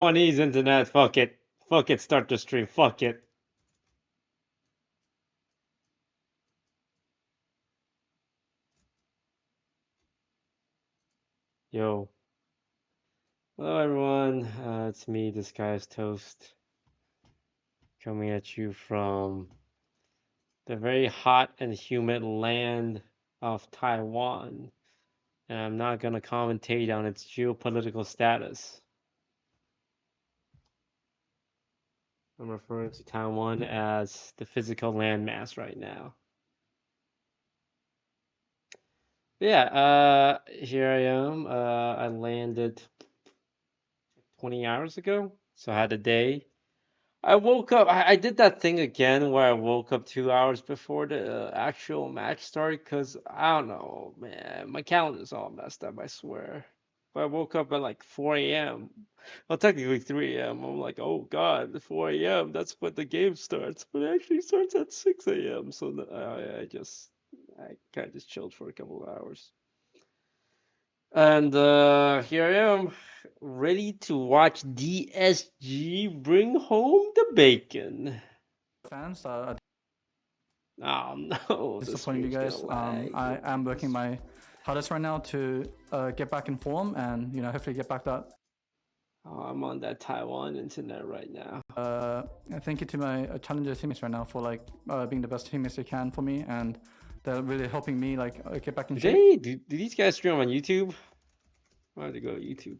Taiwanese internet. Fuck it. Fuck it. Start the stream. Fuck it. Yo. Hello, everyone. It's me, Disguised Toast, coming at you from the very hot and humid land of Taiwan. And I'm not going to commentate on its geopolitical status. I'm referring to Taiwan as the physical landmass right now. Yeah, here I am. I landed 20 hours ago, so I had a day. I woke up. I did that thing again where I woke up 2 hours before the actual match started because I don't know, man. My calendar's all messed up, I swear. But I woke up at like 4 a.m. Well, technically 3 a.m. I'm like, oh God, 4 a.m. That's when the game starts. But it actually starts at 6 a.m. So I kind of just chilled for a couple of hours. And here I am, ready to watch DSG bring home the bacon. Fans, Oh no, the disappointing you stream's gonna guys. lag. I am working my hardest right now to get back in form and hopefully get back that. Oh, I'm on that Taiwan internet right now. Thank you to my challenger teammates right now for like being the best teammates they can for me, and they're really helping me like get back in shape. Do these guys stream on YouTube? I have to go to YouTube.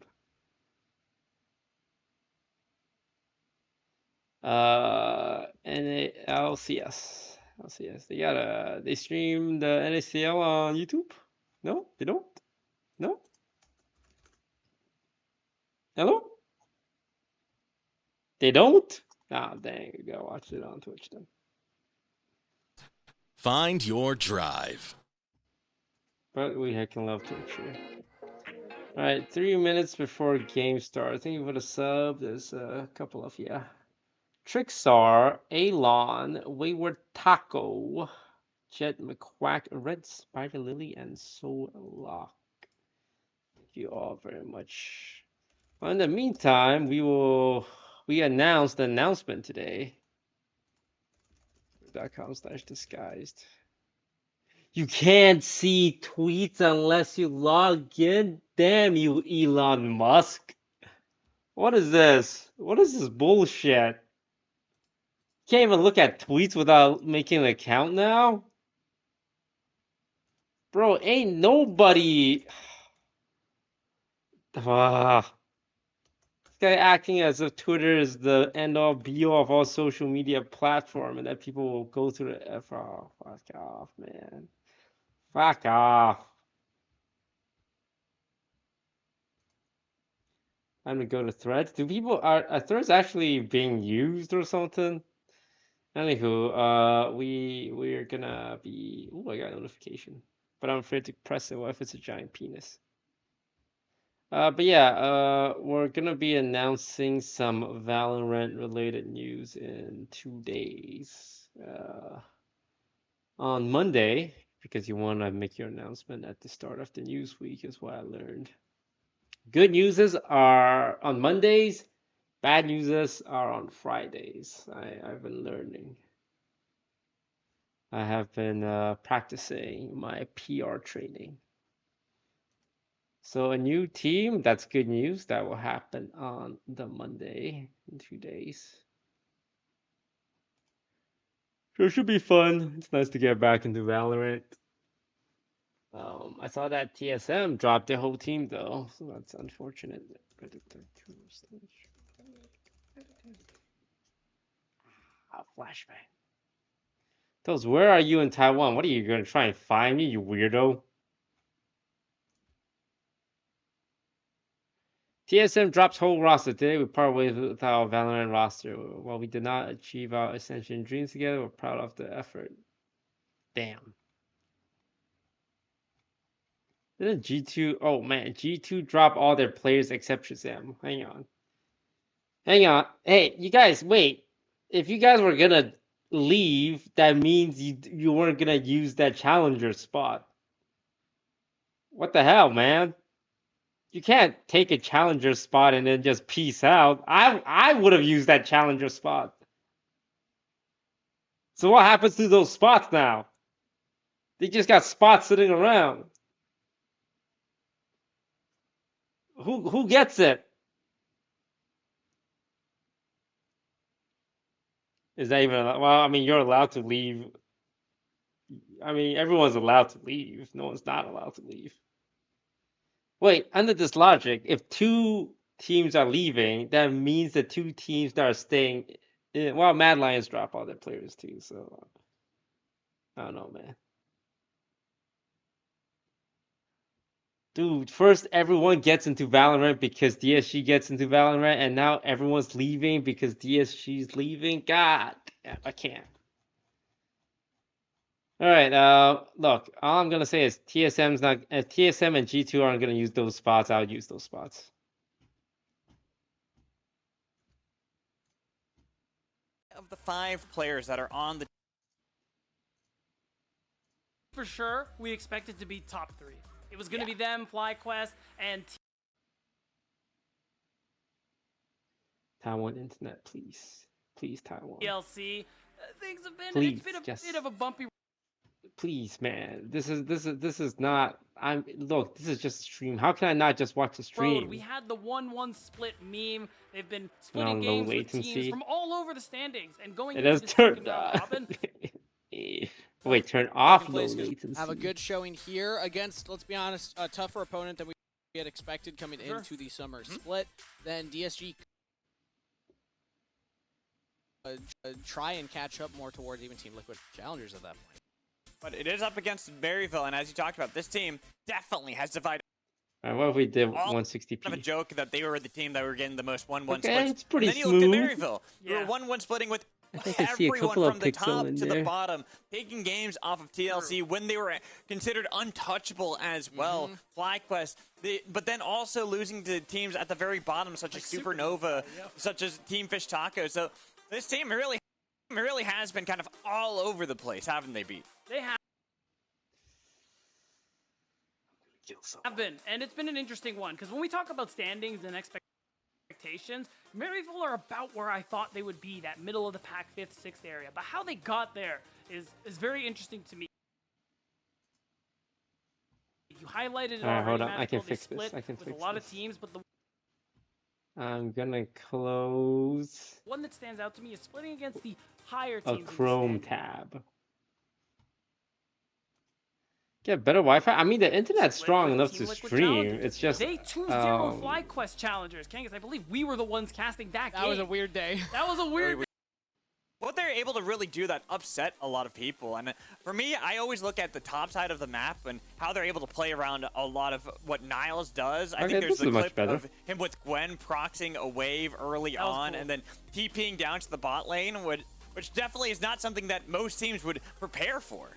LCS. LCS. They stream the NACL on YouTube? No, they don't. No. Hello? They don't? Ah, dang, you gotta watch it on Twitch then. Find your drive. But we heckin' love Twitch here. Alright, 3 minutes before game starts. Thank you for the sub. There's a couple of Trickstar, Alon, Wayward Taco, Jet McQuack, Red Spider Lily, and Soul Lock. Thank you all very much. Well, in the meantime, we announced the announcement today. .com/disguised. You can't see tweets unless you log in. Damn you, Elon Musk. What is this? What is this bullshit? Can't even look at tweets without making an account now? Bro, ain't nobody. Ah. This guy acting as if Twitter is the end all be all of all social media platform and that people will go through the F. Oh, fuck off, man. Fuck off. I'm gonna go to threads. Are threads actually being used or something? Anywho, we're gonna be. Ooh, I got a notification, but I'm afraid to press it. What if it's a giant penis? But yeah, we're gonna be announcing some Valorant related news in 2 days. On Monday, because you wanna make your announcement at the start of the news week, is what I learned. Good newses are on Mondays. Bad newses are on Fridays. I've been learning. I have been practicing my PR training. So a new team, that's good news. That will happen on the Monday in 2 days. So it should be fun. It's nice to get back into Valorant. I saw that TSM dropped their whole team though, so that's unfortunate. Ah, flashbang. Toes, where are you in Taiwan? What are you gonna try and find me, you weirdo? TSM drops whole roster. Today we part ways with our Valorant roster. While we did not achieve our Ascension dreams together, we're proud of the effort. Damn. Didn't G2... Oh man, G2 drop all their players except Shazam. Hang on. Hang on. Hey, you guys, wait. If you guys were gonna leave, that means you weren't gonna use that challenger spot. What the hell, man? You can't take a challenger spot and then just peace out. I would have used that challenger spot. So what happens to those spots now? They just got spots sitting around. Who gets it? Is that even well? I mean, you're allowed to leave. I mean, everyone's allowed to leave. No one's not allowed to leave. Wait, under this logic, if two teams are leaving, that means the two teams that are staying. Well, Mad Lions drop all their players too, so I don't know, man. Dude, first everyone gets into Valorant because DSG gets into Valorant, and now everyone's leaving because DSG's leaving. God, I can't. All right, look, all I'm gonna say is TSM's not, TSM and G2 aren't gonna use those spots. I'll use those spots. Of the 5 players that are on the For sure, we expected to be top 3. It was going to be them, FlyQuest, and Taiwan internet, please, please, Taiwan. TLC. Things have been Please, it's been a just bit of a bumpy. please, man. This is not. Look. This is just a stream. How can I not just watch the stream? Road. We had the 1-1 split meme. They've been splitting low games with latency. teams from all over the standings and going It into has this turned second round robin. Wait, turn off low Place latency. have a good showing here against, let's be honest, a tougher opponent than we had expected coming into the summer split. Then DSG try and catch up more towards even Team Liquid challengers at that point. but it is up against Berryville, and as you talked about, this team definitely has divided. Alright, what if we did All 160p? Kind of a joke that they were the team that were getting the most 1-1 Okay, splits. it's pretty and then you looked smooth. at Berryville. You Yeah. were 1-1 splitting with I think I see a everyone couple of from the pixel top in to there. the bottom, taking games off of TLC when they were considered untouchable as well. FlyQuest, but then also losing to teams at the very bottom, such as Supernova, such as Team Fish Taco. So this team really has been kind of all over the place, haven't they, Beat? They have been, and it's been an interesting one because when we talk about standings and expectations, Maryville are about where I thought they would be, that middle of the pack, 5th, 6th area. But how they got there is very interesting to me. You highlighted it already. Hold on, I Magical. can They fix this. split I can with fix a lot this. of teams, but the I'm gonna close one that stands out to me is splitting against the higher a teams. in the Chrome standings. tab. Get better Wi-Fi. I mean, the internet's Split strong with enough Team to Liquid stream. Challengers. It's just They 2-0 FlyQuest challengers. Kangas, I believe we were the ones casting that game. That was a weird day. That was a weird. What they're able to really do that upset a lot of people. And for me, I always look at the top side of the map and how they're able to play around a lot of what Niles does. I Okay, think there's this the is much clip better. of him with Gwen proxying a wave early That was on cool. and then TPing down to the bot lane, which definitely is not something that most teams would prepare for.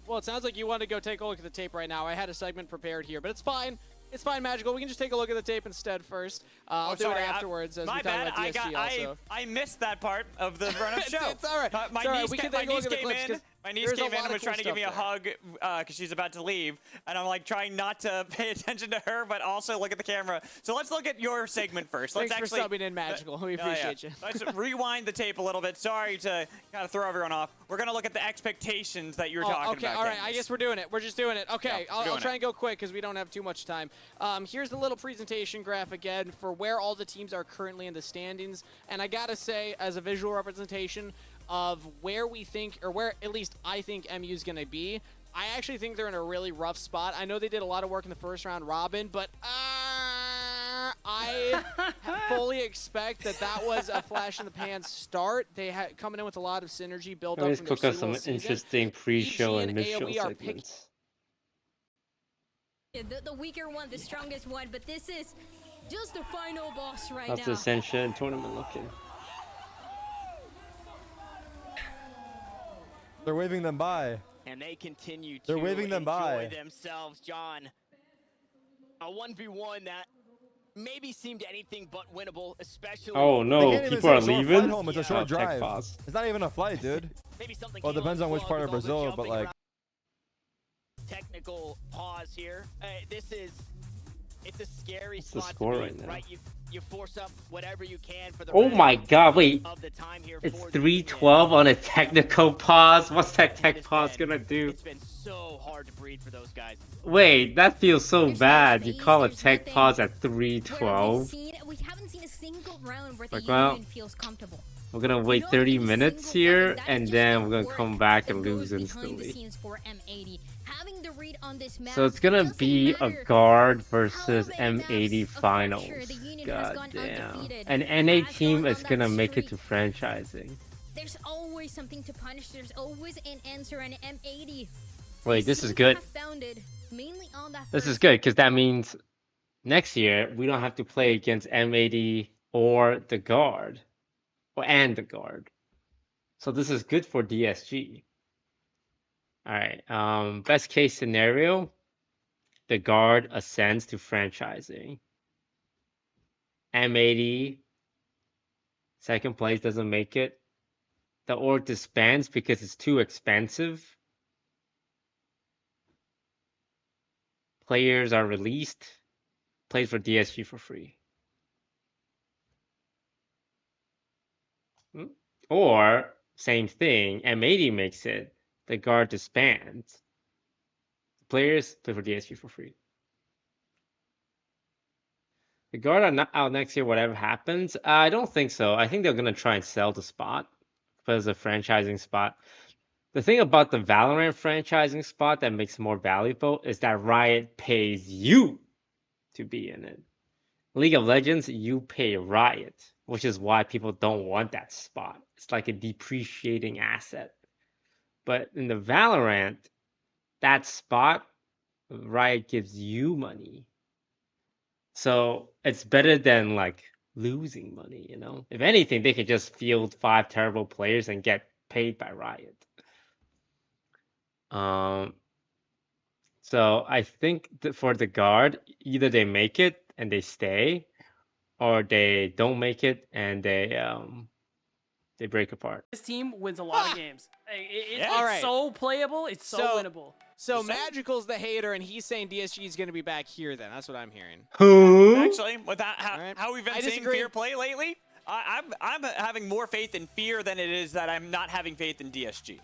Well, it sounds like you want to go take a look at the tape right now. I had a segment prepared here, but it's fine. It's fine, Magical. We can just take a look at the tape instead first. I'll do it afterwards as we My talk bad. about DSG also. I missed that part of the run-up show. It's all right. My It's all right. niece, We can my take a look niece at the came clips, in. 'cause My niece there's a came in lot and of was cool trying to give me a stuff hug because she's about to leave, and I'm like trying not to pay attention to her, but also look at the camera. So let's look at your segment first. Thanks Let's for actually, subbing in, Magical. We Oh, yeah. appreciate you. Let's rewind the tape a little bit. Sorry to kind of throw everyone off. We're gonna look at the expectations that you were talking okay, about. all right. Candace. I guess we're doing it. We're just doing it. Okay, Yeah, we're I'll doing try it. and go quick because we don't have too much time. Here's the little presentation graph again for where all the teams are currently in the standings. And I gotta say, as a visual representation of where we think, or where at least I think MU is gonna be, I actually think they're in a really rough spot. I know they did a lot of work in the first round robin, but I fully expect that was a flash in the pan start. They had coming in with a lot of synergy built up Let's from their cook us sequel some season. interesting pre-show DSG and and mid-show AoE are pick- segments. The weaker one, the strongest one, but this is just the final boss right How's the now. Ascension tournament looking? They're waving them by. And they continue to They're waving them enjoy by. themselves, John. A 1v1 that maybe seemed anything but winnable, especially Oh They no, can't even people say are a short leaving? flight home. It's a short Oh, tech drive. pause. It's not even a flight, dude. maybe something. Well, it came depends on which unplugged part of with all the Brazil, but jumping like. around. Technical pause here. This is It's a scary What's the spot score to be, right now? right? You force up whatever you can for the Oh rest my god, wait. of the time here It's for 3:12 on a technical pause. What's that It tech has pause been- gonna do? It's been so hard to breathe for those guys. Wait, that feels so There's no bad. You space, call a there's tech nothing pause at where we 3:12? haven't seen a single round where the Like, well, Union feels comfortable. We're gonna wait Not 30 in a minutes single here, one, that is and just then the we're gonna work come back that and goes lose behind the instantly. scenes for M80. Having the read on this map So it's gonna doesn't be a matter guard how versus many maps M80 of finals. fracture the Union has God gone damn. undefeated, An NA has team gone is on gonna that make it to streak. franchising. There's always something to punish. There's always an answer, and M80. Wait, this is good. Mainly on that This is first good, because that means next year we don't have to play against M80 or the guard. And the guard. So this is good for DSG. Alright, best case scenario, the guard ascends to franchising. M80, second place, doesn't make it. The org disbands because it's too expensive. Players are released. Plays for DSG for free. Or, same thing, M80 makes it. The guard disbands. Players play for DSG for free. The guard are not out next year, whatever happens. I don't think so. I think they're gonna try and sell the spot as a franchising spot. The thing about the Valorant franchising spot that makes it more valuable is that Riot pays you to be in it. League of Legends, you pay Riot, which is why people don't want that spot. It's like a depreciating asset. But in the Valorant, that spot, Riot gives you money. So it's better than like losing money, you know? If anything, they could just field 5 terrible players and get paid by Riot. So I think that for the guard, either they make it and they stay, or they don't make it and they break apart. This team wins a lot of games. It's All right. so playable. It's so winnable. So Magical's the hater, and he's saying DSG is going to be back here. Then that's what I'm hearing. Who? Actually, with that, how we've been I seeing disagree. Fear play lately, I'm having more faith in Fear than it is that I'm not having faith in DSG.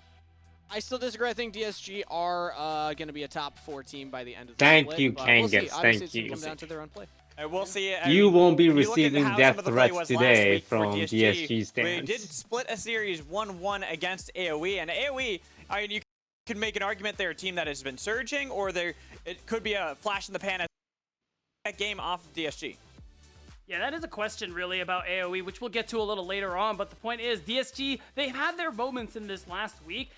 I still disagree. I think DSG are going to be a top 4 team by the end of the Thank split, you, but we'll see. Kangas. Obviously, Thank it's gonna you. come down to their own play. We'll see. You won't be when you look at receiving how death some of the play threats was last today week for from DSG We stands. did split a series 1-1 against AoE, and AoE, I mean, you could make an argument they're a team that has been surging, or it could be a flash in the pan as that game off of DSG. Yeah, that is a question really about AoE, which we'll get to a little later on. But the point is, DSG, they've had their moments in this last week.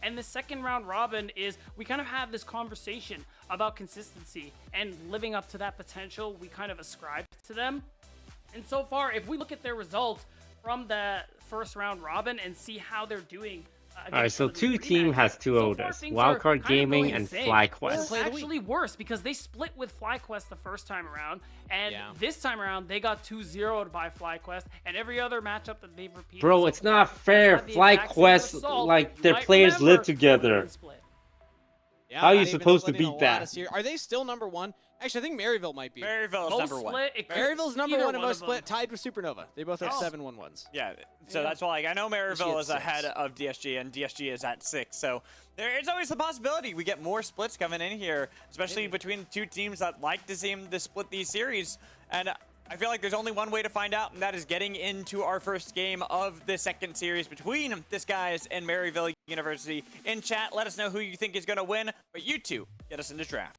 And the second round robin is we kind of have this conversation about consistency and living up to that potential we kind of ascribe to them. And so far, if we look at their results from the first round robin and see how they're doing. Alright, so 2 team has 2 Otis. Wildcard Gaming and FlyQuest. It's actually worse because they split with FlyQuest the first time around, and this time around they got 2-0'd by FlyQuest, and every other matchup that they've repeated. Bro, it's not fair. FlyQuest, like, their players live together. Yeah, How are you not even supposed to splitting a beat lot that? of Are they still number 1? Actually, I think Maryville might be. Maryville is number 1. Maryville's number 1 in most split, tied with Supernova. They both have 7-1-1s. Yeah, so that's why I know Maryville is ahead of DSG, and DSG is at 6. So there's always the possibility we get more splits coming in here, especially between 2 teams that like to seem to split these series. And I feel like there's only one way to find out, and that is getting into our first game of the second series between Disguised and Maryville University. In chat, let us know who you think is going to win, but you two get us into draft.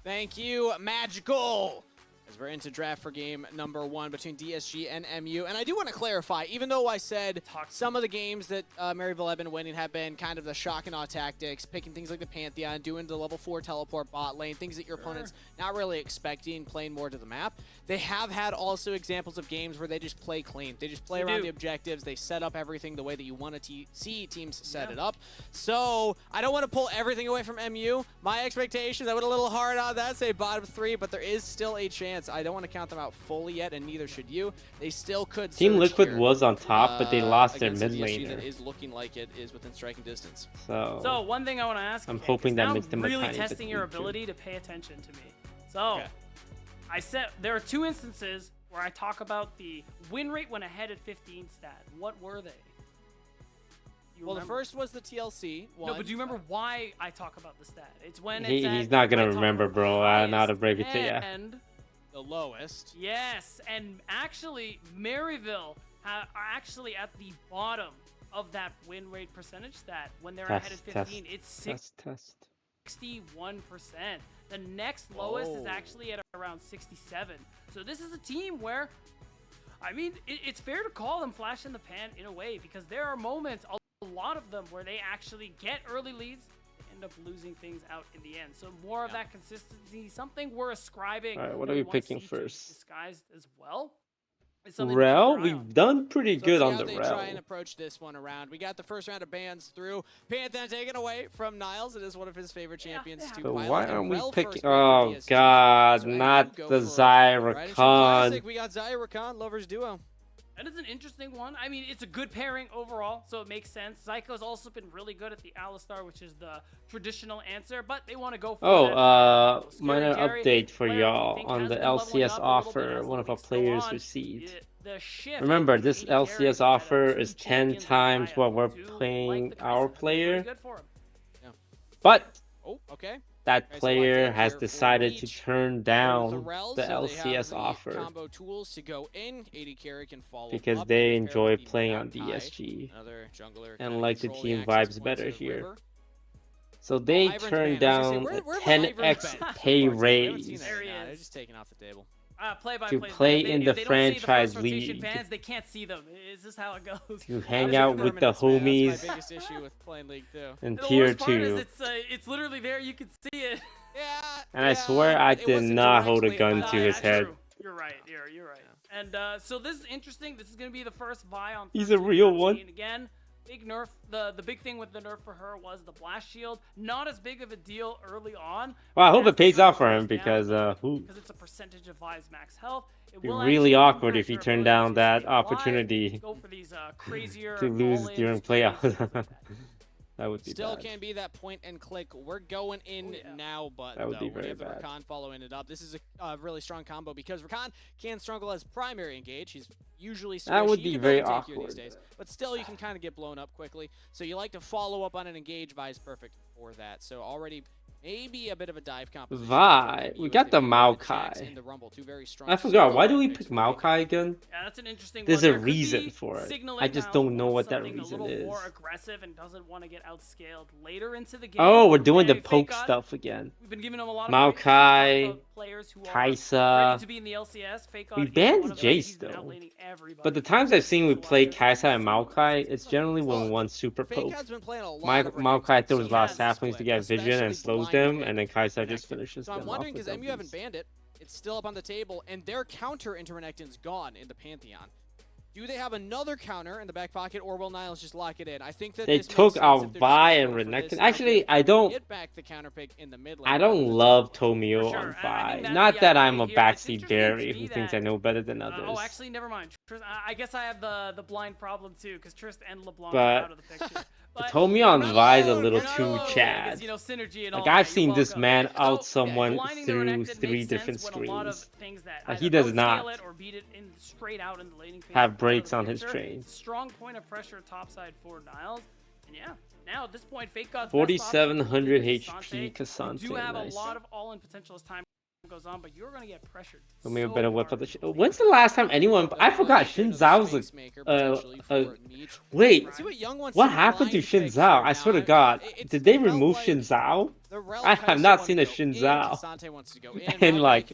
Thank you, Magical. As we're into draft for game number 1 between DSG and MU. And I do want to clarify, even though I said some of the games that Maryville have been winning have been kind of the shock and awe tactics, picking things like the Pantheon, doing the level 4 teleport bot lane, things that your opponent's not really expecting, playing more to the map. They have had also examples of games where they just play clean. They just play around the objectives. They set up everything the way that you want to see teams set it up. So I don't want to pull everything away from MU. My expectations, I went a little hard on that, say bottom 3, but there is still a chance. I don't want to count them out fully yet, and neither should you. They still could. Team Liquid here, was on top, but they lost their against mid a DSG that laner. is looking like it is within striking distance. So So one thing I want to ask I'm you, hoping that now makes them a really tiny bit testing your easier. ability to pay attention to me. So, Okay. I said there are 2 instances where I talk about the win rate when ahead at 15 stat. What were they? You Well, the remember? first was the TLC one. No, but do you remember why I talk about the stat? It's when He's not gonna remember, bro. I know how to break it to you. And the lowest. yes, and actually, Maryville are actually at the bottom of that win rate percentage stat when they're ahead at 15. It's Test. 61%. The next lowest is actually at around 67. So this is a team where, I mean, it's fair to call them flash in the pan in a way, because there are moments, a lot of them, where they actually get early leads, end up losing things out in the end. So more of that consistency, something we're ascribing. All right, what that are we wanna picking see to first? Disguised as well. It's something to keep Rel, your eye on. we've done pretty So good let's see on how the they Rel. try and approach this one around. We got the first round of bans through. Panther taken away from Niles. It is one of his favorite champions to But pilot. why And aren't we Rel picking? first pick for Oh DSG. God, So MU not go the for Riding Ship Zyra Classic. Khan. We got Zyra Khan, Lovers Duo. That is an interesting one. I mean, it's a good pairing overall, so it makes sense. Zyko's also been really good at the Alistar, which is the traditional answer, but they want to go for that. Minor Scary update for player we y'all think on has the been leveling LCS up a little bit offer as the one of our weeks go players on. received. The shift Remember, from this 80 carry LCS at offer 2 is 10 champions like times Kaya what we're to playing like the our Kai'Sa. player. Really good for him. But Oh, okay. that Guys, player locked in has here for decided to Meech. turn The down Rels, the so they have LCS the offer combo tools to go in. 80 carry can follow because up they and pair with enjoy the playing on Maokai. DSG Another jungler and kinda like the control team access vibes points better of here. River. So they Ivern's turned banned. I was gonna down say, a where's 10x Ivern's pay so far, too? I haven't seen raise that There he yet. is. It's just taken off the table. Play-by-play. to play If in they the don't see franchise first rotation league, fans, they can't see them. Is this how it goes? to That hang is a out with the permanence, man. homies That's my biggest issue with playing League 2. in The tier worst part is 2. it's literally there. You can see it. Yeah. And I swear I but it did wasn't not hold a directly gun at to my his eye. head. True. You're right. You're right. And so this is interesting. This is gonna be the first Vi on. He's a real 13-13. one. Again, big nerf. The big thing with the nerf for her was the blast shield. Not as big of a deal early on. Well, I hope As it pays the off for turn him goes down, because it's a percentage of Vi's max health. It be will really actually awkward impact if you her turn ability down to that stay alive, opportunity go for these crazier to lose all-ins, during trades, playoffs. things like that. That would be Still bad. can be that point and click. We're going in now, but That would be we very have the bad. Rakan following it up. This is a really strong combo because Rakan can struggle as primary engage. He's usually squishy. That would You be can very build a tank here these awkward. days, but still you can kind of get blown up quickly. So you like to follow up on an engage. Vi is perfect for that. So already maybe a bit of a dive composition. Vi, we got the Jax Maokai. in the Rumble, two very strong I forgot. solo Why do we picks pick for Rakan. Maokai again? Yeah, that's an interesting There's one. a There could reason be for it. signaling I just Miles don't know wants what that something reason a little is. more aggressive and doesn't want to get outscaled later into the game. Oh, we're doing the And poke Fake God, stuff again. We've been giving him a lot of Maokai, credit. We've been talking about players who are Kai'Sa. ready to be in the LCS. Fake God We is banned one of them. He's Jace been though. outlaning everybody. But the times I've seen we So play there's Kai'Sa and some Maokai, it's generally when Well, one super Fake poke. God's been playing a lot of Maokai Renekton, throws so a lot of he has saplings to split, get vision and especially slows blind them, pick and then Kai'Sa just Renekton. finishes So I'm them off wondering with because MU haven't W's. banned it, it's still up on the table, and their counter into Renekton's gone in the Pantheon. Do they have another counter in the back pocket, or will Niles just lock it in? I think that They this makes took sense out if they're just Vi gonna and go for this Renekton. now, Actually, I don't. get back the counter pick in the mid lane I rather don't than love top lane. Tomio For sure. on And I Vi. think that's Not the that I'm idea a here. It's backseat interesting to Barry me who thinks that- I know better than others. Oh, actually, never mind. I guess I have the blind problem too, because Trist and LeBlanc But are out of the picture. But Tomio on not Vi is a alone, little you're not too alone. because, Chad. you know, synergy and Like all I've that, seen you're this welcome. man So, out someone blinding the through Renekton 3 makes different sense when a lot of screens. things that Like, either he does outscale not it or beat it in straight out in the laning phase have out of breaks the on his picture. train. It's a strong point of pressure topside for Niles. And yeah, now at this point, Fake God's 4700 best HP option Cassante. do have Nice. a lot of all-in potential as time goes on, but you're going to get pressured. Let me a so better whip hard up the. in lane. When's the last time anyone? I forgot Shin Zhao's wait. What happened to Shin Zhao? I swear to God, did they remove Shin Zhao? I have not seen a Shin Zhao in like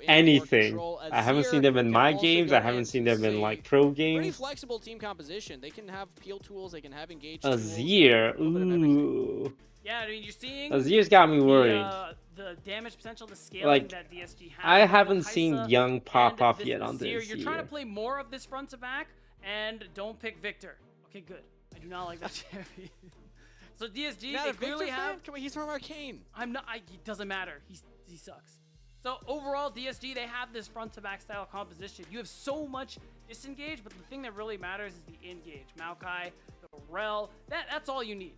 anything. I haven't seen them in my games. I haven't seen them in like pro Pretty games. flexible team composition. They can have peel tools. They can have engage tools. Azir, a little bit of everything. ooh. Yeah, I mean, you're seeing Azir's got me worried. the damage potential, the scaling Like, that DSG has. I with haven't Kai'Sa seen Young pop and off this yet on Azir. this You're trying to year. play more of this front to back, and don't pick Victor. Okay, good. I do not like that cherry. So DSG, Not they a Victor clearly fan? have. Come on, he's from Arcane. I'm not. It doesn't matter. He sucks. So overall, DSG, they have this front to back style composition. You have so much disengage, but the thing that really matters is the engage. Maokai, the Rel, that's all you need.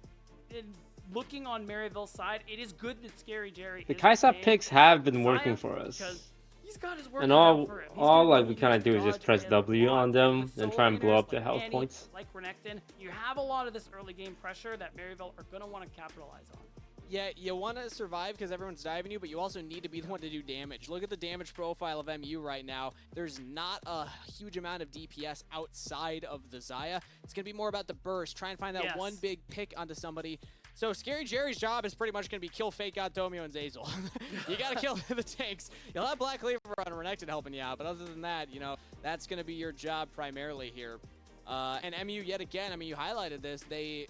And looking on Maryville's side, it is good that Scary Jerry The is Kaisa playing picks have been Zaya working for because us. he's got his work And cut out all for him. He's all gonna like go we kind of use do is just dodge press and W block. on them With and solo try and blow laners up their like health Annie, points. like Renekton, you have a lot of this early game pressure that Maryville are gonna want to capitalize on. Yeah, you want to survive because everyone's diving you, but you also need to be the one to do damage. Look at the damage profile of MU right now. There's not a huge amount of DPS outside of the Zaya. It's going to be more about the burst. Try and find that one big pick onto somebody. So Scary Jerry's job is pretty much going to be kill Fake God, Tomio, and Zazel. You got to kill the tanks. You'll have Black Cleaver on Renekton helping you out, but other than that, you know, that's going to be your job primarily here. And MU, yet again, I mean, you highlighted this. They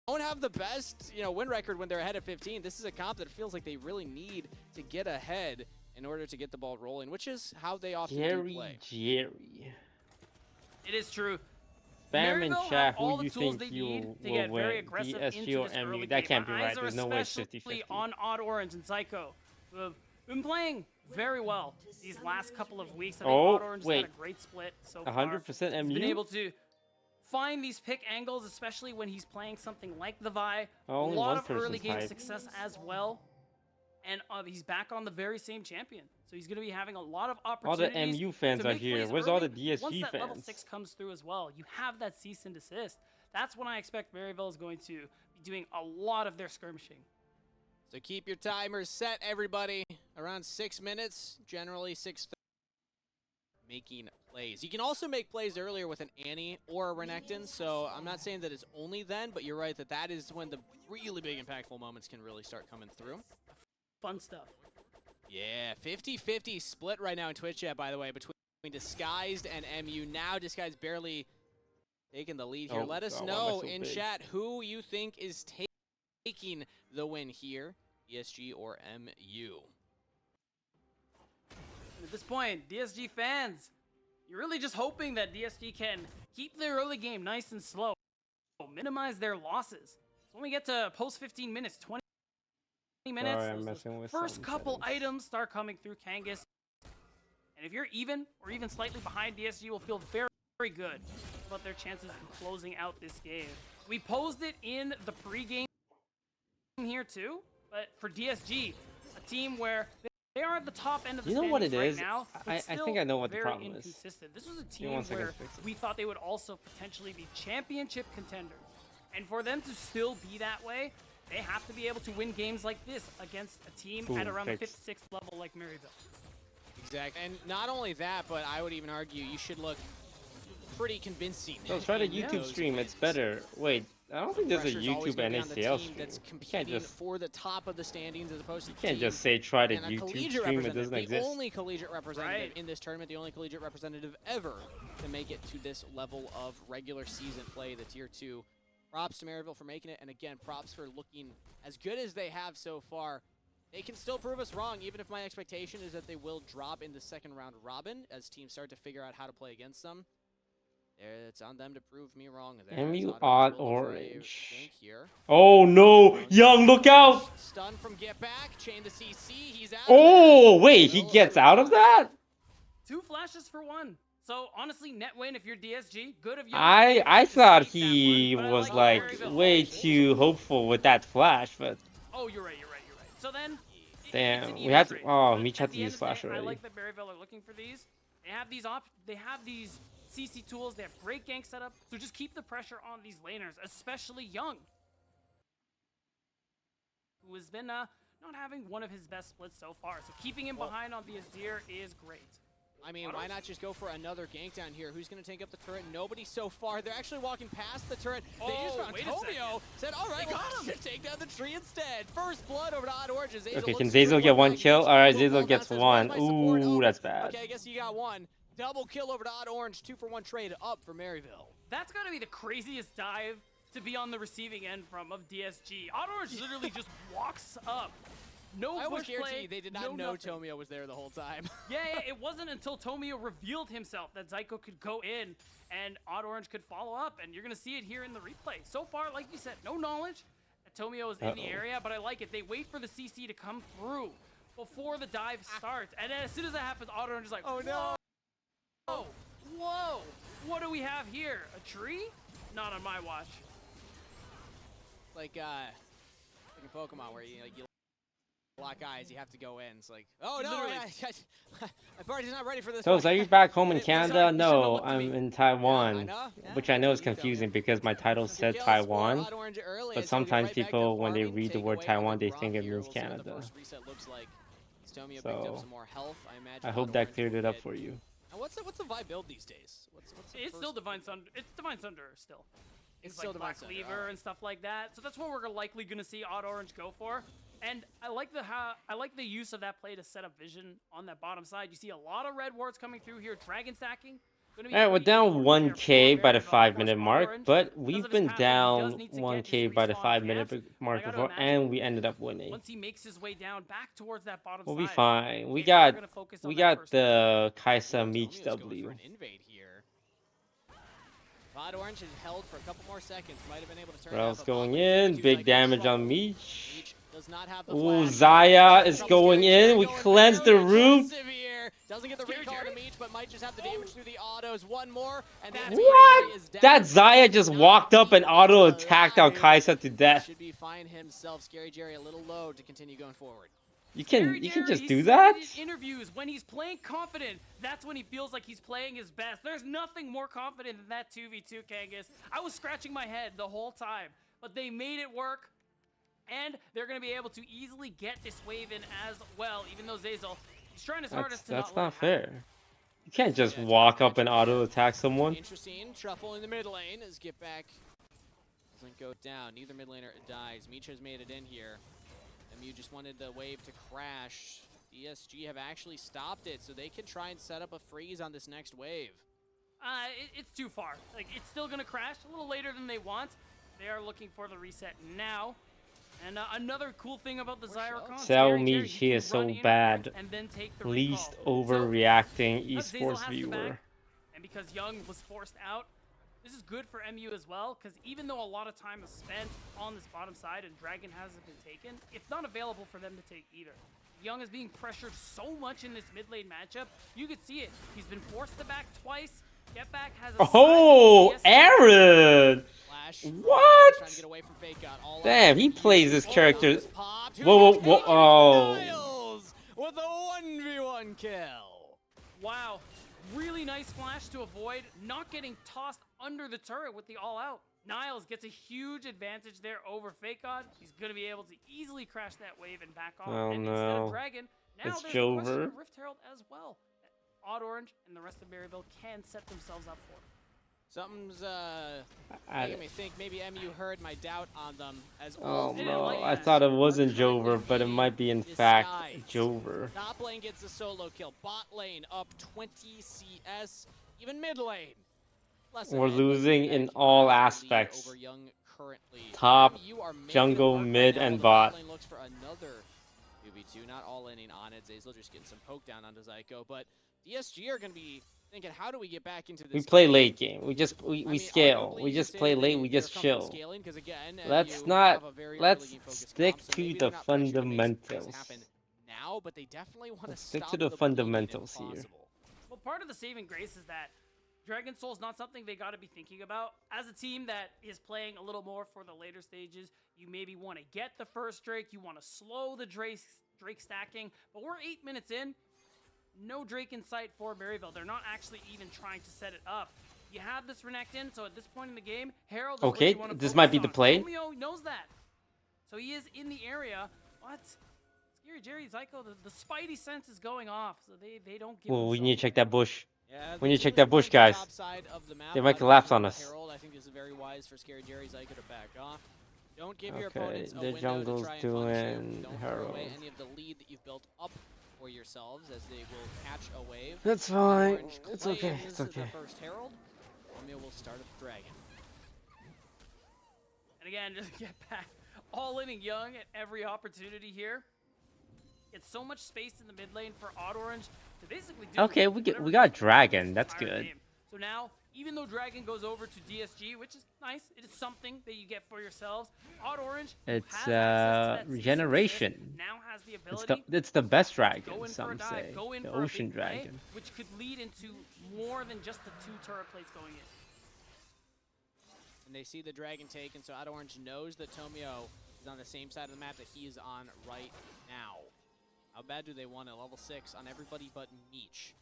don't have the best, you know, win record when they're ahead of 15. This is a comp that feels like they really need to get ahead in order to get the ball rolling, which is how they often do play. Jerry. It is true. Spam in Maryville chat have all who the you tools think they you need to will get very win, aggressive DSG into or this early MU. game. That can't be My right. eyes are There's no way it's especially 50-50. on Odd Orange and Psycho, who have been playing very well these last couple of weeks. I think Odd Orange has had a great split so far. 100% MU? He's been able to find these pick angles, especially when he's playing something like the Vi. A Only lot one of early person's game hype. success as well. And he's back on the very same champion. So he's going to be having a lot of All opportunities. the MU fans to are make here. plays Where's all the early. DSG Once that level fans? 6 comes through as well, you have that cease and desist. That's when I expect Maryville is going to be doing a lot of their skirmishing. So keep your timers set, everybody. Around 6 minutes, generally 6:30. Making plays. You can also make plays earlier with an Annie or a Renekton, so I'm not saying that it's only then, but you're right that that is when the really big impactful moments can really start coming through. Fun stuff. Yeah, 50-50 split right now in Twitch chat, by the way, between Disguised and MU. Now Disguised barely taking the lead here. Let us know in chat who you think is taking the win here, DSG or MU. At this point, DSG fans, you're really just hoping that DSG can keep their early game nice and slow, minimize their losses. When we get to post 15 minutes, 20 minutes, those first couple items start coming through Kangas. And if you're even or even slightly behind, DSG will feel very, very good about their chances of closing out this game. We posed it in the pregame here too, but for DSG, a team where they are at the top end of the standings right now, but I think I know what the very problem is. inconsistent. This was a team where we thought they would also potentially be championship contenders. And for them to still be that way, they have to be able to win games like this against a team at around the 5th, 6th level like Maryville. Exactly. And not only that, but I would even argue you should look pretty convincing. So try the YouTube stream, it's better. Wait, I don't think there's a YouTube NACL stream. That's You can't competing just for the top of the standings as opposed to you can't just say try the and a YouTube collegiate stream. It representative, doesn't the exist. only collegiate representative in this tournament, the only collegiate representative ever to make it to this level of regular season play, the Tier 2. Props to Maryville for making it, and again, props for looking as good as they have so far. They can still prove us wrong, even if my expectation is that they will drop in the second round robin as teams start to figure out how to play against them. It's on them to prove me wrong. MU Odd Orange. Oh no! Young, look out! Stun from get back, chain to CC, he's out. Oh, wait, he gets out of that? 2 flashes for 1. So honestly, net win if you're DSG, good of you. I thought he was like way too hopeful with that flash, but oh, you're right. So then, damn, we had to. Oh, Meech had to use flash already. I like that Maryville are looking for these. They have these CC tools. They have great gank setup. So just keep the pressure on these laners, especially Young, who has been not having one of his best splits so far. So keeping him behind on the Azir is great. I mean, why not just go for another gank down here? Who's going to take up the turret? Nobody so far. They're actually walking past the turret. They just found Tomio. Said, all right, we'll take down the tree instead. First blood over to Odd Orange. Okay, can Zazel get 1 kill? Alright, Zazel gets 1. Ooh, that's bad. Okay, I guess you got 1. Double kill over to Odd Orange. 2-for-1 trade up for Maryville. That's got to be the craziest dive to be on the receiving end from of DSG. Odd Orange literally just walks up. No I push play, they did not know Tomio was there the whole time. yeah, it wasn't until Tomio revealed himself that Zyko could go in and Odd Orange could follow up, and you're going to see it here in the replay. So far, like you said, no knowledge that Tomio is in the area, but I like it. They wait for the CC to come through before the dive starts, and then as soon as that happens, Odd Orange is like, oh no! Whoa! What do we have here? A tree? Not on my watch. like in Pokemon where you lock eyes, you have to go in. It's like, oh no, my party's not ready for this. Toast, are you back home in Canada? You shouldn't No, look to me. I'm in Taiwan. I know, yeah, Which I know so is you tell me. confusing because my title Two said kills for Taiwan. Odd Orange early But as he'll get sometimes right back to people, when they farming, read the take word away Taiwan, on they the think it Rock here. means We'll see what the Canada. first reset looks like. Stomia picked So, up some more health. I imagine. I hope Odd that Orange cleared will it up get- for you. And what's the vibe build these days? What's the It's first- still Divine Thunder. It's Divine Thunder still. It's Things still like Divine Black Thunder, Cleaver alright. and stuff like that. So that's what we're likely gonna see Odd Orange go for. And I like the use of that play to set up vision on that bottom side. You see a lot of red wards coming through here. Dragon stacking. Alright, we're down 1k by the 5-minute mark, but we've been down 1k by the 5-minute mark before, and we ended up winning. Once he makes his way down back towards that bottom We'll side, be fine. We maybe they're got gonna focus we on that got first the Kaisa Meech Tomia's going for W. an invade here. Odd Orange has held for a couple more seconds. Might have been able to turn it Rails up, but going Bot in, Lane big Psycho damage trouble. on Meech. Meech does not have the Ooh, flash. Zaya is Trouble going Scary Jerry in. We going for cleansed the very root. aggressive here. Doesn't get the Scary recall to Jerry? Meech, but might just have the damage through the autos. One more, and that's What? is down. That Zaya just Not walked up and eaten auto attacked out alive. Kaisa to death. Should be fine himself. Scary Jerry a little low to continue going forward. You Scary can Jerry, just he do said that? it in interviews, when he's playing confident, that's when he feels like he's playing his best. There's nothing more confident than that 2v2, Kangas. I was scratching my head the whole time, but they made it work, and they're going to be able to easily get this wave in as well, even though Zazel, he's trying his hardest to That's not let not it happen. fair. You can't just walk up and auto attack someone. Interesting. Truffle in the mid lane as get back doesn't go down. Neither mid laner dies. Meech has made it in here. MU just wanted the wave to crash. DSG have actually stopped it, so they can try and set up a freeze on this next wave. It's too far. Like, it's still going to crash a little later than they want. They are looking for the reset now. And another cool thing about the Zyrocon, Tell me she is so bad. and then take the Least recall. overreacting Because Zazel esports has the viewer. back, and because Young was forced out, this is good for MU as well, because even though a lot of time is spent on this bottom side and Dragon hasn't been taken, it's not available for them to take either. Young is being pressured so much in this mid lane matchup. You could see it. He's been forced to back twice. Get back has a Oh, CS. Aaron! Flash. What? Trying to get away from Fake Out. All Damn, out. he plays this character. Just popped. Who's Whoa, gonna whoa, take it? oh. Niles with a 1v1 kill. Wow. Really nice flash to avoid not getting tossed under the turret with the all-out. Niles gets a huge advantage there over Fakod. He's going to be able to easily crash that wave and back off. Oh, and instead no. of Dragon, now It's there's the question Jover. of Rift Herald as well. Odd Orange and the rest of Maryville can set themselves up for. Something's I- making me think maybe MU heard my doubt on them as Oh didn't no, like I that. thought it wasn't Are trying to Jover, but it be might be in fact disguised. Jover. Top lane gets a solo kill. Bot lane up 20 CS. Even mid lane. Less We're ahead, but losing back in to all lead aspects. over Young currently. Top, MU are making jungle, it work mid, right now, and while the bot bot. lane looks for another 2v2. Not all inning on it. Zazel just getting some poke down onto Zyko, but DSG are going to be thinking, how do we get back into this? We play game? late game. We I mean, scale. arguably, We you just could say play that late. We they're just comfortable chill. scaling, 'cause again, Let's MU not. have a very Let's early game focused stick comp, so to maybe the they're not pressured to make some plays fundamentals. happen now, but they definitely want to Let's stick stop to the bleeding if fundamentals here. possible. Well, part of the saving grace is that Dragon Soul's not something they got to be thinking about. As a team that is playing a little more for the later stages, you maybe want to get the first Drake, you want to slow the Drake stacking, but we're 8 minutes in. No Drake in sight for Maryville. They're not actually even trying to set it up. You have this Renekton, so at this point in the game, Herald is what Okay, you want to this focus might be on. the play. Romeo knows that. So he is in the area. What? Scary Jerry, Zyko, the Spidey sense is going off, so they don't give Well, we themselves need to check that bush. Yeah, We need to check the that bush, teams playing guys. top side of the map, They might Odd collapse Orange on and us. Herald, I think this is very wise for Scary Jerry Zyko to back off. Don't give your Okay, opponents a the window to jungle's try and punish you. doing Don't throw away Herald. any of the lead that you've built up for yourselves, as they will catch a wave. That's fine. Orange It's okay. claims It's okay. The first Herald. Romeo will start at the Dragon. And again, just get back all in and Young at every opportunity here. It's so much space in the mid lane for Odd Orange to basically do Okay, whatever we he got wants Dragon. this That's entire good. game. So now, even though Dragon goes over to DSG, which is nice, it is something that you get for yourselves. Odd Orange, who It's has access to that cease and regeneration. desist, now has the It's ability the best go dragon. in for a Some dive, say go in the for a ocean big play, dragon. which could lead into more than just the 2 turret plates going in. and they see the dragon taken, so Odd Orange knows that Tomio is on the same side of the map that he is on right now. How bad do they want a level 6 on everybody but Meech?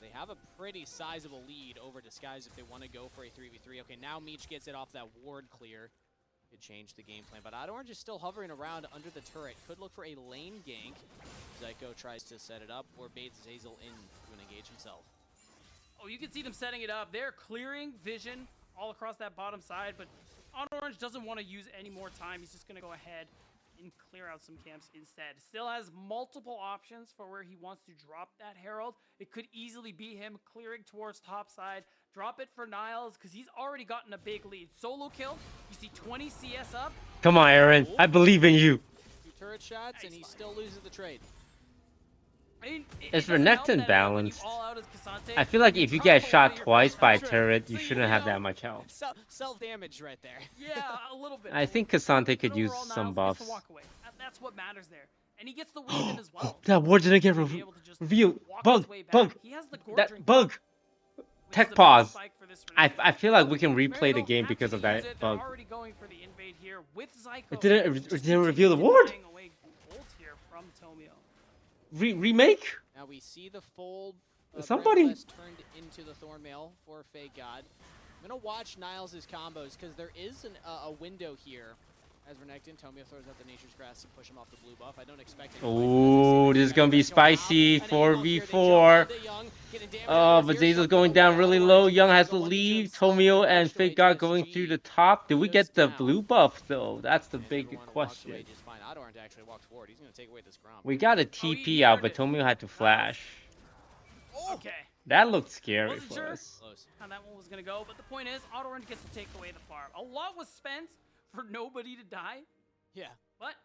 They have a pretty sizable lead over Disguise if they want to go for a 3v3. Okay, now Meech gets it off that ward clear. Could change the game plan, but Odd Orange is still hovering around under the turret. Could look for a lane gank. Zyko tries to set it up, or baits Zazel in to engage himself. Oh, you can see them setting it up. They're clearing vision all across that bottom side, but Odd Orange doesn't want to use any more time. He's just going to go ahead and clear out some camps instead. Still has multiple options for where he wants to drop that Herald. It could easily be him clearing towards top side. Drop it for Niles, because he's already gotten a big lead. Solo kill. You see 20 CS up. Come on, Aaron. I believe in you. 2 turret shots, and he still loses the trade. I mean, Is doesn't help Renekton that, balanced? when you all out as K'Sante, I feel like if you drop get away shot your twice by a turret, turret, you so shouldn't have know, that much health. Self-damage right there. Yeah, a little bit. I think K'Sante could But use overall, some Niles gets buffs. to walk away. That's what matters there. And he gets the wave in as well. That ward didn't get To be able to just revealed. walk Bug, his way back. bug. He has the gore That drink, bug. which is Tech a big pause. spike for this I feel like we can Renekton. replay the Maryville game have because to of use that it. bug. They're already going for the invade here with Zyko. It didn't Just reveal the continuing ward. buying away ult here from Tomio. Remake? Now we see the fold. Somebody. Turned into the Thornmail for Fake God. I'm gonna watch Niles' combos because there is a window here. As Renekton, Tomio throws out the Nature's Grass to push him off the blue buff. I don't expect it. Oh, this is gonna be spicy. 4v4. Oh, but Zazel's going down really low. Young has to leave. Tomio and Fake God going through the top. Do we get the blue buff though? That's the big question. We got a TP out, but Tomio had to flash. Okay. That looked scary Wasn't for sure us. how that one was going to go, but the point is, Odd Orange gets to take away the farm. A lot was spent for nobody to die, Yeah. but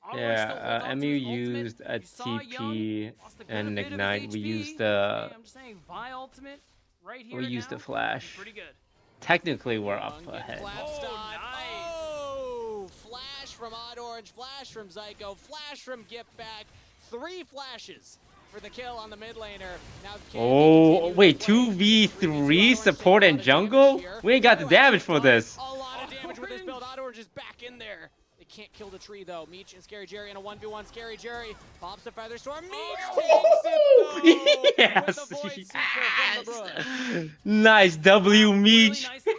Odd Orange still holds on to MU his ultimate. used a You saw TP Young lost a good and bit of his Ignite. We HP. used Okay, I'm just saying, Vi ultimate right here we used now the flash. is pretty good. Technically, we're Young up gets ahead. collapsed Oh, on. nice. Oh, flash from Odd Orange, flash from Zyko, flash from Gift Back. 3 flashes for the kill on the mid laner. Now Oh, wait, 2v3 support and jungle? We ain't got the damage for this. A lot of damage with this build. Odd Orange is back in there. They can't kill the tree though. Meech and Scary Jerry in a 1v1. Scary Jerry pops a Feather Storm. Meech takes it though! Yes, With the Void Seeker from the Brook. Nice W, Really Meech. nice play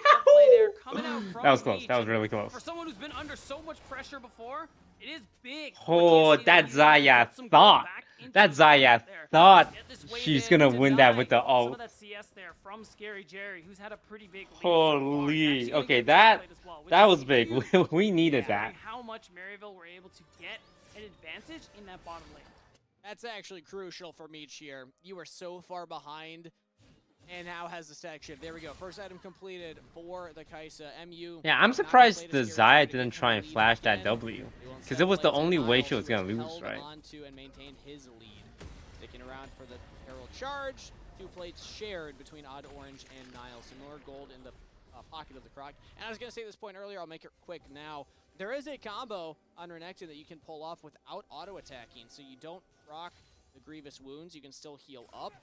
there, coming out from That was close. Meech. That was really close. For someone who's been under so much pressure before, it is big. Oh, for DSG that to be able to Xayah put some gold thought. back into That the fight Xayah there. thought Get this wave she's in, gonna win that with the denying some ult. of that CS there from Scary Jerry, who's had a pretty big lead so far. Holy. Actually Okay, gonna get that top plate as well, which that is was big. huge. We needed that. Considering how much Maryville were able to get an advantage in that bottom lane. That's actually crucial for Meech here. You are so far behind, and now has the stack shift. There we go. First item completed for the Kaisa. MU. Yeah, I'm not surprised played the a Scary Jerry Xayah to didn't get try her and lead flash that again. W. They will Because instead it was play the to only way Niles, she was who gonna has lose, held right? on to and maintain his lead. Sticking around for the Herald charge. 2 plates shared between Odd Orange and Niles. Some more gold in the pocket of the Croc. And I was going to say this point earlier, I'll make it quick now. There is a combo on Renekton that you can pull off without auto-attacking, so you don't proc the Grievous Wounds. You can still heal up.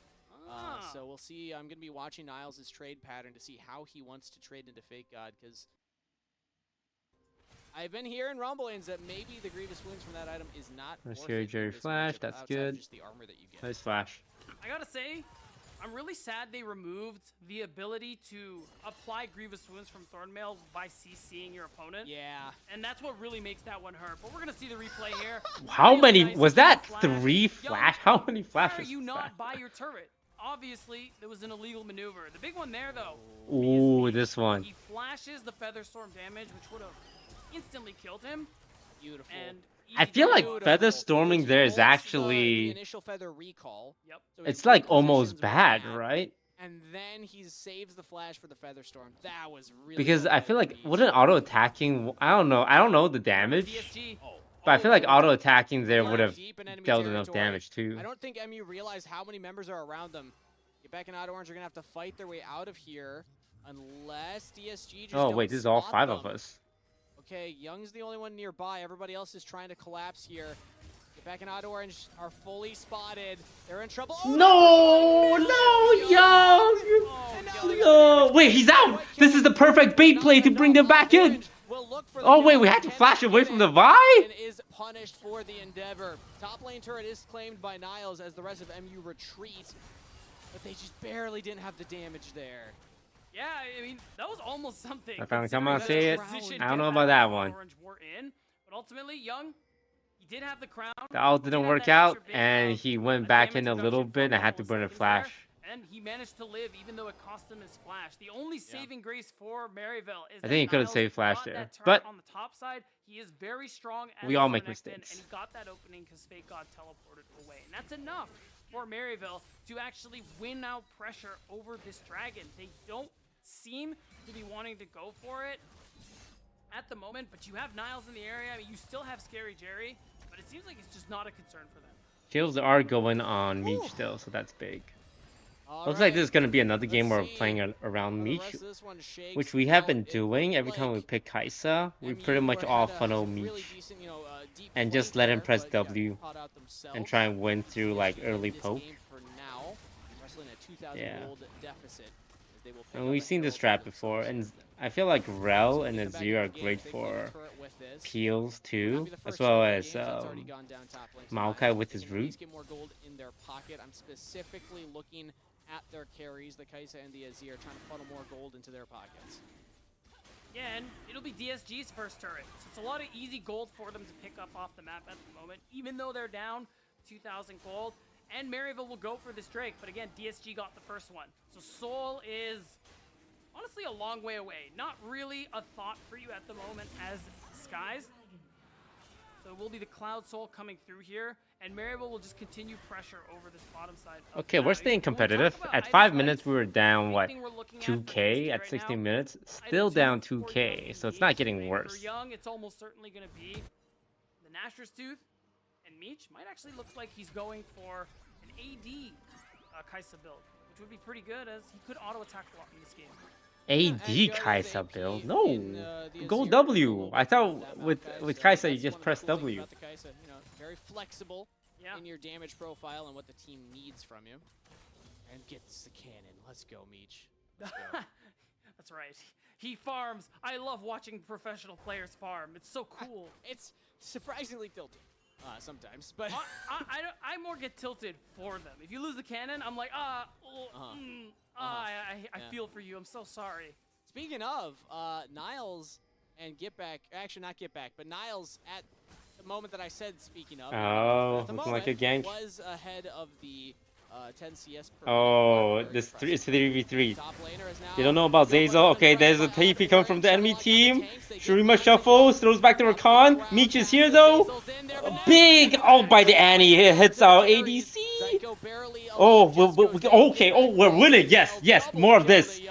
So we'll see. I'm going to be watching Niles' trade pattern to see how he wants to trade into Fake God, because I've been hearing rumblings that maybe the Grievous Wounds from that item is not Nice worth Scary it in Jerry this flash, matchup that's outside of good. just the armor that you get. Nice flash. I gotta say, I'm really sad they removed the ability to apply Grievous Wounds from Thornmail by CCing your opponent. Yeah. And that's what really makes that one hurt. But we're gonna see the replay here. How Really many nice was that? flash. 3 Young, flash? How many why flashes? are you was not that? by your turret? Obviously, there was an illegal maneuver. The big one there, though. Ooh, is this one. He flashes the Feather Storm damage, which would have instantly killed him. Beautiful. And I easy feel to like do. feather storming there is The actually, initial feather recall. Yep. So he it's like repositions almost with bad, that, right? And then he saves the flash for the feather storm. That was really Because well I played feel by like Meech. wouldn't auto attacking, I don't know the damage, DSG. but I feel like Oh, auto attacking there flying would have deep in enemy dealt enough territory. damage too. I don't think MU realized how many members are around them. Get back in Odd Orange are gonna have to fight their way out of here, unless DSG just Oh don't wait, this is all spot 5 them. of us. Okay, Young's the only one nearby. Everybody else is trying to collapse here. Get Getback and Auto Orange are fully spotted. They're in trouble. No, no, yo. Wait, he's out. This is the perfect bait play to bring them back in. Oh wait, we had to flash away from the Vi? And is punished for the endeavor. Top lane turret is claimed by Niles as the rest of MU retreat, but they just barely didn't have the damage there. Yeah, I mean, that was almost something. I found come on, considering say it. that position I don't know Getback about that and one. Orange were in, but ultimately, Young, he did have the crown. The ult He did didn't have work that out, extra bit and of he went a back damage in a little reduction bit, and I for had to couple burn a seconds there, flash. and he managed to live, even though it cost him his flash. The only saving grace for Maryville is I that think he could have Niles saved flash got there, that turret but on the top side. He is very strong as we a all zone make X-Men, mistakes. and he got that opening because Fake God teleported away, and that's enough for Maryville to actually win out pressure over this dragon. They don't seem to be wanting to go for it at the moment, but you have Niles in the area. I mean, you still have Scary Jerry, but it seems like it's just not a concern for them. Kills are going on Meech still, so that's big. Looks like this is going to be another game where we're playing around Meech, which we have been doing. Every time we pick Kaisa, we pretty much all funnel Meech and just let him press W and try and win through like early poke. Yeah. And we've seen this strat before, and I feel like Rel and Azir are great for peels too, as well as Maokai with his root. Get more gold in their pocket. I'm specifically looking at their carries, the Kaisa and the Azir, trying to funnel more gold into their pockets. Yeah, and it'll be DSG's first turret, so it's a lot of easy gold for them to pick up off the map at the moment, even though they're down 2,000 gold. And Maryville will go for this Drake, but again, DSG got the first one. So Soul is honestly a long way away. Not really a thought for you at the moment as Skies. So it will be the Cloud Soul coming through here, and Maryville will just continue pressure over this bottom side. Okay, we're staying competitive. At 5 minutes, we were down, what, 2k? At 16 minutes, still down 2k, so it's not getting worse. For Young, it's almost certainly going to be the Nashor's Tooth, and Meech might actually look like he's going for an AD Kaisa build, which would be pretty good as he could auto-attack a lot in this game. AD Kaisa build? No! Go W! I thought with Kaisa you just press W. Very flexible in your damage profile and what the team needs from you. And gets the cannon. Let's go, Meech. Let's go. That's right. He farms. I love watching professional players farm. It's so cool. It's surprisingly tilted. Sometimes, but I more get tilted for them. If you lose the cannon, I'm like, I feel for you. I'm so sorry. Speaking of, Niles and Getback, actually not Getback, but Niles at the moment that I said speaking of, looking like a gank. Was ahead of the 10 CS per this it's 3v3. You don't know about Zazel? Okay, there's a TP coming from the enemy team. Shurima shuffles, throws back to Rakan. Meech is here though. Big ult by the Annie. It hits our ADC. Okay. Oh, we're winning. Yes. More of this.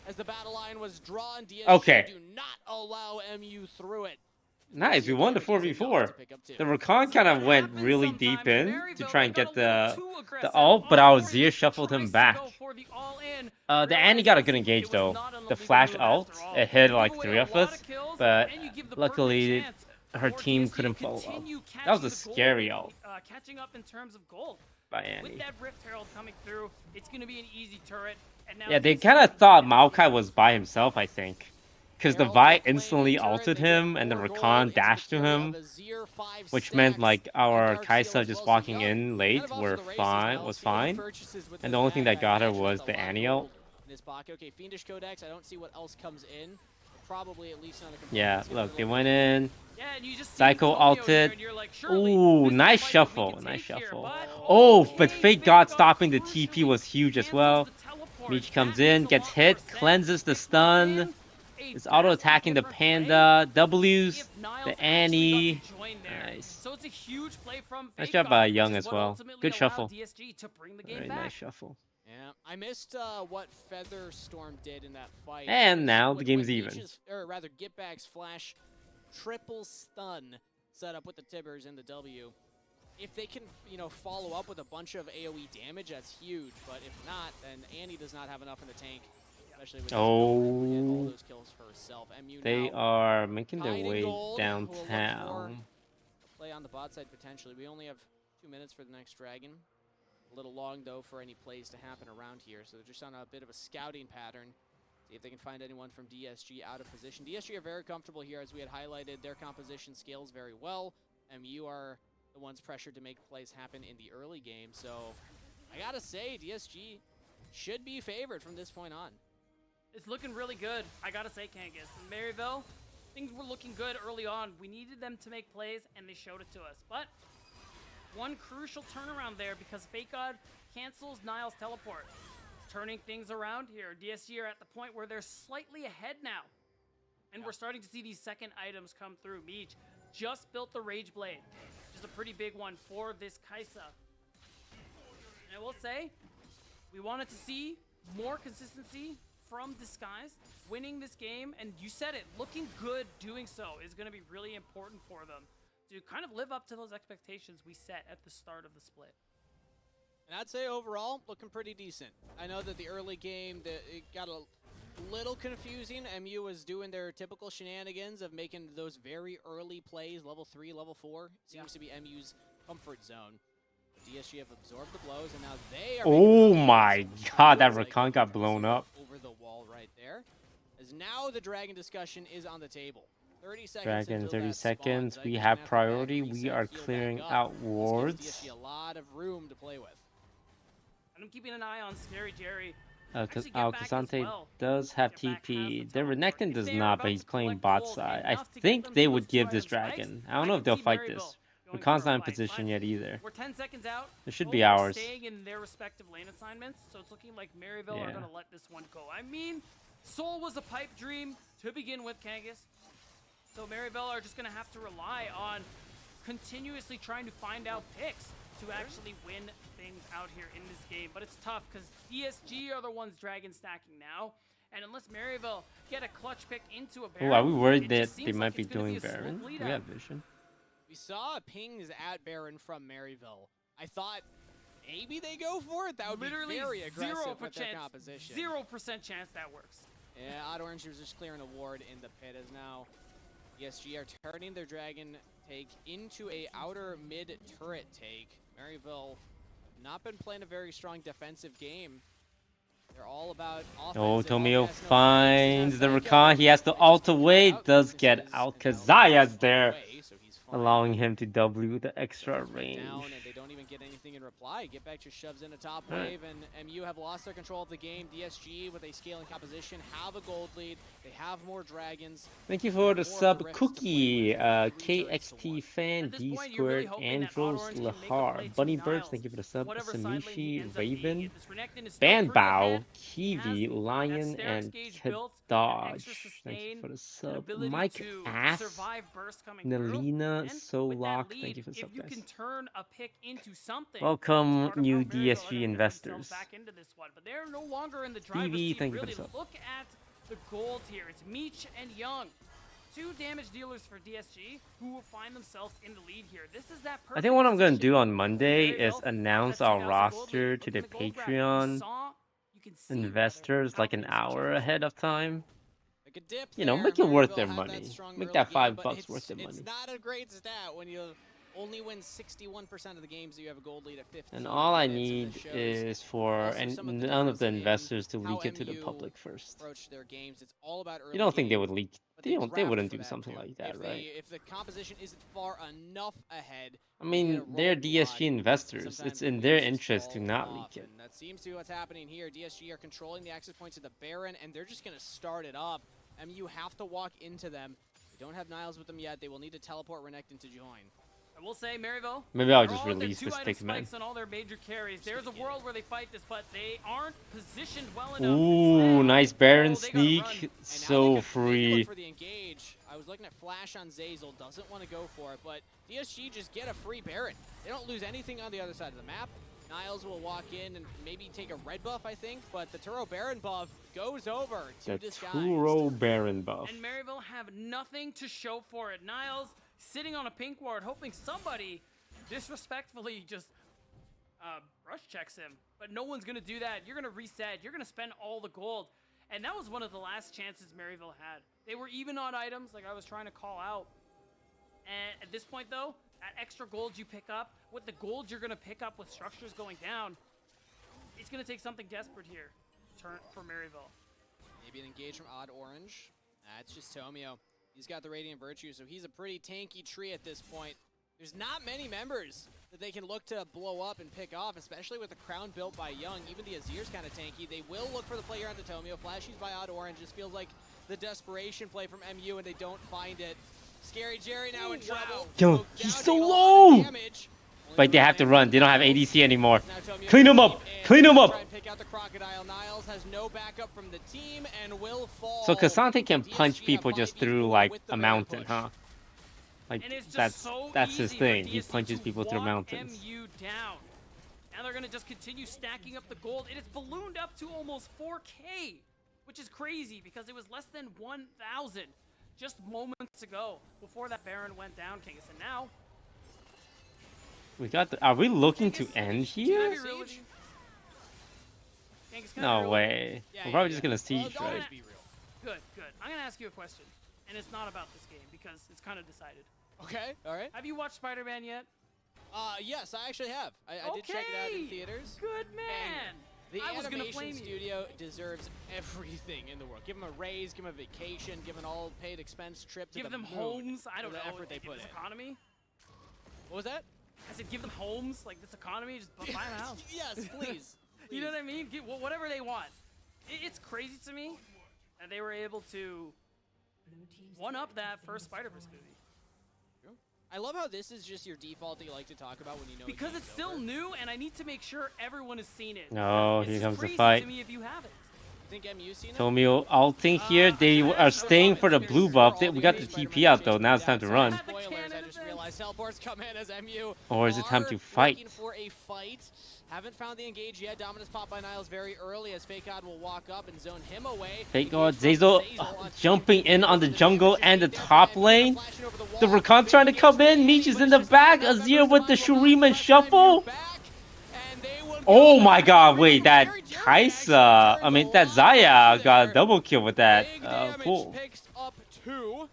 As the battle line was drawn, DSG okay. Do not allow MU through it. Nice, we won the 4v4. The Rakan kind of went really deep in to try and get the ult, but our Azir shuffled him back. The Annie got a good engage though. The flash ult, it hit like 3 of us, but luckily her team couldn't follow up. That was a scary ult catching up in terms of gold. By Annie. With that Rift Herald coming through, it's going to be an easy turret. And now yeah, they kind of thought Maokai was by himself, I think. Because the Vi instantly ulted him and the Rakan dashed to him, which meant like our Kaisa just walking in late was fine, and the only thing that got her was the Annie ult. Okay, Fiendish Codex, I don't see what else comes in. Probably at least not a yeah, look, they went in. Yeah, and you just Psycho ulted. Ooh, nice shuffle, Oh, but Fake God stopping the TP was huge as well. Meech comes in, gets hit, cleanses the stun. Is auto-attacking the Panda, W's, the Annie. Nice. So it's a huge play from nice job by Young as well. Good shuffle. Very nice shuffle. Yeah, I missed what Featherstorm did in that fight. And now the game's even. Or rather, Getback's flash triple stun setup with the Tibbers and the W. If they can, follow up with a bunch of AoE damage, that's huge. But if not, then Annie does not have enough in the tank. With all those kills herself. They are making their way downtown. play on the bot side potentially. We only have 2 minutes for the next dragon. A little long, though, for any plays to happen around here. So they're just on a bit of a scouting pattern. See if they can find anyone from DSG out of position. DSG are very comfortable here, as we had highlighted. Their composition scales very well. MU are the ones pressured to make plays happen in the early game. So I gotta say, DSG should be favored from this point on. It's looking really good, I gotta say, Kangas. In Maryville, things were looking good early on. We needed them to make plays, and they showed it to us. But one crucial turnaround there, because Fake God cancels Niall's teleport. Turning things around here. DSG are at the point where they're slightly ahead now. And we're starting to see these second items come through. Meech just built the Rage Blade, which is a pretty big one for this Kaisa. And I will say, we wanted to see more consistency from Disguised winning this game. And you said it, looking good doing so is going to be really important for them to kind of live up to those expectations we set at the start of the split. And I'd say overall, looking pretty decent. I know that the early game, it got a little confusing. MU was doing their typical shenanigans of making those very early plays, level 3, level 4. Seems to be MU's comfort zone. DSG have absorbed the blows, and now they are... Oh my god, that Rakan got blown up. Over the wall right there. As now the dragon discussion is on the table. 30 seconds Dragon, until 30 that seconds. spawns. We You're gonna have to priority. back, We reset, are heal back clearing up. out This wards. gives DSG a lot of room to play with. And I'm keeping an eye on Scary Jerry. Because Actually get back as Alcazante well. does have Get back TP. past The the teleport. Renekton If does they are not, about but he's to playing collect bot gold side. I enough to get think them they to would those 2 give this item spikes, dragon. I don't I know can if they'll see fight Maryville this. going Rakan's for a not in fight. position yet either. We're 10 seconds out. It should Both be are ours. staying in their respective lane assignments, so it's looking like Maryville are Yeah. going to let this one go. I mean, Soul was a pipe dream to begin with, Kangas. So Maryville are just going to have to rely on continuously trying to find out picks to actually win things out here in this game. But it's tough because DSG are the ones dragon stacking now. And unless Maryville get a clutch pick into a Baron, Oh, are we worried it that just they seems might like be it's gonna doing a slow Baron? bleed We out. have vision. We saw pings at Baron from Maryville. I thought maybe they go for it. That would Literally be very aggressive 0% with their composition. 0% chance that works. Yeah, Odd Orange was just clearing a ward in the pit as now ESG are turning their dragon take into a outer mid turret take. Maryville not been playing a very strong defensive game. They're all about offense. Oh, Tomio finds the Rakan. He has to ult away. Does get out. Kazaya's there, allowing him to W the extra range. Down and they don't even get anything in reply. Get back just shoves in a top Right. wave, and MU have lost their control of the game. DSG with a scaling composition have a gold lead. They have more dragons. Thank you for the More sub rifts to cookie, play with. 3 turrets to KXT 1. fan, At this D point, you're really squared, hoping that Odd Andros, Orange can make a play Lahar, to Bunny Birds, Niles. thank you for the sub, Whatever side lane he Samishi, ends up being Raven, in. This Renekton is still further Banbao, ahead. He has Kiwi, that Lion, Sterak's and gauge built, that Dodge. extra Thank you sustain, for the an sub. ability Mike to Ass, survive burst coming through. Nalina, And with that Solok, lead, thank you for the if sub, you guys. can turn a pick into something, Welcome, it's part of new how Maryville are DSG gonna get investors. themselves back into this one. But they're no longer in the driver's Stevie, seat, thank you for really. the sub. Look at the gold here. It's Meech and Young. 2 damage dealers for DSG who will find themselves in the lead here. This is that I think what I'm going to position do on for Monday Maryville is announce that our 2,000 gold roster lead. to Look the at gold graph. Patreon You can see rather, investors how like an things hour change. ahead of time. Like a dip You know, there. make it worth Maryville their had money. that strong Make early that game, $5 but worth their it's money. not a great stat when you only win 61% of the games that you have a gold lead at 15. And all I minutes, and need this shows is for also some of the none of the difference in investors to how leak it to the MU public first. approach their games. It's all about early You don't think they game, would leak? but They don't. They draft wouldn't for do that something too. like that, if right? If the composition isn't far enough ahead, I they mean, get a they're roll DSG block, investors. sometimes It's the in their wheels just interest to fall not off, leak it. And that seems to be what's happening here. DSG are controlling the access points of the Baron, and they're just going to start it up. MU have to walk into them. They don't have Niles with them yet. They will need to teleport Renekton to join. I will say, Maryville. Maybe I'll they're just all with their release the 2-item stick man. spikes on all their major carries. There's a world where they fight this, but they aren't positioned well enough. Ooh, Instead, nice Baron they gotta run. sneak. And now they So could maybe free. look for the engage. I was looking at Flash on Zazel. Doesn't want to go for it, but DSG just get a free Baron. They don't lose anything on the other side of the map. Niles will walk in and maybe take a red buff, I think, but the Turo Baron buff goes over to The Disguised. Turo Baron buff. And Maryville have nothing to show for it. Niles sitting on a pink ward, hoping somebody disrespectfully just rush checks him. But no one's going to do that. You're going to reset. You're going to spend all the gold. And that was one of the last chances Maryville had. They were even on items, like I was trying to call out. And at this point, though, that extra gold you pick up, with the gold you're gonna pick up with structures going down, it's gonna take something desperate here for Maryville. Maybe an engage from Odd Orange. That's just Tomio. He's got the Radiant Virtue, so he's a pretty tanky tree at this point. There's not many members that they can look to blow up and pick off, especially with the crown built by Young. Even the Azir's kind of tanky. They will look for the play here on the Tomio. Flashies by Odd Orange. Just feels like the desperation play from MU, and they don't find it. Scary Jerry now in trouble. Yo, he's so low! But they have to run. They don't have ADC anymore. Clean him up! Clean him up! Pick out the Crocodile. Niles has no backup from the team and will fall. So Cassante can punch people just through like a mountain, huh? Like that's his thing. He punches people through mountains. MU down. Now they're gonna just continue stacking up the gold. It is ballooned up to almost 4K, which is crazy because it was less than 1,000 just moments ago before that Baron went down, Kingus. And now we got the, are we looking to end here? No way. We're probably just gonna siege, right? Good, good. I'm gonna ask you a question, and it's not about this game because it's kind of decided. Okay, all right. Have you watched Spider-Man yet? Yes, I actually have. I did check it out in theaters. Good man. The I was gonna animation blame studio deserves everything in the world. Give them a raise, give them a vacation, give them an all-paid expense trip to give the them moon homes. I don't for know. the effort they put in. Economy. What was that? I said give them homes, like this economy, just buy them a house. Yes, please. You know what I mean? Get whatever they want. It's crazy to me that they were able to one-up that first Spider-Verse movie. I love how this is just your default that you like to talk about when you know. Because it's still new, and I need to make sure everyone has seen it. No, It's here just comes the crazy fight. to me if you haven't. Think MU seen it? Tomio ulting here. They are staying for the blue buff. We got the TP out though. Now it's time to run. Spoilers, I just realized teleports come in as MU. Or is it time to fight? Looking for a fight. Haven't found the engage yet. Dominance popped by Niles very early as Fake God will walk up and zone him away. Fake God, Zazel jumping in on the jungle and the top lane. The Rakan trying to come in. Meech is in the back. Azir with the Shurima shuffle. Oh my god, wait, that Kaisa, I mean, that Zaya got a double kill with that pull. Picks up 2.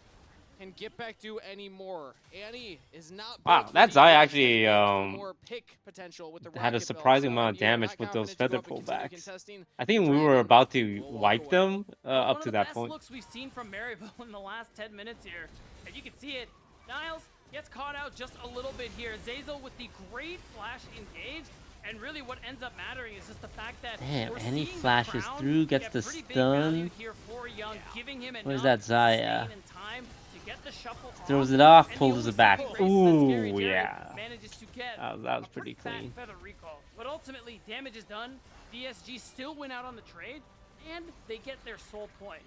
Can get back to any more. Annie is not. Wow, that Zaya actually more pick potential with the had a surprising amount of damage with those feather pullbacks. I think we were about to wipe them up to that point. One of the best looks we've seen from Maryville in the last 10 minutes here. And you can see it. Niles gets caught out just a little bit here. Zazel with the great flash engage. And really what ends up mattering is just the fact that damn, Annie flashes through, gets the stun. Young, Where's that Zaya? Get the shuffle throws it off, pulls it back. Ooh, yeah. That was pretty clean. But ultimately, damage is done. DSG still went out on the trade, and they get their soul point.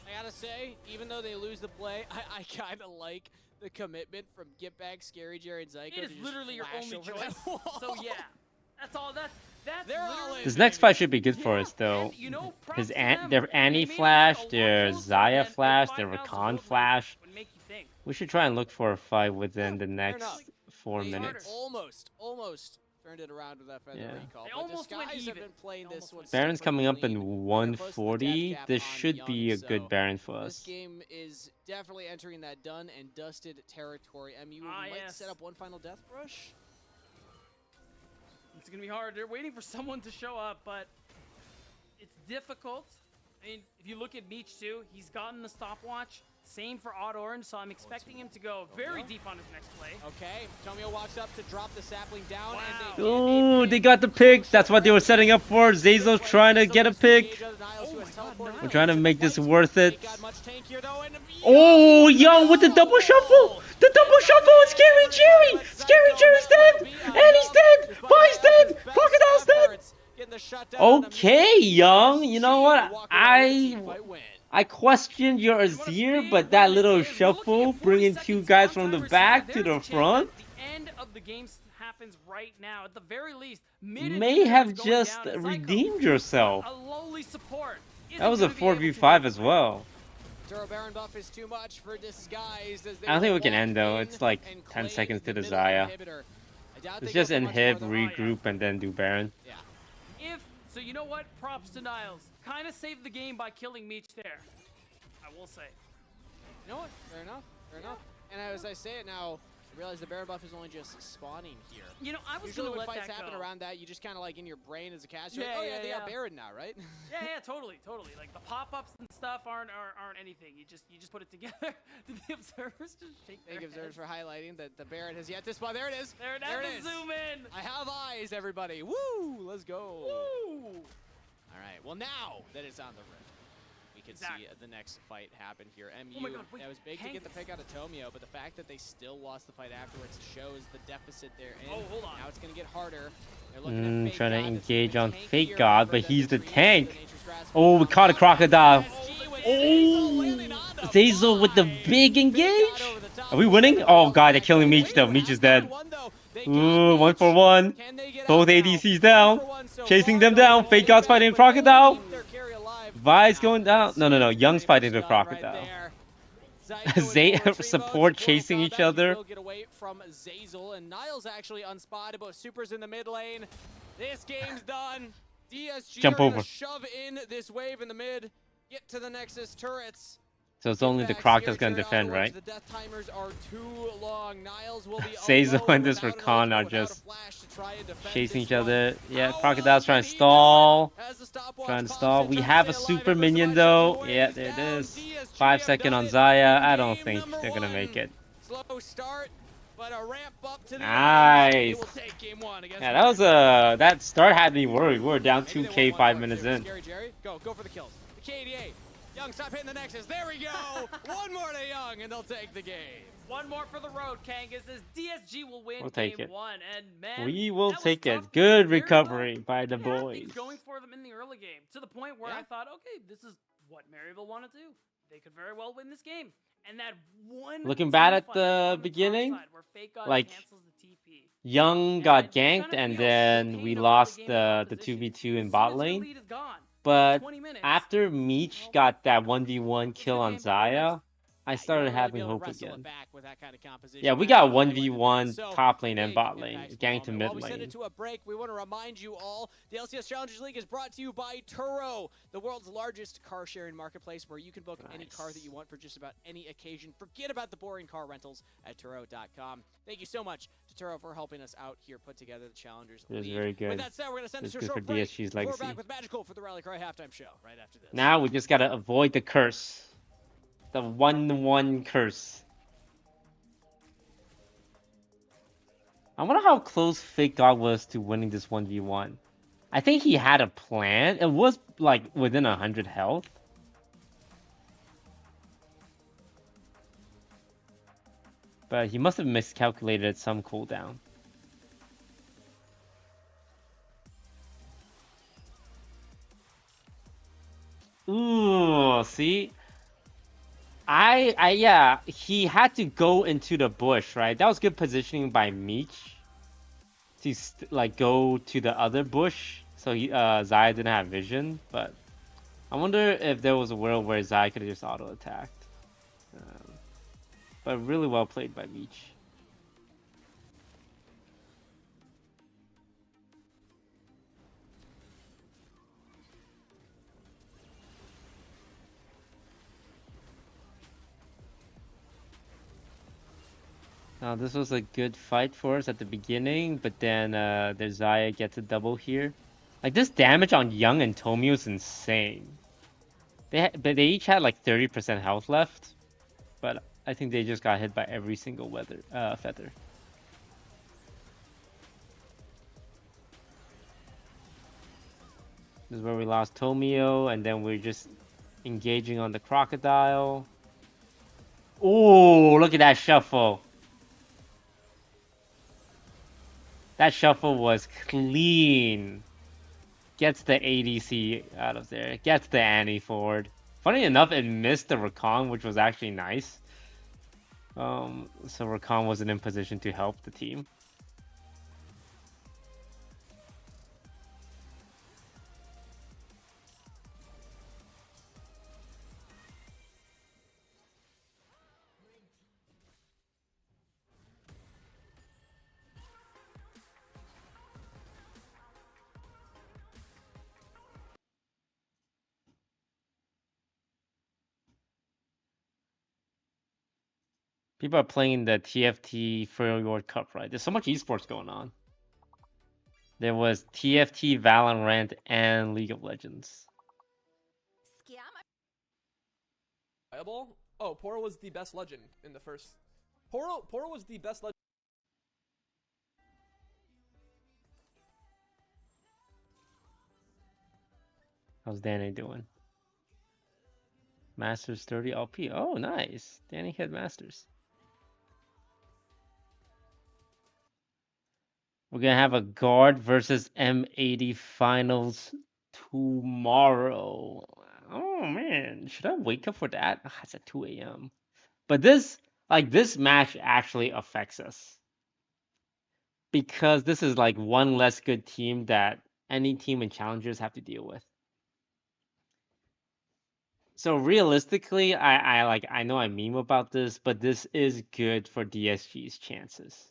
I gotta say, even though they lose the play, I kind of like the commitment from Get Back, Scary Jerry, and Zyko. It is literally your only choice. So yeah, that's all. That's this next fight should be good for us though. Because their Annie flash, their Zaya flash, their Rakan flash. We should try and look for a fight within the next 4 minutes. Almost turned it around with that feather recall. They almost went even. Been playing this one Baron's coming up in 140. This should be a good Baron for us. This game is definitely entering that done and dusted territory. MU might set up one final death rush. It's going to be hard. They're waiting for someone to show up, but it's difficult. I mean, if you look at Meech too, he's gotten the stopwatch. Same for Odd Orange, so I'm expecting him to go very deep on his next play. Okay, Tomio walks up to drop the sapling down. Ooh, they got the pick. That's what they were setting up for. Zazel's trying to get a pick. We're trying to make this worth it. Oh, Young with the double shuffle. The double shuffle is Scary Jerry. Scary Jerry's dead. And he's dead. Vi's dead. Crocodile's dead. Okay, Young. You know what? I questioned your Azir, but that little shuffle, bringing 2 guys from the back to the front, the end of the game happens right now. At the very least, may have just redeemed yourself. A lowly support. That was a 4v5 as well. Baron buff is too much for Disguised. I don't think we can end though. It's like 10 seconds to the Zaya. Let's just inhib, regroup, and then do Baron. Yeah. So you know what? Props to Niles. Kind of saved the game by killing Meech there. I will say. You know what? Fair enough. Fair enough. And as I say it now, I realize the Baron buff is only just spawning here. You know, I was Usually gonna when let fights that happen go. around that, you just kind of like in your brain as a caster, Yeah, like, oh yeah, yeah, they got yeah. Baron now, right? Yeah, totally. Like the pop-ups and stuff aren't anything. You just put it together. The observers just shake their Thank you, observers, heads. for highlighting that the Baron has yet to spawn. There it is. There it it is. zoom in. I have eyes, everybody. Woo! Let's go. Woo! All right. Well, now that it's on the rift, we can see the next fight happen here. MU, Oh my God, wait, that was big to get the pick out of Tomio, but the fact that they still lost the fight afterwards shows the deficit they're in. Oh, hold on. Now it's going to get harder. They're looking at Fake Trying to God. It's engage looking on tankier Fake God, but than he's the Trees, tank. Nature's Grasp. Oh, we caught a crocodile. Zazel landing on the Zazel with the fly. big Fake engage. God over the top. Are we winning? Oh god, they're killing Meech though. Meech is dead. Ooh, 1 for 1. Both ADCs down. Chasing them down. Fake God's fighting a crocodile. Vi's going down. No. Young's fighting the crocodile. Support chasing each other. Will get away from Zazel, and Niles actually unspotted, but Super's in the mid lane. This game's done. DSG Jump are gonna over. shove in this wave in the mid. Get to the Nexus turrets. So it's only the croc that's gonna defend, right? The death timers are too long. Niles will be Zazel alone and this without an Rakan are ultimate, without a just flash to try and defend chasing this each other. one. Yeah, How crocodile's well trying to can he do it? stall. As the stopwatch Trying to pops stall. in, We trying have to a stay alive, super and minion Versatile though. Shockwave Yeah, is there it down. is. DSG 5 have second done on it Zaya. in I don't game think number they're gonna one. make it. Slow start, but a ramp up to the Nice. end. He will take game one against Yeah, that was that start had me worried. We were down Maybe they 2k want 5 one more. minutes Jerry, in. Scary Jerry, go for the kills. The KDA. Young, stop hitting the Nexus. There we go. One more to Young, and they'll take the game. One more for the road, Kangas. As DSG will win We'll take game it. one, and man, We will that was take tough it. because Good Miracle, recovery by the they had boys. things going for them in the early game, to the point where I thought, okay, this is what Maryville wanted to do. They could very well win this game. And that one Looking bad at team fight the on top beginning, side where Fake God like, cancels the TP. Young And got you ganked, kinda and feel the then pain we of early lost game the opposition. 2v2 in As bot soon as your lane. lead is gone, But 20 minutes, after Meech got that 1v1 kill on Zaya, I started really having be able to hope wrestle it again. back with that kind of composition. Yeah, we That's got why they went to 1v1 bed. So, top lane and big bot lane, impact gang to moment. mid While we send lane. it to a break, we want to remind you all, the LCS Challengers League is brought to you by Turo, the world's largest car sharing marketplace where you can book any car that you want for just about any occasion. Forget about the boring car rentals at Turo.com. Thank you so much to Turo for helping us out here put together the Challengers It was League. very good. With that said, we're going to send It's it to a good for short break. DSG's We're legacy. back with Magical for the Rally Cry halftime show right after this. Now we just gotta avoid the curse. The 1-1 curse. I wonder how close Fake God was to winning this 1v1. I think he had a plan. It was like within 100 health. But he must have miscalculated some cooldown. Ooh, see? Yeah, he had to go into the bush, right? That was good positioning by Meech to like go to the other bush, so Zaya didn't have vision. But I wonder if there was a world where Zaya could have just auto attacked. But really well played by Meech. Now this was a good fight for us at the beginning, but then their Zaya gets a double here. Like this damage on Young and Tomio is insane. But they each had like 30% health left, but I think they just got hit by every single feather. This is where we lost Tomio, and then we're just engaging on the crocodile. Oh, look at that shuffle. That shuffle was clean. Gets the ADC out of there. Gets the Annie forward. Funny enough, it missed the Rakan, which was actually nice. So Rakan wasn't in position to help the team. People are playing the TFT World Cup, right? There's so much esports going on. There was TFT, Valorant, and League of Legends. Oh, Poro was the best legend in the first. Poro was the best legend. How's Danny doing? Masters 30 LP. Oh, nice. Danny hit Masters. We're gonna have a guard versus M80 finals tomorrow. Oh man, should I wake up for that? It's at 2 a.m. But this match actually affects us because this is like one less good team that any team in challengers have to deal with. So realistically, I know I meme about this, but this is good for DSG's chances.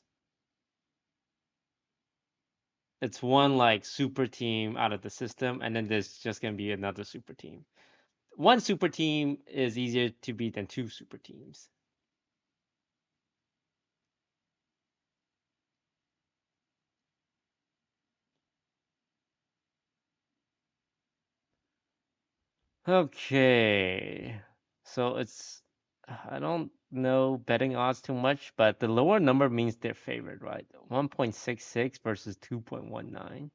It's one like super team out of the system, and then there's just gonna be another super team. One super team is easier to beat than two super teams. Okay, so I don't know betting odds too much, but the lower number means they're favored, right? 1.66 versus 2.19.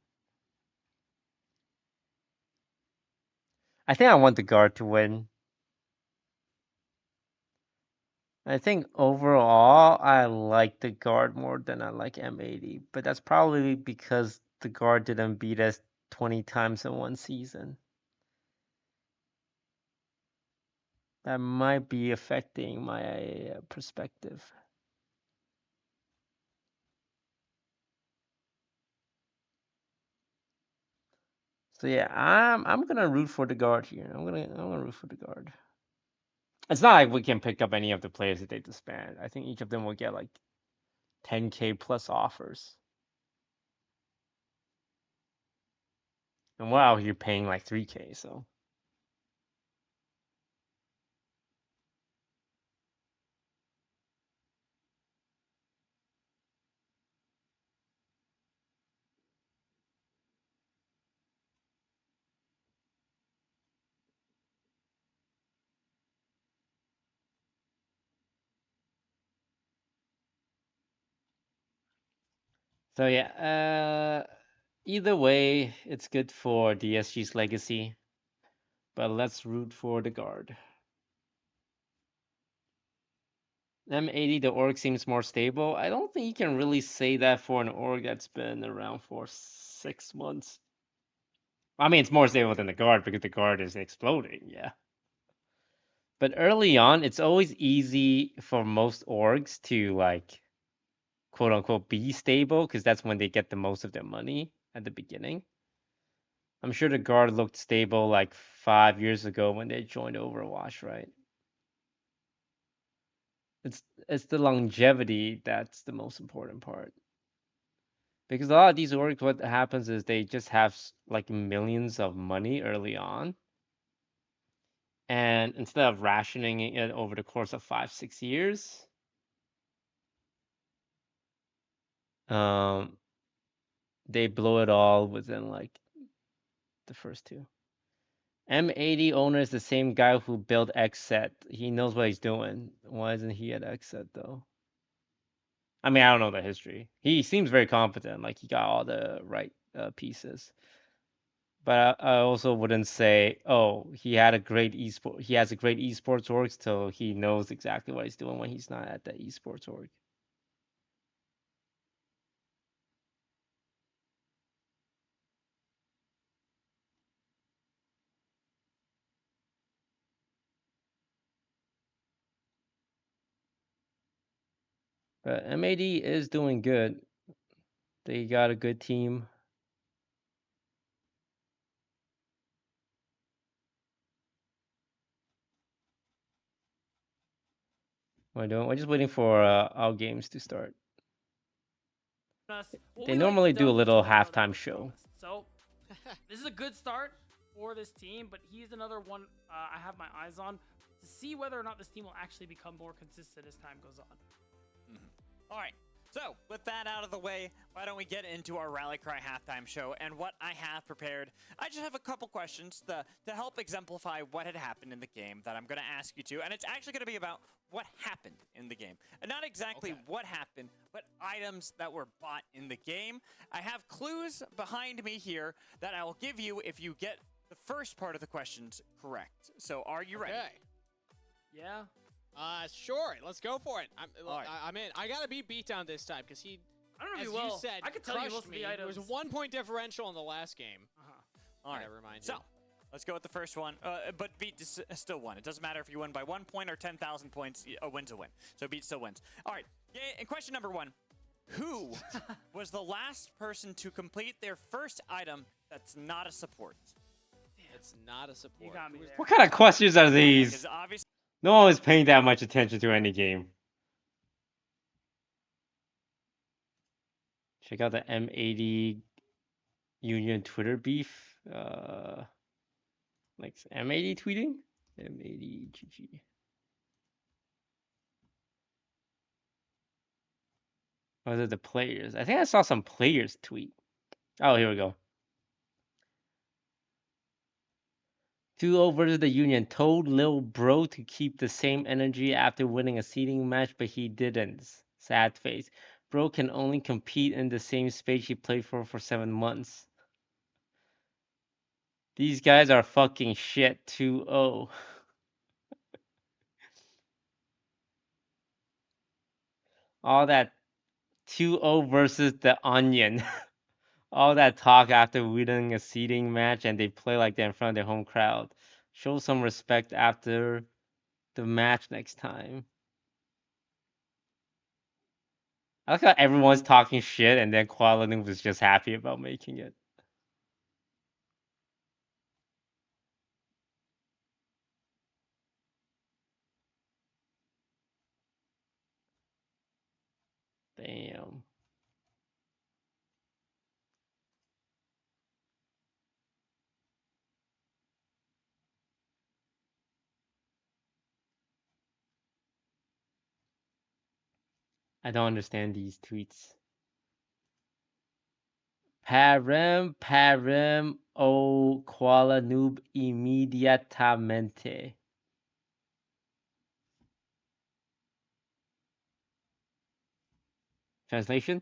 I think I want the guard to win. I think overall I like the guard more than I like M80, but that's probably because the guard didn't beat us 20 times in one season. That might be affecting my perspective. So yeah, I'm gonna root for the guard here. I'm gonna root for the guard. It's not like we can pick up any of the players that they disband. I think each of them will get like 10K plus offers. And we're out here paying like 3K, so. So yeah, either way, it's good for DSG's legacy. But let's root for the guard. M80, the org seems more stable. I don't think you can really say that for an org that's been around for 6 months. I mean, it's more stable than the guard because the guard is exploding, yeah. But early on, it's always easy for most orgs to like, quote unquote, be stable because that's when they get the most of their money at the beginning. I'm sure the guard looked stable like 5 years ago when they joined Overwatch, right? It's the longevity that's the most important part. Because a lot of these orgs, what happens is they just have like millions of money early on. And instead of rationing it over the course of 5-6 years, they blow it all within like the first two. M80 owner is the same guy who built XSET. He knows what he's doing. Why isn't he at XSET though? I mean, I don't know the history. He seems very competent, like he got all the right pieces. But I also wouldn't say, oh, he has a great esports org, so he knows exactly what he's doing when he's not at the esports org. But M80 is doing good. They got a good team. We're just waiting for our games to start. They normally do a little halftime show. So, this is a good start. for this team, but he's another one I have my eyes on to see whether or not this team will actually become more consistent as time goes on. All right. So, with that out of the way, why don't we get into our Rally Cry halftime show and what I have prepared. I just have a couple questions to help exemplify what had happened in the game that I'm going to ask you to, and it's actually going to be about what happened in the game. And not exactly what happened, but items that were bought in the game. I have clues behind me here that I will give you if you get the first part of the questions correct. So, are you ready? Yeah. Sure. Let's go for it. right. I'm in. I gotta beat Beatdown this time because he, I don't know if as you will. you said, I could tell you crushed most of me. the items. There was a 1 point differential in the last game. All right. Never mind. So, let's go with the first one. But Beat still won. It doesn't matter if you win by 1 point or 10,000 points. A win's a win. So Beat still wins. All right. And question number 1. Who was the last person to complete their first item that's not a support? It's not a support. You got me there. What kind of questions are these? Because obviously, No one is paying that much attention to any game. Check out the M80 Union Twitter beef. Like M80 tweeting? M80 GG. Or is it the players? I think I saw some players tweet. Oh, here we go. 2-0 versus the Union. Told Lil Bro to keep the same energy after winning a seeding match, but he didn't. Sad face. Bro can only compete in the same space he played for 7 months. These guys are fucking shit. 2-0. All that 2-0 versus the Onion. All that talk after winning a seeding match and they play like that in front of their home crowd. Show some respect after the match next time. I like how everyone's talking shit and then Kuala was just happy about making it. Damn. I don't understand these tweets. Parem o Kuala Noob inmediatamente. Translation?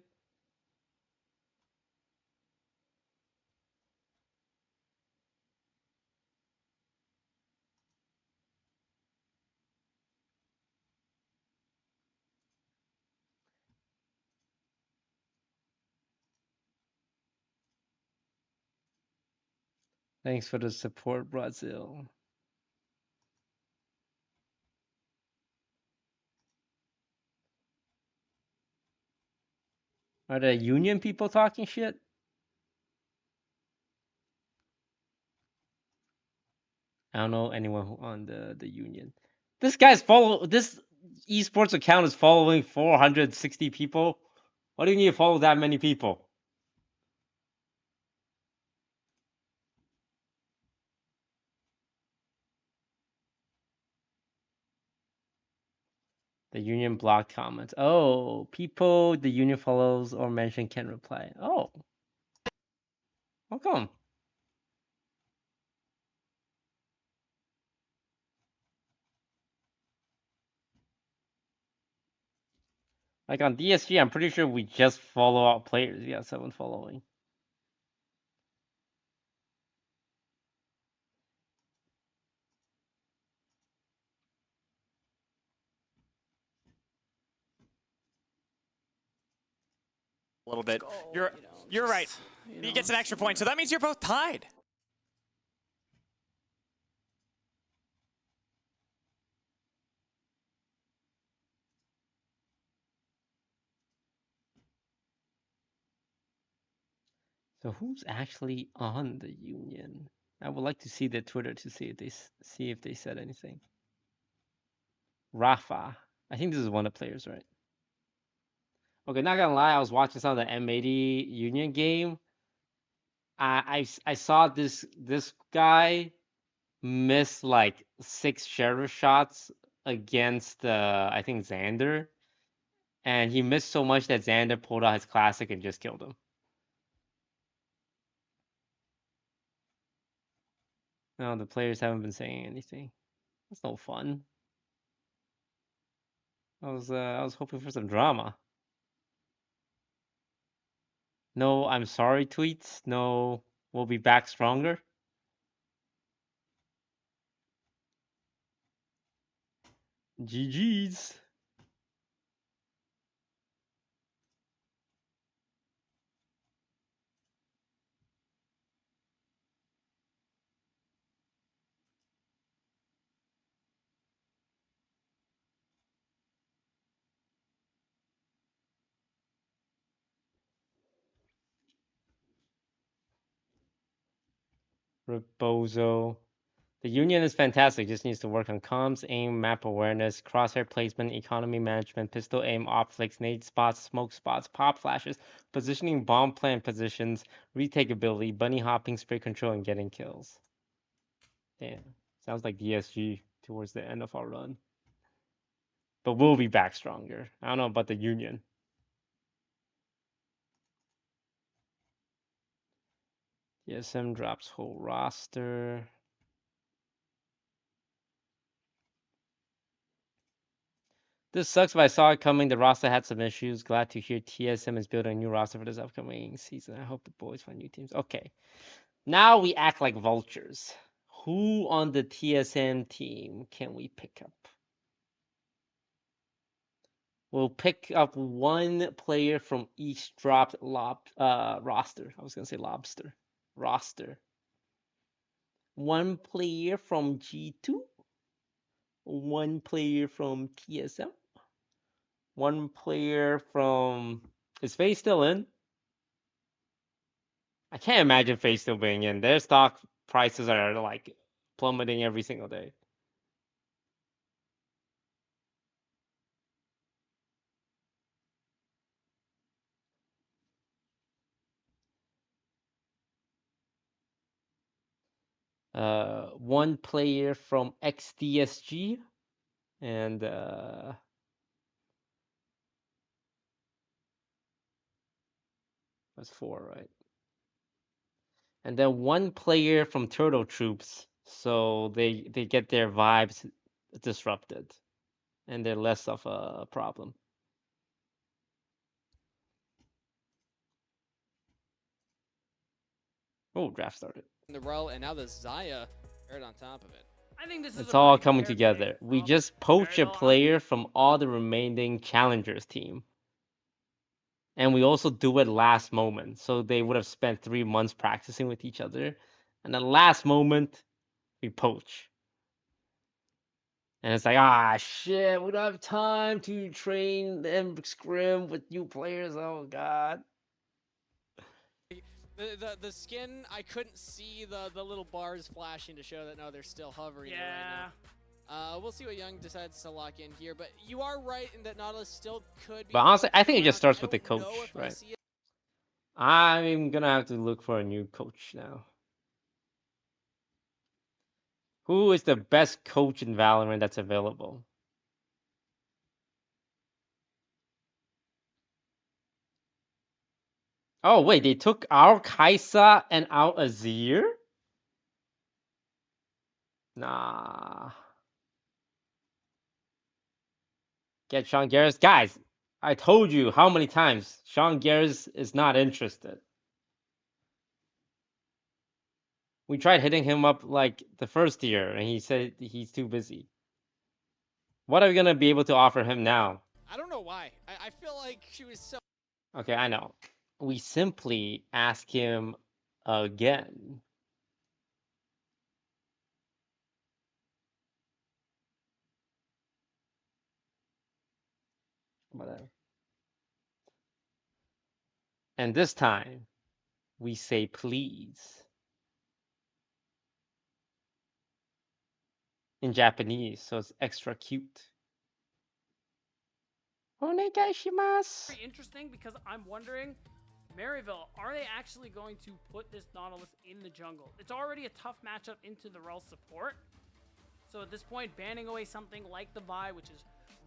Thanks for the support, Brazil. Are the Union people talking shit? I don't know anyone on the Union. This esports account is following 460 people. Why do you need to follow that many people? The Union blocked comments. Oh, people the Union follows or mention can reply. Oh. How come? Like on DSG, I'm pretty sure we just follow out players. We got 7 following. a little bit. You're right. He gets an extra point, so that means you're both tied. So who's actually on the Union? I would like to see their Twitter to see if they said anything. Rafa. I think this is one of the players, right? Okay, not gonna lie, I was watching some of the M80 Union game. I saw this guy miss like 6 sheriff shots against I think Xander, and he missed so much that Xander pulled out his classic and just killed him. No, the players haven't been saying anything. That's no fun. I was hoping for some drama. No, I'm sorry tweets. No, we'll be back stronger. GG's. Rebozo. The Union is fantastic, just needs to work on comms, aim, map awareness, crosshair placement, economy management, pistol aim, op flicks, nade spots, smoke spots, pop flashes, positioning, bomb plant positions, retake ability, bunny hopping, spray control, and getting kills. Damn, sounds like DSG towards the end of our run. But we'll be back stronger. I don't know about the Union. DSM drops whole roster. This sucks, but I saw it coming. The roster had some issues. Glad to hear TSM is building a new roster for this upcoming season. I hope the boys find new teams. Okay. Now we act like vultures. Who on the TSM team can we pick up? We'll pick up one player from each dropped roster. I was going to say lobster. Roster. One player from G2. One player from TSM. One player from... Is FaZe still in? I can't imagine FaZe still being in. Their stock prices are like plummeting every single day. One player from XDSG and that's 4, right? And then one player from Turtle Troops, so they get their vibes disrupted, and they're less of a problem. Oh, draft started. In the row, and now the Zaya right on top of it. I think this is It's a all pretty good coming pair together. today. We just poach a Very well. player from all the remaining challengers team. And we also do it last moment. So they would have spent 3 months practicing with each other. And the last moment, we poach. And it's like, ah, shit, we don't have time to train and scrim with new players. Oh, God. The skin, I couldn't see the little bars flashing to show that, no, they're still hovering right now. We'll see what Young decides to lock in here, but you are right in that Nautilus still could be... But honestly, I think it just around. starts with the coach, right? See it. I'm going to have to look for a new coach now. Who is the best coach in Valorant that's available? Oh, wait, they took our Kaisa and our Azir? Nah. Get Sean Garris. Guys, I told you how many times Sean Garris is not interested. We tried hitting him up like the first year, and he said he's too busy. What are we going to be able to offer him now? I don't know why. I feel like she was so... Okay, I know. We simply ask him again. Whatever. And this time, we say please. In Japanese, so it's extra cute. Onegaishimasu. Very interesting because I'm wondering Maryville, are they actually going to put this Nautilus in the jungle? It's already a tough matchup into the Rel support. So at this point, banning away something like the Vi, which is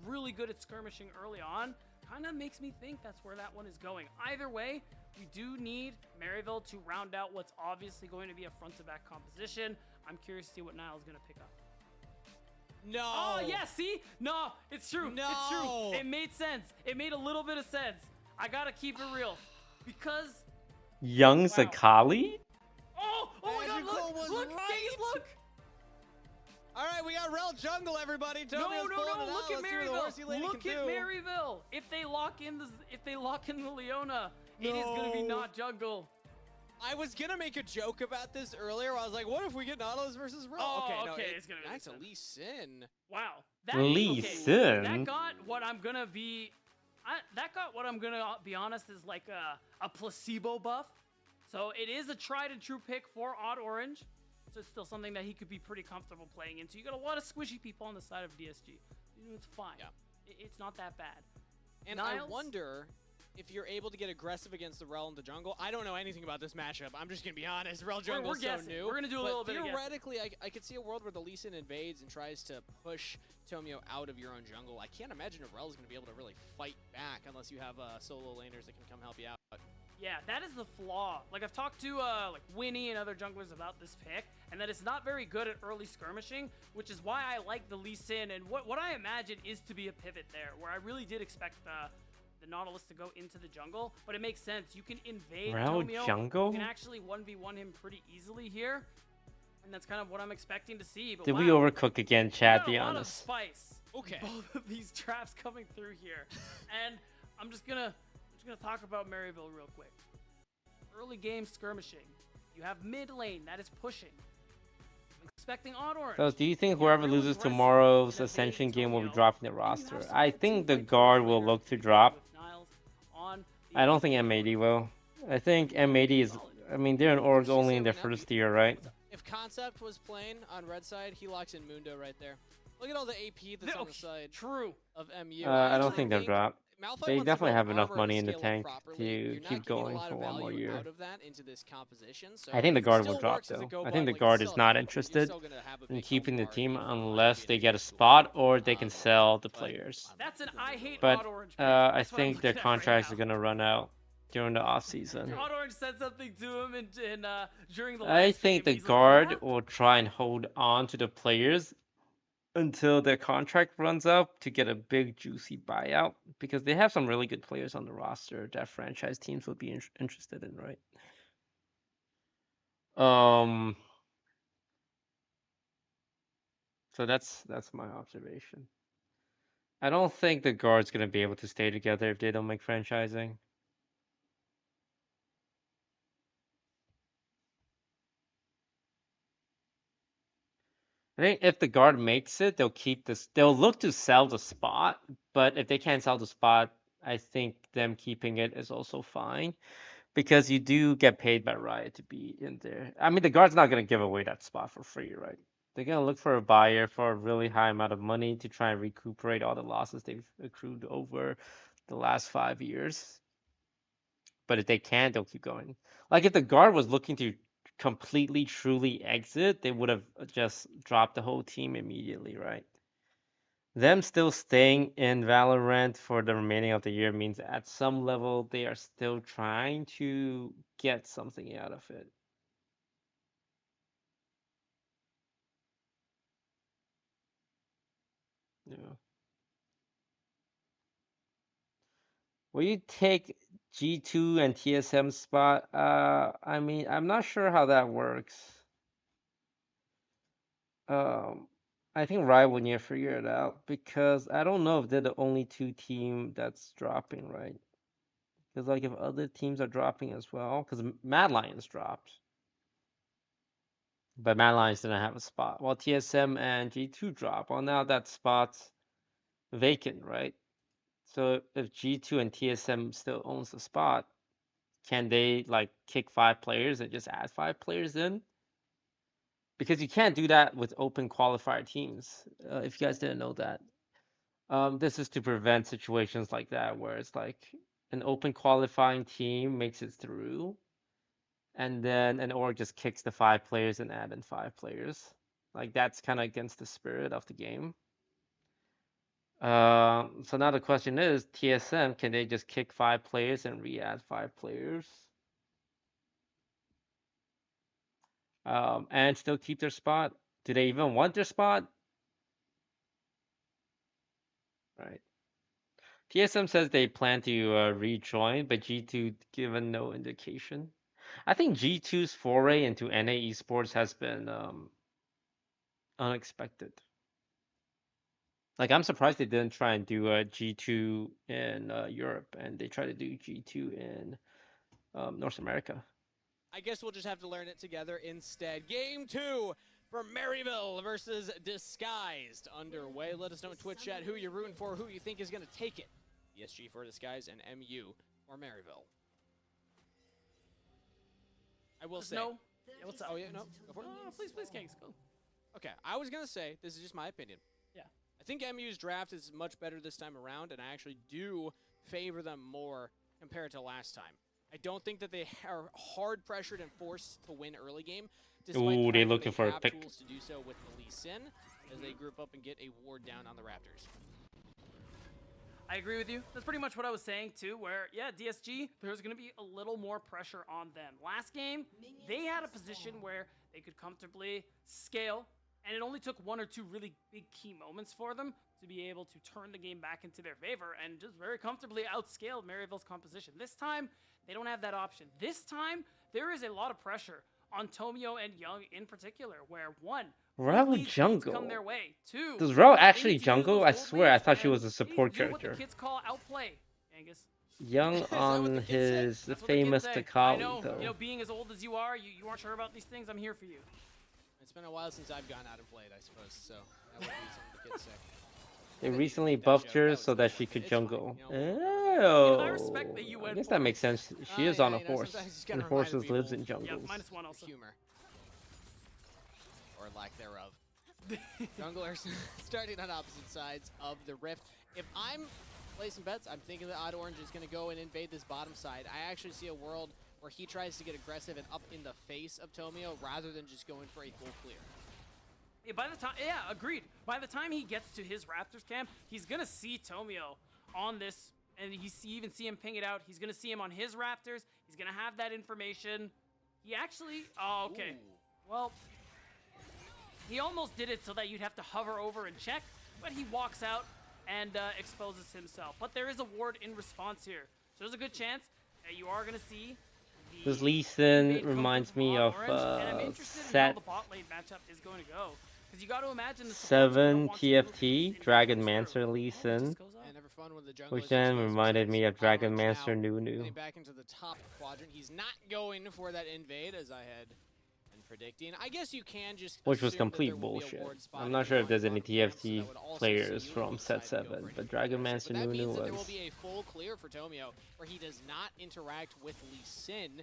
really good at skirmishing early on, kind of makes me think that's where that one is going. Either way, we do need Maryville to round out what's obviously going to be a front-to-back composition. I'm curious to see what Niall is going to pick up. No. Oh, yeah, see? No, it's true. No. It's true. It made sense. It made a little bit of sense. I got to keep it real. Because... Young wow. Zakali? Oh my god, Magical was look, right. Gaze, look! All right, we got Rel jungle, everybody. No, Tomio's pulling it look out. at Let's see what the horsey Maryville. lady Look can at do. Maryville. If they lock in the Leona, it is going to be No. not jungle. I was gonna make a joke about this earlier. Where I was like, "What if we get Nautilus versus Rel?" Oh, okay, no, okay, it's gonna be that's a Lee Lee Sin. Wow. Lee Sin? That got what I'm going to be... that got what I'm going to be honest is like a placebo buff. So it is a tried and true pick for Odd Orange. So it's still something that he could be pretty comfortable playing into. You got a lot of squishy people on the side of DSG. It's fine. Yeah. It's not that bad. And Niles? I wonder if you're able to get aggressive against the Rel in the jungle. I don't know anything about this matchup. I'm just gonna be honest. Rel jungle is so guessing. new. We're gonna do a but little bit of guessing. theoretically, I could see a world where the Lee Sin invades and tries to push Tomio out of your own jungle. I can't imagine if Rel is gonna be able to really fight back unless you have solo laners that can come help you out. Yeah, that is the flaw. Like I've talked to like Winnie and other junglers about this pick, and that it's not very good at early skirmishing, which is why I like the Lee Sin. And what I imagine is to be a pivot there, where I really did expect the Nautilus to go into the jungle, but it makes sense. You can invade Rel Tomio. jungle? You can actually 1v1 him pretty easily here, and that's kind of what I'm expecting to see. But Did wow, we overcook again, Chad? we Be got a lot of honest. spice. Okay. Both of these traps coming through here, and I'm just gonna talk about Maryville real quick. Early game skirmishing. You have mid lane that is pushing. I'm expecting Odd Orange. So do you think You're whoever real loses aggressive tomorrow's in Ascension evading game will be Tomio, dropping the and you have roster? some I good think teams the like guard Torch will Layer look to with drop. Niles on the I don't think M80 will. I think M80 is... I mean, they're an org only in their first year, right? If Concept was playing on red side, he locks in Mundo right there. Look at all the AP that's on the side True. of MU. I don't actually think they'll drop. Malphite They wants to definitely build have enough armor money to in the scale it tank properly. to You're not keep getting a going lot for of one more value year. out of that into this composition. So I think the guard will still drop works as a though. go I bot, think the like, guard it's is still a not tank. You're interested still gonna have a in big keeping the help bar team if you unless find they it get a useful. spot or they can sell the players. That's an I hate But Odd Orange pick. I That's what I'm think their looking at right contracts now. are gonna run out during the off season. Odd Orange said something to him during the last I think game. the He's guard like, will try and hold on to the players until their contract runs out to get a big juicy buyout because they have some really good players on the roster that franchise teams would be interested in, right? So that's my observation. I don't think the guard's gonna be able to stay together if they don't make franchising. I think if the guard makes it, they'll keep this. They'll look to sell the spot, but if they can't sell the spot, I think them keeping it is also fine because you do get paid by Riot to be in there. I mean, the guard's not gonna give away that spot for free, right? They're gonna look for a buyer for a really high amount of money to try and recuperate all the losses they've accrued over the last 5 years. But if they can't, they'll keep going. Like if the guard was looking to completely truly exit, they would have just dropped the whole team immediately, right? Them still staying in Valorant for the remaining of the year means at some level they are still trying to get something out of it. Yeah. Will you take G2 and TSM spot? I mean, I'm not sure how that works. I think Riot will need to figure it out because I don't know if they're the only two team that's dropping, right? Because like if other teams are dropping as well, because Mad Lions dropped, but Mad Lions didn't have a spot. Well, TSM and G2 drop. Well, now that spot's vacant, right? So if G2 and TSM still owns the spot, can they like kick 5 players and just add 5 players in? Because you can't do that with open qualifier teams. If you guys didn't know that, this is to prevent situations like that where it's like an open qualifying team makes it through, and then an org just kicks the 5 players and add in 5 players. Like that's kind of against the spirit of the game. So now the question is, TSM, can they just kick 5 players and re-add 5 players? And still keep their spot? Do they even want their spot? Right. TSM says they plan to rejoin, but G2 given no indication. I think G2's foray into NA esports has been unexpected. Like I'm surprised they didn't try and do a G2 in Europe, and they tried to do G2 in North America. I guess we'll just have to learn it together instead. Game 2 from Maryville versus Disguised underway. Let us know in Twitch chat who you're rooting for, who you think is going to take it. DSG for Disguised and MU for Maryville. I will say. No. Yeah, what's up? Oh, yeah, no. Go for it. No, please, Kangs, go. Okay, I was going to say, this is just my opinion. Yeah. I think MU's draft is much better this time around, and I actually do favor them more compared to last time. I don't think that they are hard pressured and forced to win early game. Ooh, they're looking for a pick. Tools to do so with the Lee Sin as they group up and get a ward down on the Raptors. I agree with you. That's pretty much what I was saying too, where, yeah, DSG, there's going to be a little more pressure on them. Last game, they had a position where they could comfortably scale, and it only took 1 or 2 really big key moments for them to be able to turn the game back into their favor and just very comfortably outscaled Maryville's composition. This time, they don't have that option. This time, there is a lot of pressure on Tomio and Young in particular, where 1, Rel jungle. come their way. 2, Does Rel actually jungle? I swear, I thought she was a support do what character. the kids call outplay, Angus. Young on his famous Takali, though. You know, being as old as you are, you aren't sure about these things. I'm here for you. It's been a while since I've gone out and played, I suppose, so that would be something the kids say. They recently buffed her so that she could jungle. I respect that you I went guess for that it. makes sense. She is on a Yeah, you know, horse, sometimes you just and gotta remind horses people. lives in Yeah, jungles. -1 also. Humor. Or lack thereof. Junglers starting on opposite sides of the rift. If I'm placing bets, I'm thinking that Odd Orange is going to go and invade this bottom side. I actually see a world where he tries to get aggressive and up in the face of Tomio rather than just going for a full clear. Yeah, by the time, yeah, agreed. By the time he gets to his Raptors camp, he's gonna see Tomio on this, and you even see him ping it out. He's gonna see him on his Raptors. He's gonna have that information. He actually, oh, okay. Ooh. Well, he almost did it so that you'd have to hover over and check, but he walks out and exposes himself. But there is a ward in response here, so there's a good chance that you are gonna see. This Lee Sin reminds me of Set the bot lane matchup is going to go. Because you got to imagine the 7 TFT, Dragon Mancer Lee Sin, which then reminded me of Dragon Mancer Nunu. Getting back into the top quadrant. He's not going for that invade as I had been predicting. I guess you can just Which was assume that complete there will be a bullshit. ward spot I'm in not the sure if there's bottom any camp, so TFT that would also players see you from Set decide to go 7, for an but Dragon aggressive. Mancer But that Nunu means that there will was. be a full clear for Tomio, where he does not interact with Lee Sin.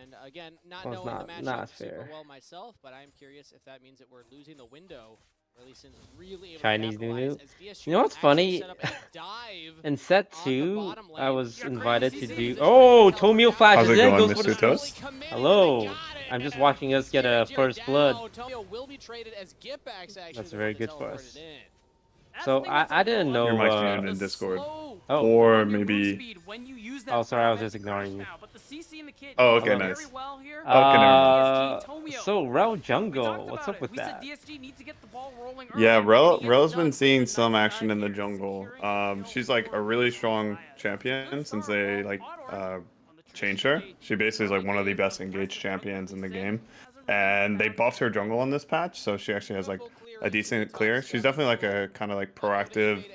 And again, not Well, it's knowing the not matchup super fair. well myself, but I'm curious if that means that we're losing the window. Where Lee Sin's really able Chinese to capitalize Nunu. as DSG You know what's actually funny? set up a dive In Set on the 2, bottom I lane. was Yeah, invited crazy to season. do. Oh, Tomio How's flashes it in, going, goes for Mr. the. Toast? Hello. I'm just watching us get a first blood. Tomio will be traded as get-backs, actually. That's the very one that good for teleported us. in. That's So the thing that's I a didn't little know. You're my unfair. friend in The Discord. slow Oh. Or on your move maybe. speed when you use that Oh, sorry, I was automatic just ignoring crash you. now, but the CC and the kit Oh, works okay, very nice. well here. Okay, never mind. DSG, Tomio. So Rel We jungle. talked What's about up it. with We that? said DSG needs to get the ball rolling early. Yeah, and when he gets Rel's it been done, seeing it's some nice action in the here, jungle. securing it, She's like a really strong Good champion since start, they well, like Odd Orange on the changed traditional her. She basically is like one of the best engaged champions in the game, and they buffed her jungle on this patch, so she actually has like a decent clear. She's definitely like a kind of like proactive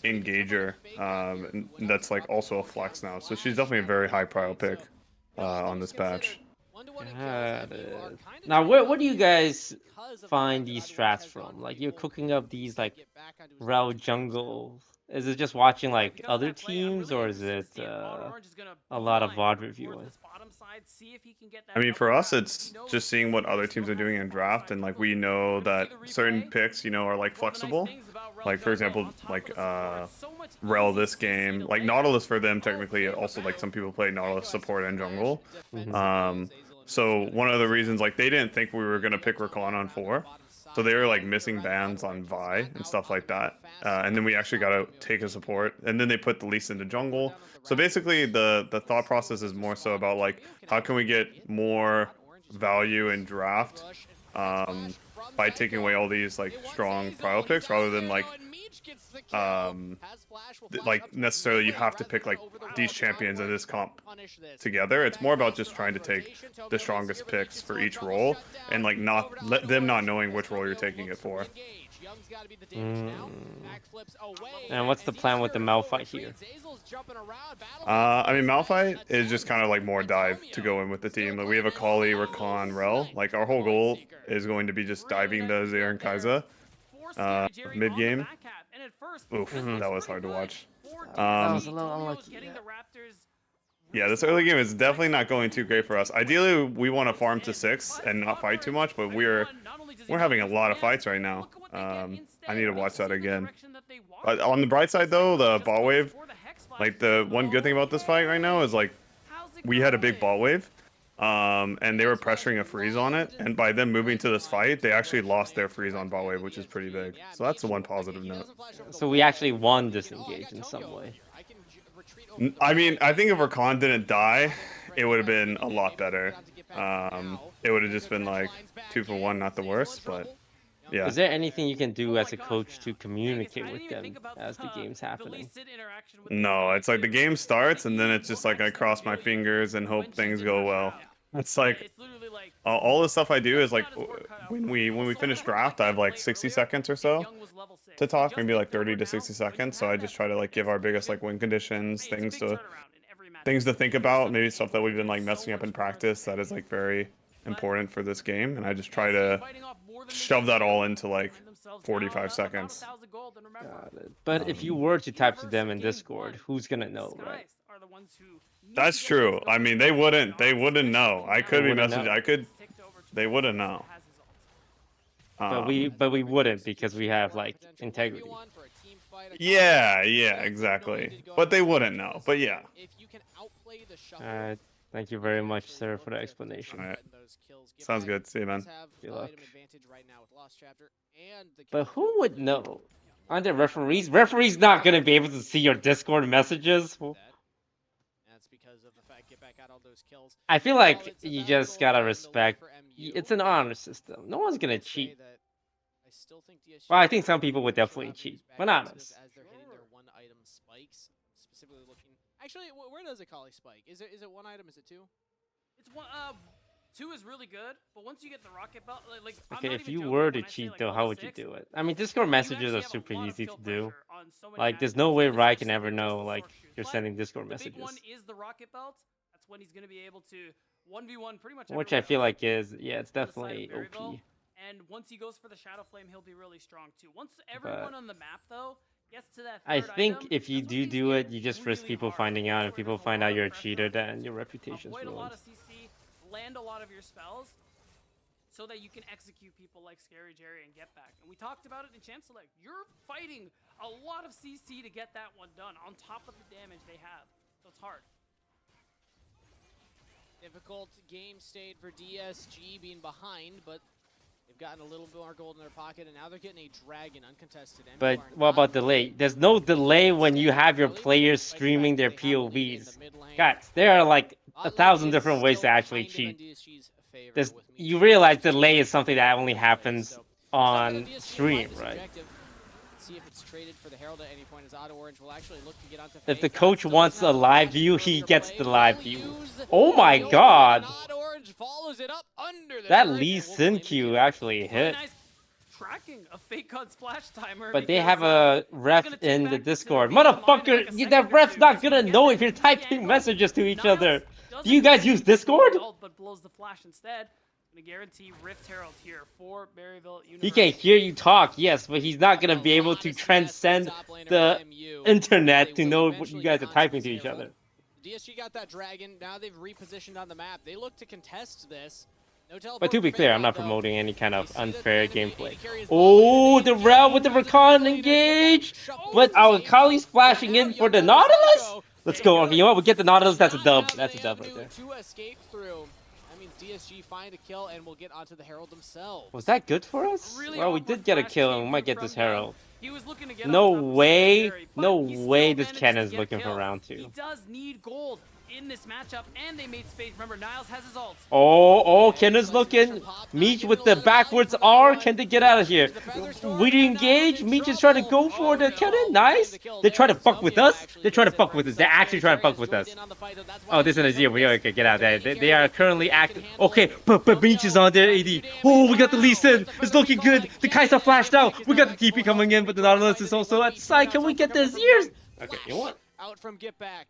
engager, and that's like also a flex now. So she's definitely a very high prio pick on this patch. Got it. Now, where do you guys find these strats from? Like, you're cooking up these like Rel jungle Is it just watching like other teams, or is it a lot of VOD reviewing? I mean, for us, it's just seeing what other teams are doing in draft, and like we know that certain picks, are like flexible. Like for example, like Rel this game, like Nautilus for them technically also like some people play Nautilus support and jungle. So one of the reasons like they didn't think we were gonna pick Rakan on 4. So they were like missing bans on Vi and stuff like that. And then we actually got to take a support. And then they put the Lee into jungle. So basically the thought process is more so about like how can we get more value in draft by taking away all these like strong prio picks rather than like necessarily you have to pick like these champions in this comp together. It's more about just trying to take the strongest picks for each role and like let them not knowing which role you're taking it for. And what's the plan with the Malphite here? I mean, Malphite is just kind of like more dive to go in with the team. Like we have a Kali, Rakan, Rel. Like our whole goal is going to be just diving the Zaire and Kai'Sa mid game. Oof, that was hard to watch. That was a little unlucky. Yeah, this early game is definitely not going too great for us. Ideally, we want to farm to 6 and not fight too much, but we're having a lot of fights right now. I need to watch that again. But on the bright side, though, the ball wave, like the one good thing about this fight right now is like we had a big ball wave, and they were pressuring a freeze on it, and by them moving to this fight, they actually lost their freeze on ball wave, which is pretty big. So that's the one positive note. So we actually won disengage in some way. I mean, I think if Rakan didn't die, it would have been a lot better. It would have just been like 2 for 1, not the worst, but yeah. Is there anything you can do as a coach to communicate with them as the game's happening? No, it's like the game starts and then it's just like I cross my fingers and hope things go well. It's like all the stuff I do is like when we finish draft, I have like 60 seconds or so to talk, maybe like 30 to 60 seconds. So I just try to like give our biggest like win conditions, things to think about, maybe stuff that we've been like messing up in practice that is like very important for this game, and I just try to shove that all into like 45 seconds. Got it. But if you were to type to them in Discord, who's gonna know, right? That's true. I mean, they wouldn't know. I could be messaging. They wouldn't know. But we wouldn't because we have like integrity. Yeah, exactly. But they wouldn't know. But yeah. Thank you very much, sir, for the explanation. All right. Sounds good. See you, man. Good luck. But who would know? Aren't there referees? Referees not gonna be able to see your Discord messages. I feel like you just gotta respect. It's an honor system. No one's gonna cheat. Well, I think some people would definitely cheat, but not us. Actually, where does it call a spike? Is it 1 item? Is it 2? It's 1. 2 is really good, but once you get the rocket belt, like okay, if you were to cheat though, how would you do it? I mean, Discord messages are super easy to do. Like, there's no way Rye can ever know like you're sending Discord messages. The big one is the rocket belt. That's when he's gonna be able to 1v1 pretty much. Which I feel like is it's definitely OP. And once he goes for the Shadow Flame, he'll be really strong too. Once everyone on the map though gets to that I think if you do it, you just risk people finding out. If people find out you're a cheater, then your reputation's ruined. Avoid a lot of CC, land a lot of your spells, so that you can execute people like Scary Jerry and Get Back. And we talked about it in Chancellor. You're fighting a lot of CC to get that one done, on top of the damage they have. So it's hard. Difficult game state for DSG being behind, but they've gotten a little bit more gold in their pocket, and now they're getting a dragon uncontested. But what about delay? There's no delay when you have your players streaming their POVs. Guys, there are like 1,000 different ways to actually cheat. You realize delay is something that only happens on stream, right? If the coach wants a live view, he gets the live view. Oh my god! That Lee Sin Q actually hit. Tracking a fake card splash timer. But they have a ref in the Discord. Motherfucker, that ref's not gonna know if you're typing messages to each other. Do you guys use Discord? But blows the flash instead. gonna guarantee Rift Herald here for Maryville University. He can hear you talk, yes, but he's not gonna be able to transcend the internet to know what you guys are typing to each other. DSG got that dragon. Now they've repositioned on the map. They look to contest this. No teleport But to be for clear, Fairground, I'm not though. promoting any kind of We see that unfair enemy gameplay. AD carry is Oh, low. the Rel with the Recon engage! But our Kali's flashing in for the Nautilus? Let's go. Okay, you know what? We get the Nautilus. That's a dub. That's a dub right there. To escape through. That means DSG find a kill and will get onto the Herald themselves. Was that good for us? Really Well, we awkward did get a flash kill came and we might through get this from Young. Herald. He was looking to get No on top of way. Scary, but No he still way this managed Ken to is get a looking for kill. round He 2. does need gold in this matchup, and they made space. Remember, Niles has his ult. Oh, Ken is looking. Meech with the backwards R. Can they get out of here? We engage. Meech is trying to go for the cannon. Nice. They try to fuck with us. They try to fuck with us. They're actually trying to fuck with us. Oh, this is a zero. We okay, get out there. They are currently active. Okay, but Meech is on their AD. Oh, we got the Lee Sin. It's looking good. The Kai'Sa flashed out. We got the TP coming in, but the Nautilus is also at side. Can we get the Zeers? Okay, you know what? Out from Get Back.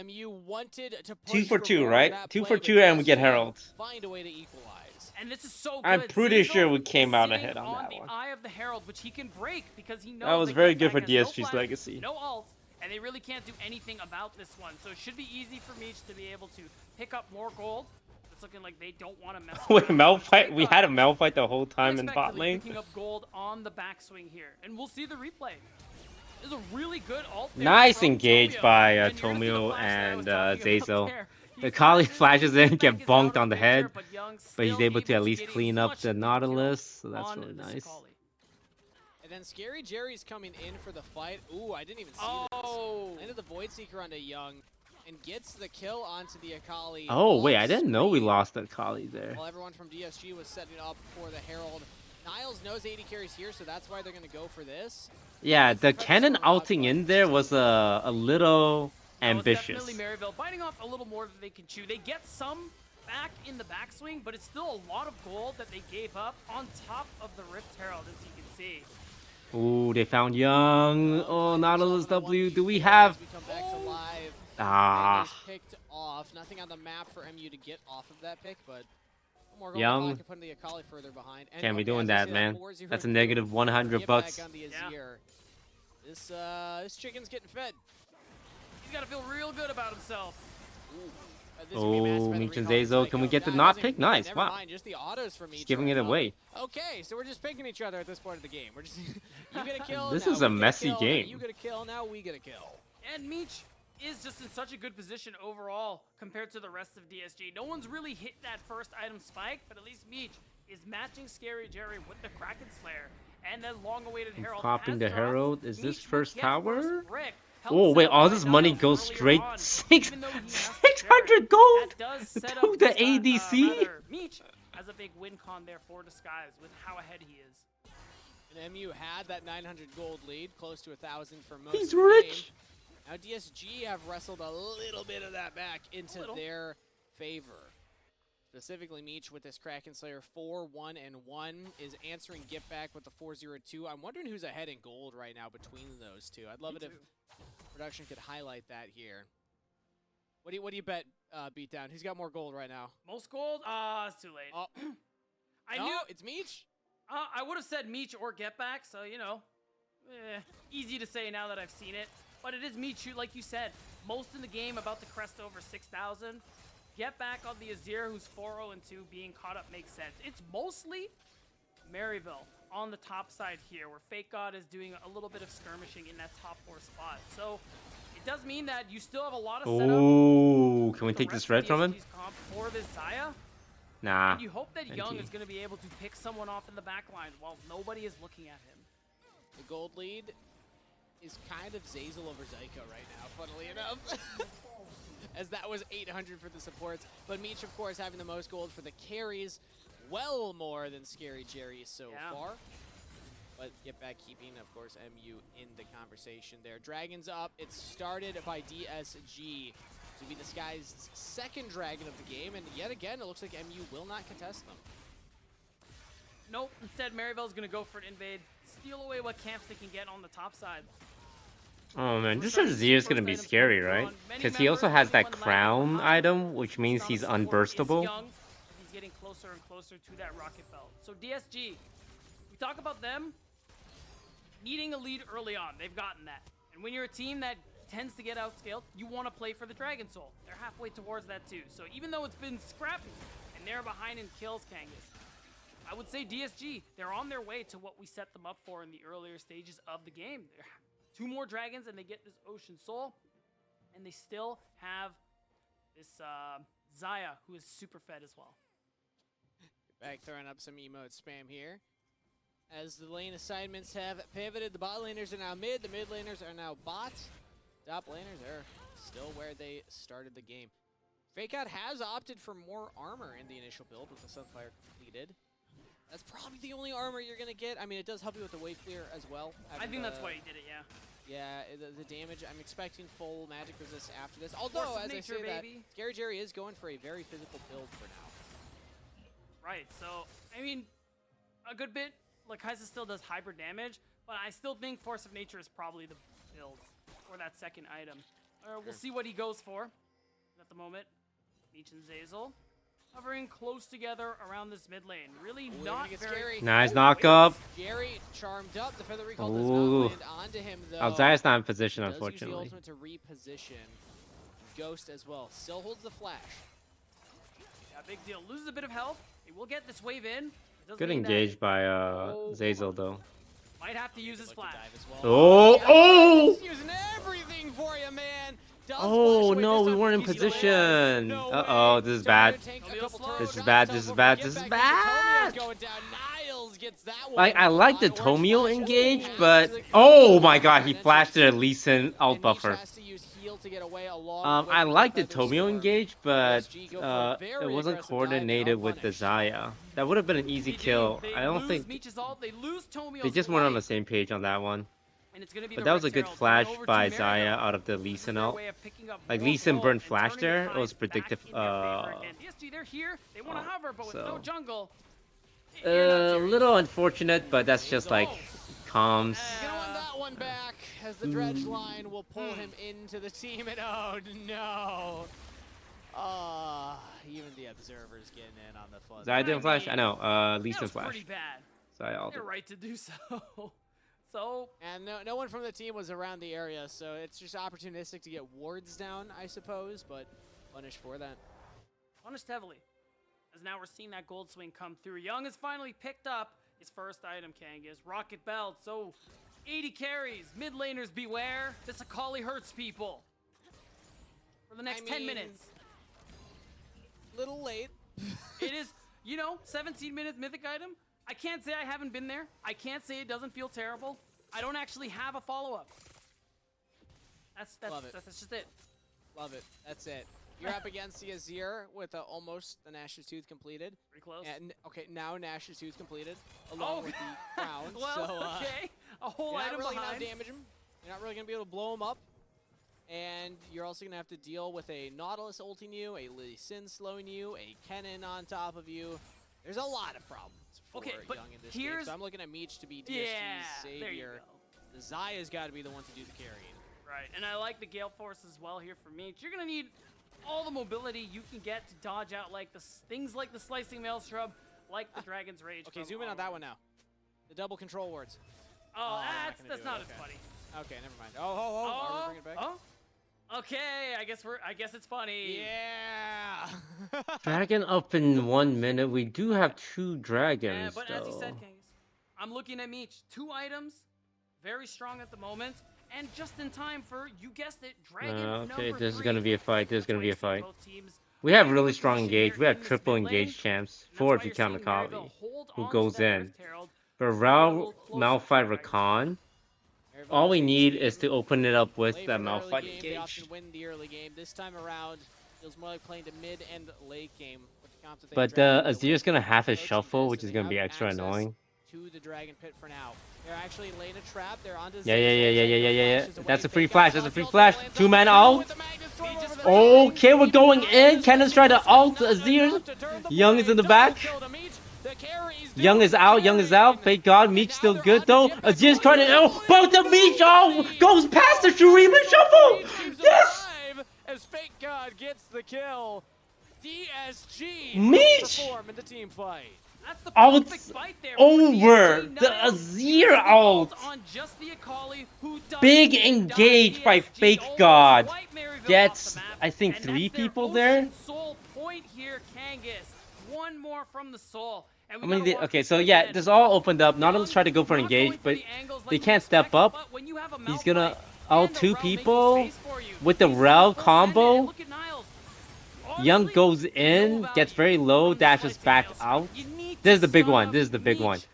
MU wanted to push 2 for 2, more on right? that 2 play, for but 2, and we get DSG Herald. Find a way to equalize. And this is so good. I'm pretty Zazel sure we came is out sitting ahead on that the one. Eye of the Herald, which he can break because he knows That was very good for Get Back has DSG's no flash, legacy. No ult, and they really can't do anything about this one. So it should be easy for Meech to be able to pick up more gold. It's looking like they don't want to mess Wait, around. Malphite? We had a Malphite the whole time in bot Unexpectedly lane? picking up gold on the backswing here, and we'll see the replay. There's a really good ult there Nice from engage Tomio. by And you're gonna see the Tomio flash that I and was talking about Zazel. there. He The Kali flashes in, Get get Back is bonked out on of the danger, head, but Young but he's still able to at least get a clean up much the needed Nautilus, so kill that's on really this nice. Akali. And then Scary Jerry's coming in for the fight. Ooh, I didn't even see Oh. this. Landed the Void Seeker onto Young and gets the kill onto the Akali. Oh, wait, I off didn't know we screen. lost the Kali there. While everyone from DSG was setting up for the Herald. Niles knows AD carries here, so that's why they're going to go for this. Yeah, the cannon ulting in there was a little ambitious. Definitely Maryville biting off a little more than they can chew. They get some back in the backswing, but it's still a lot of gold that they gave up on top of the Rift Herald, as you can see. Ooh, they found Young. Oh, Nautilus W. Do we have... We come back to live. Ah. Picked off. Nothing on the map for MU to get off of that pick, but more gold Young. can put the Akali further behind. And Can't be okay, doing as I that, see man. 4-0 That's a kill. negative 100 Get bucks. back on the Azir. This chicken's getting fed. He's got to feel real good about himself. Oh, Meech and Zazel. Can we get the not pick? Nice. Never Wow. mind, just the autos for Meech Just giving right it now. away. Okay, so we're just picking each other at this point of the game. We're just you get a kill. This now is a we get messy kill, game. You get a kill. Now we get a kill. And Meech is just in such a good position overall compared to the rest of DSG. No one's really hit that first item spike, but at least Meech is matching Scary Jerry with the Kraken Slayer. And then long-awaited Herald Popping has the dropped. Herald. Is this Meech will first get tower? first brick. Oh, wait, all this money goes straight 600 gold to the ADC? Meech has a big win con there for Disguise with how ahead he is. And MU had that 900 gold lead, close to 1,000 for most He's of the rich. game. Now DSG have wrestled a little bit of that back into their favor. Specifically, Meech with this Kraken Slayer 4-1-1 is answering Get Back with the 4-0-2. I'm wondering who's ahead in gold right now between those two. I'd love it if production could highlight that here. What do you bet, Beatdown? Who's got more gold right now? Most gold? It's too late. Oh. I No, knew it's Meech. I would have said Meech or Get Back, so you know, easy to say now that I've seen it. But it is Meech, like you said, most in the game about to crest over 6,000. Get Back on the Azir, who's 4-0-2, being caught up makes sense. It's mostly Maryville on the top side here, where Fake God is doing a little bit of skirmishing in that top 4 spot. So it does mean that you still have a lot of setup. Ooh, can we the take rest this red of from him? DSG's comp for this Xayah. Nah. And you hope that Young NT. is going to be able to pick someone off in the back line while nobody is looking at him. The gold lead is kind of Zazel over Zyko right now, funnily enough. As that was 800 for the supports. But Meech, of course, having the most gold for the carries. Well more than Scary Jerry so far. But Get Back keeping, of course, MU in the conversation there. Dragons up. It's started by DSG to be Disguised's second dragon of the game. And yet again, it looks like MU will not contest them. Nope. Instead, Maryville's going to go for an invade. Steal away what camps they can get on the top side. Oh man, this Azir is gonna be scary, right? Because he also has that crown item, which means he's unburstable. getting closer and closer to that rocket belt. So DSG, we talk about them needing a lead early on. They've gotten that. And when you're a team that tends to get outscaled, you want to play for the Dragon Soul. They're halfway towards that too. So even though it's been scrappy and they're behind in kills, Kangas, I would say DSG, they're on their way to what we set them up for in the earlier stages of the game. They're 2 more dragons and they get this Ocean Soul. And they still have this Zaya, who is super fed as well. Back throwing up some emote spam here. As the lane assignments have pivoted, the bot laners are now mid, the mid laners are now bot. Top laners are still where they started the game. Fakeout has opted for more armor in the initial build with the Sunfire completed. That's probably the only armor you're going to get. I mean, it does help you with the wave clear as well. I think that's why he did it, yeah. Yeah, the damage, I'm expecting full magic resist after this. Although, as I say that, Scary Jerry is going for a very physical build for now. Right, so, I mean, a good bit, like, Kai'Sa still does hybrid damage, but I still think Force of Nature is probably the build for that second item. We'll see what he goes for at the moment. Meech and Zazel hovering close together around this mid lane. Really not very... Nice knock up. Jerry charmed up. The Feather Recall does not land onto him, though. Alzaya's not in position, Does unfortunately. use the ultimate to reposition. Ghost as well. Still holds the flash. Yeah, big deal. Loses a bit of health. He will get this wave in. Good engaged by Zazel, though. Might have to use his flash. Oh! Oh! He's using everything for you, man. Oh no, we weren't in position. Uh-oh, this is bad. This is bad, this is bad, this is bad. Like, I like the Tomio engage, but... Oh my god, he flashed it at Lee Sin alt buffer. I like the Tomio engage, but it wasn't coordinated with the Zaya. That would have been an easy kill. I don't think... They just weren't on the same page on that one. But that was a good flash by Zaya out of the Lee Sin ult. Like, Lee Sin burned flash there. It was predictive. A little unfortunate, but that's just like comms. Gonna want that one back as the dredge line will pull him into the team, and oh no. Even the observers getting in on the fun. Zaya didn't flash? I know. Lee Sin flash. Pretty bad. Zaya ulted. They're right to do so. So, and no one from the team was around the area, so it's just opportunistic to get wards down, I suppose, but punished for that. Punished heavily. As now we're seeing that gold swing come through. Young has finally picked up his first item, Kangas. Rocket Belt, so 80 carries. Mid laners beware. This Akali hurts people. For the next 10 minutes. Little late. It is, 17-minute mythic item. I can't say I haven't been there. I can't say it doesn't feel terrible. I don't actually have a follow-up. That's just it. Love it. That's it. You're up against the Azir with almost the Nash's Tooth completed. Pretty close. And, okay, now Nash's Tooth completed, along with the crown. Well, so, okay. A whole you're item not really behind. gonna damage him. You're not really going to be able to blow him up. And you're also going to have to deal with a Nautilus ulting you, a Lee Sin slowing you, a Kennen on top of you. There's a lot of problems for Young in this game. So I'm looking at Meech to be DSG's savior. The Zaya's got to be the one to do the carrying. Right, and I like the Gale Force as well here for Meech. You're going to need all the mobility you can get to dodge out like things like the Slicing Maelstrom, like the Dragon's Rage. Okay, zoom in on that one now. The double control wards. Oh, that's not as funny. Okay, never mind. Are we bringing it back? Okay, I guess it's funny. Yeah. Dragon up in 1 minute. We do have 2 dragons, but though. as you said, Kangas, I'm looking at Meech. 2 items, very strong at the moment, and just in time for, you guessed it, Dragon okay, number this is 3. gonna be a fight. This is gonna be a fight. We have really strong engage. We have triple engage champs. 4 if you count Akali, who goes in. For Rao, Malphite, Rakan, all we need is to open it up with that Malphite engage. They often win the early game. This time around, feels more like playing to mid and late game. But Azir's gonna have his shuffle, which is gonna be extra annoying. To the Dragon Pit for now. They're actually laying a trap. They're onto Yeah. That's a free flash. That's a free flash. 2-man ult. Okay, we're going in. Cannon's trying to ult Azir. Young is in the back. Young is out. Young is out. Thank God. Meech still good though. Azir's trying to. Oh, both the Meech. Oh, goes past the Shurima shuffle. Yes. As Fake God gets the kill. DSG Meech! perform in the team fight. That's the Out perfect fight there. over DSG. the Niles Azir uses the ult. on just the Akali, who doesn't Big even die. engage by DSG Fake almost God. wiped Maryville off the Gets, map, I think, and 3 that's their people there. Ocean Soul point here, Kangas. One more from the Soul. And I we mean, gotta watch okay, this so fight yeah, again. this all opened up. Young, Nautilus tried to go for an not going engage, for but the angles like they you'd can't step expect, up. but when you have a He's Malphite gonna ult and a 2 Rel making people space for you, with the he's Rel gonna full send it, and combo. look at Niles. Young Honestly, goes no in, gets value very low, from this dashes fight to back Niles. out. You need This to is the big stun one. up This is the big one. Meech.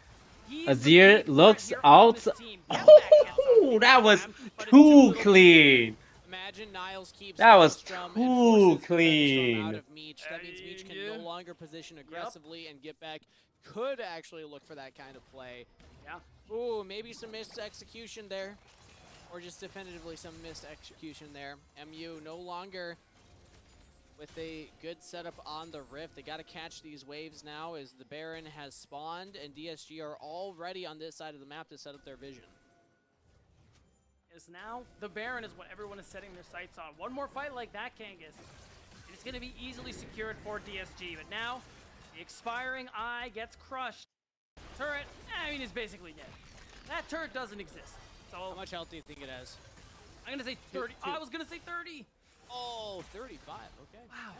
He is the Azir key looks part here on out. this team. Get back gets Oh, on that was Instagram, but it's too little too clean. Imagine Niles keeps That was Thunderstorm too and forces the Thunderstorm clean. out of Meech. That means Meech can no longer position aggressively and get back. Could actually look for that kind of play. Yeah. Ooh, maybe some missed execution there. Or just definitively some missed execution there. MU no longer with a good setup on the Rift. They got to catch these waves now as the Baron has spawned and DSG are already on this side of the map to set up their vision. Is now the Baron is what everyone is setting their sights on. One more fight like that, Kangas, and it's going to be easily secured for DSG. But now, the expiring eye gets crushed. Turret, I mean, is basically dead. That turret doesn't exist. So how much health do you think it has? I'm going to say 30. I was going to say 30. Oh, 35. Okay. Wow.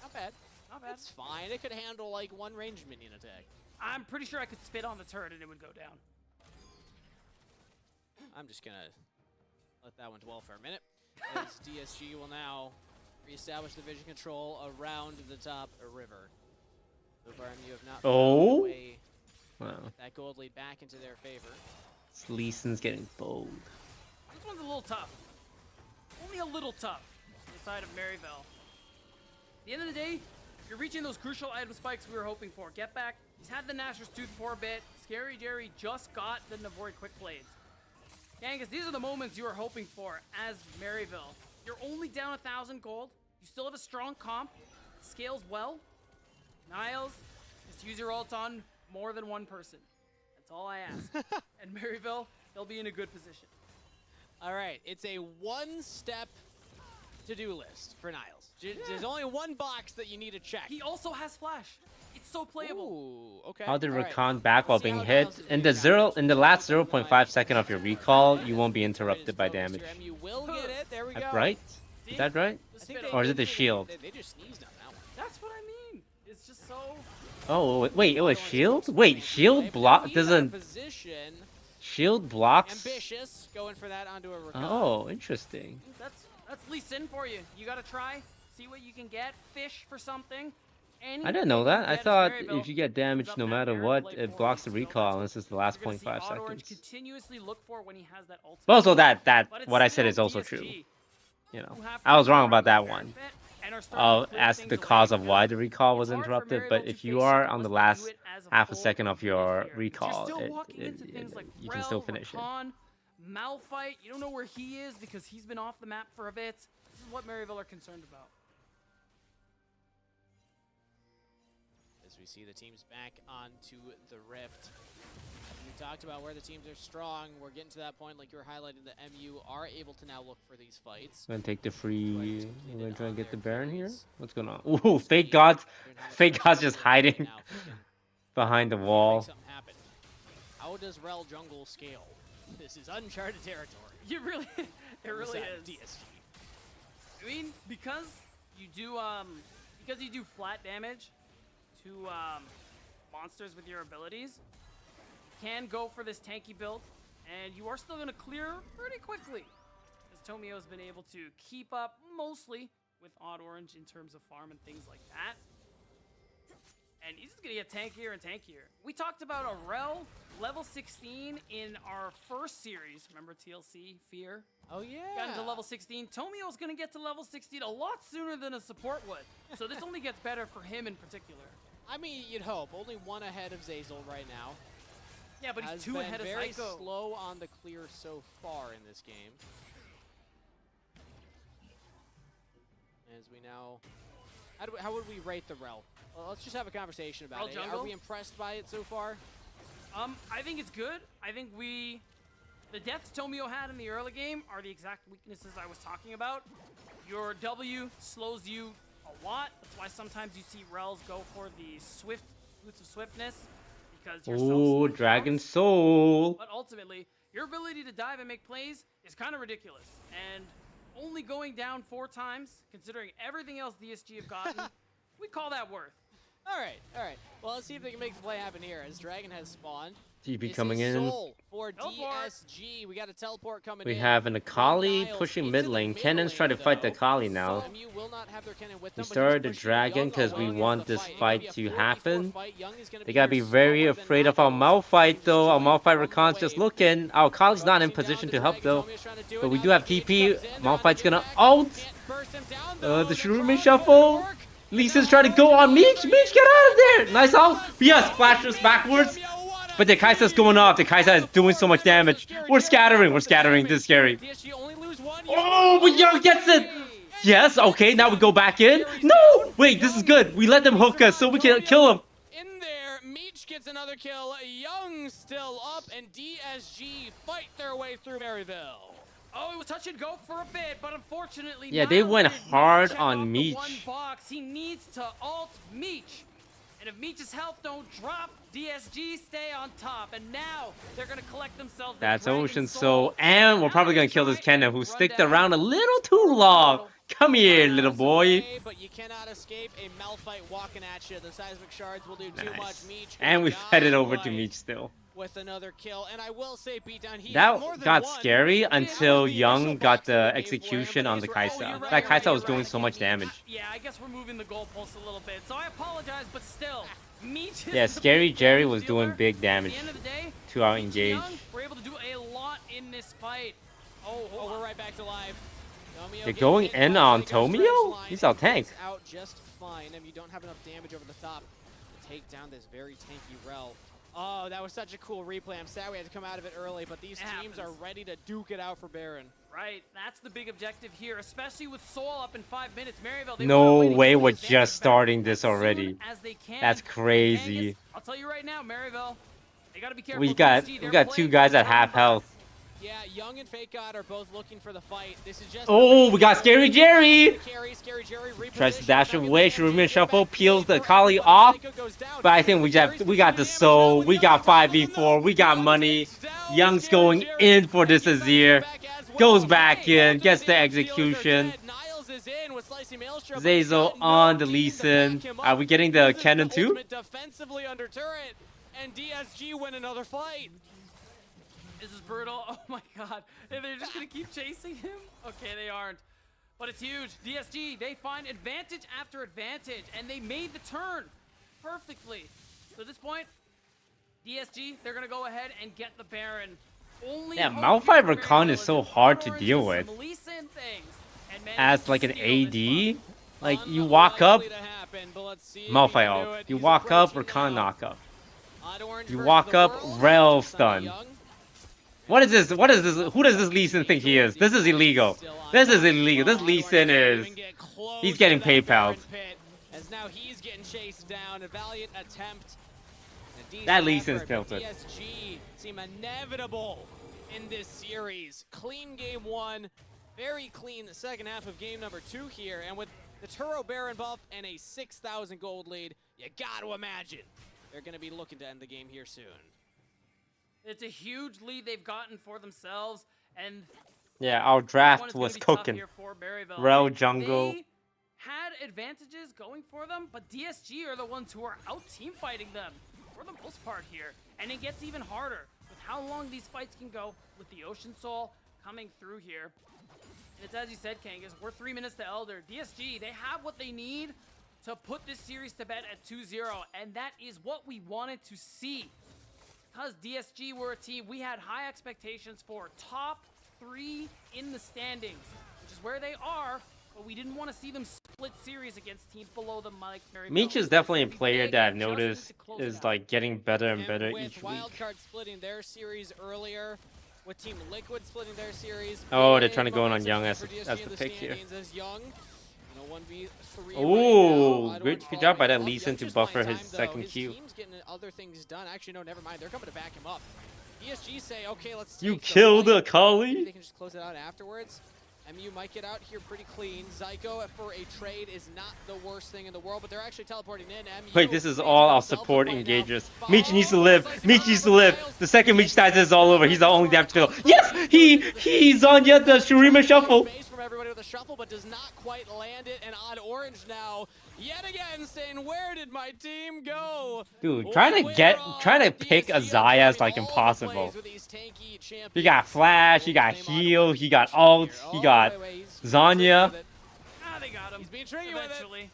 Not bad. Not bad. It's fine. It could handle like one ranged minion attack. I'm pretty sure I could spit on the turret and it would go down. I'm just going to let that one dwell for a minute. As DSG will now reestablish the vision control around the top river. So far, MU have not found a way that gold lead back into their favor. Lee Sin's getting bold. This one's a little tough. Only a little tough on the side of Maryville. At the end of the day, you're reaching those crucial item spikes we were hoping for. Get back. He's had the Nashor's Tooth for a bit. Scary Jerry just got the Navori Quick Blades. Kangas, these are the moments you were hoping for as Maryville. You're only down 1,000 gold. You still have a strong comp. Scales well. Niles, just use your ult on more than one person. That's all I ask. And Maryville, they'll be in a good position. All right, it's a one-step to-do list for Niles. There's only one box that you need to check. He also has flash. It's so playable. Ooh, okay. How did All right. Rakan back while Let's see being how hit? Niles is In doing. the last 0.5 second of your recall, you won't be interrupted by damage. You will get it. There we go. Right? Is that right? I think Or is it the shield? They just sneezed on that one. That's what I mean. It's just so... Oh, wait, it was shield? Wait, shield block doesn't... Position. Shield blocks? Ambitious, going for that onto a Rakan. Oh, interesting. That's Lee Sin for you. You gotta try, see what you can get, fish for something. I didn't know that. I thought if you get damaged no matter what, it blocks the recall unless it's the last 0.5 seconds. Continuously look for when he has that ultimate. But also that what I said is also true. You know, I was wrong about that one. As the cause of why the recall was interrupted, but if you are on the last half a second of your recall, you can still finish it. Malphite, you don't know where he is because he's been off the map for a bit. This is what Maryville are concerned about. As we see the teams back onto the Rift. We talked about where the teams are strong. We're getting to that point, like you were highlighting, that MU are able to now look for these fights. I'm gonna take the free. I'm gonna try and get the Baron here. What's going on? Ooh, fake gods just hiding behind the wall. How does Rel jungle scale? This is uncharted territory. It really is. DSG. I mean, because you do flat damage to monsters with your abilities, you can go for this tanky build, and you are still going to clear pretty quickly. As Tomio has been able to keep up mostly with Odd Orange in terms of farm and things like that. And he's just going to get tankier and tankier. We talked about a Rel level 16 in our first series. Remember TLC, Fear? Oh, yeah. Got into level 16. Tomio's going to get to level 16 a lot sooner than a support would. So this only gets better for him in particular. I mean, you'd hope. Only one ahead of Zazel right now. Yeah, but he's two ahead of Psycho. Very slow on the clear so far in this game. As we now... How would we rate the Rel? Well, let's just have a conversation about it. Are we impressed by it so far? I think it's good. I think the deaths Tomio had in the early game are the exact weaknesses I was talking about. Your W slows you a lot. That's why sometimes you see Rels go for the boots of swiftness, because you're so slow to Dragon bounce. Soul. But ultimately, your ability to dive and make plays is kind of ridiculous. And only going down 4 times, considering everything else DSG have gotten, we call that worth. All right. Well, let's see if they can make the play happen here as Dragon has spawned. TP coming in. Soul for DSG. We got a teleport coming in. We have an Akali pushing mid lane. Cannon's trying to fight the Akali now. MU will not have their cannon with We them, but started the he's pushing dragon Young because we along want into the this fight. fight It's to gonna be a 4v4 happen. fight. Young is gonna They be gotta be here very slower than afraid of our Niles. Malphite though. Our Joined Malphite from the Rakan's just wave. looking. Our Akali's not in Focusing position down, to the help though. Dragon is trying to do it. But we Now do have Meech TP. comes in, they're on Malphite's the gonna back. ult. Can't burst him down, though. The The Shurumi cross shuffle. doesn't work. Lee Sin's trying to go on Meech. Meech, get out of there. Nice ult. Yes, splashes backwards. But the Kai'Sa's going off. The Kai'Sa is doing so much damage. We're scattering. We're scattering. This is scary. DSG only lose one. Oh, but Young gets it. Yes, okay, now we go back in. No! Wait, this is good. We let them hook us so we can kill them. In there, Meech gets another kill. Young still up, and DSG fight their way through Maryville. Oh, it was touch and go for a bit, but unfortunately, Yeah, they Niles went did not hard check on off the Meech. one box. He needs to ult Meech. And if Meech's health don't drop, DSG stay on top. And now they're going to collect themselves. That's Ocean Soul. And we're probably going to kill this Kennen who sticked around a little too long. Come here, little boy. But you cannot escape a Malphite walking at you. The seismic shards will do too much. Meech And we got fed it over to away Meech still. with another kill. And I will say, beatdown, he That more than got one. scary He until has the Young initial got box the that we gave for him, execution but on the these were- Kai'Sa. That Kai'Sa was doing so much damage. Yeah, I guess we're moving the goalposts a little bit. So I apologize, but still, Meech is Yeah, the Scary big Jerry damage was doing dealer. big At damage the end of the day, to our Meech engage. Young were able to do a lot in this fight. Oh, we're right back to live. Tomio They're getting going hit in by on the stretch Tomio? line, He's our and tank. gets out just fine. I mean, you don't have enough damage over the top to take down this very tanky Rel. Oh, that was such a cool replay. I'm sad we had to come out of it early, but these teams are ready to duke it out for Baron. Right, that's the big objective here, especially with Soul up in 5 minutes. Maryville, they No want to way win we're these games just back starting this as soon already. as they can. That's crazy. Kangas, I'll tell you right now, Maryville, they got to be careful. We with got DSG. we They're got playing two guys for at half the turn health. Yeah, Young and Fake God are both looking for the fight. This is just Oh, we got Scary Jerry. Scary Jerry Tries to dash away. Shurumi Shuffle peels the Akali off. But I think we got the soul. We got 5v4. We got money. Young's going in for this Azir. Goes back in. Gets the execution. Zazel on the Lee Sin. Are we getting the cannon too? Defensively under turret, and DSG win another fight. This is brutal. Oh my god. And they're just going to keep chasing him? Okay, they aren't. But it's huge. DSG, they find advantage after advantage, and they made the turn perfectly. So at this point, DSG, they're going to go ahead and get the Baron. Only Yeah, hope Malphite here for Rakan Maryville is so hard to deal with. As like an AD, like you walk up, Malphite ult. You walk up, Rakan knock up. You walk up, Rel stun. What is this? What is this? Who does this Lee Sin think he is? This is illegal. This is illegal. This Lee Sin is... He's getting PayPal. As now he's getting chased down. A valiant attempt. That Lee Sin's tilted. DSG seem inevitable in this series. Clean game one. Very clean the second half of game number 2 here. And with the Turo Baron buff and a 6,000 gold lead, you got to imagine they're going to be looking to end the game here soon. It's a huge lead they've gotten for themselves, and yeah, our draft was cooking. Rel jungle. They had advantages going for them, but DSG are the ones who are out team fighting them for the most part here, and it gets even harder with how long these fights can go with the Ocean Soul coming through here. And it's as you said, Kangas, we're 3 minutes to Elder. DSG, they have what they need to put this series to bed at 2-0, and that is what we wanted to see. Because DSG were a team, we had high expectations for top 3 in the standings, which is where they are, but we didn't want to see them split series against teams below them like Maryville. Meech is definitely a player that I've noticed is like getting better and better each week. Wildcard splitting their series earlier, with Team Liquid splitting their series. Oh, they're trying to go in on Young as the pick here. Ooh, good job by that Lee Sin to buffer his second Q. Team's getting other things done. Actually, no, never mind. They're coming to back him up. DSG say, okay, let's You take the killed fight. Akali? They can just close it out afterwards. MU might get out here pretty clean. Zyko for a trade is not the worst thing in the world, but they're actually teleporting in. MU Wait, this is all our support engagers. Meech needs to live. Meech needs to live. The second Meech dies, it's all over. He's the only damage to go. Yes! He's on yet the Shurima shuffle. Space from everybody with a shuffle, but does not quite land it. And on Orange now, yet again saying, where did my team go? Dude, trying to pick a Xayah is like impossible. He got flash, he got heal, he got ult, he got Zanya. Ah, they got him. He's being tricky eventually. with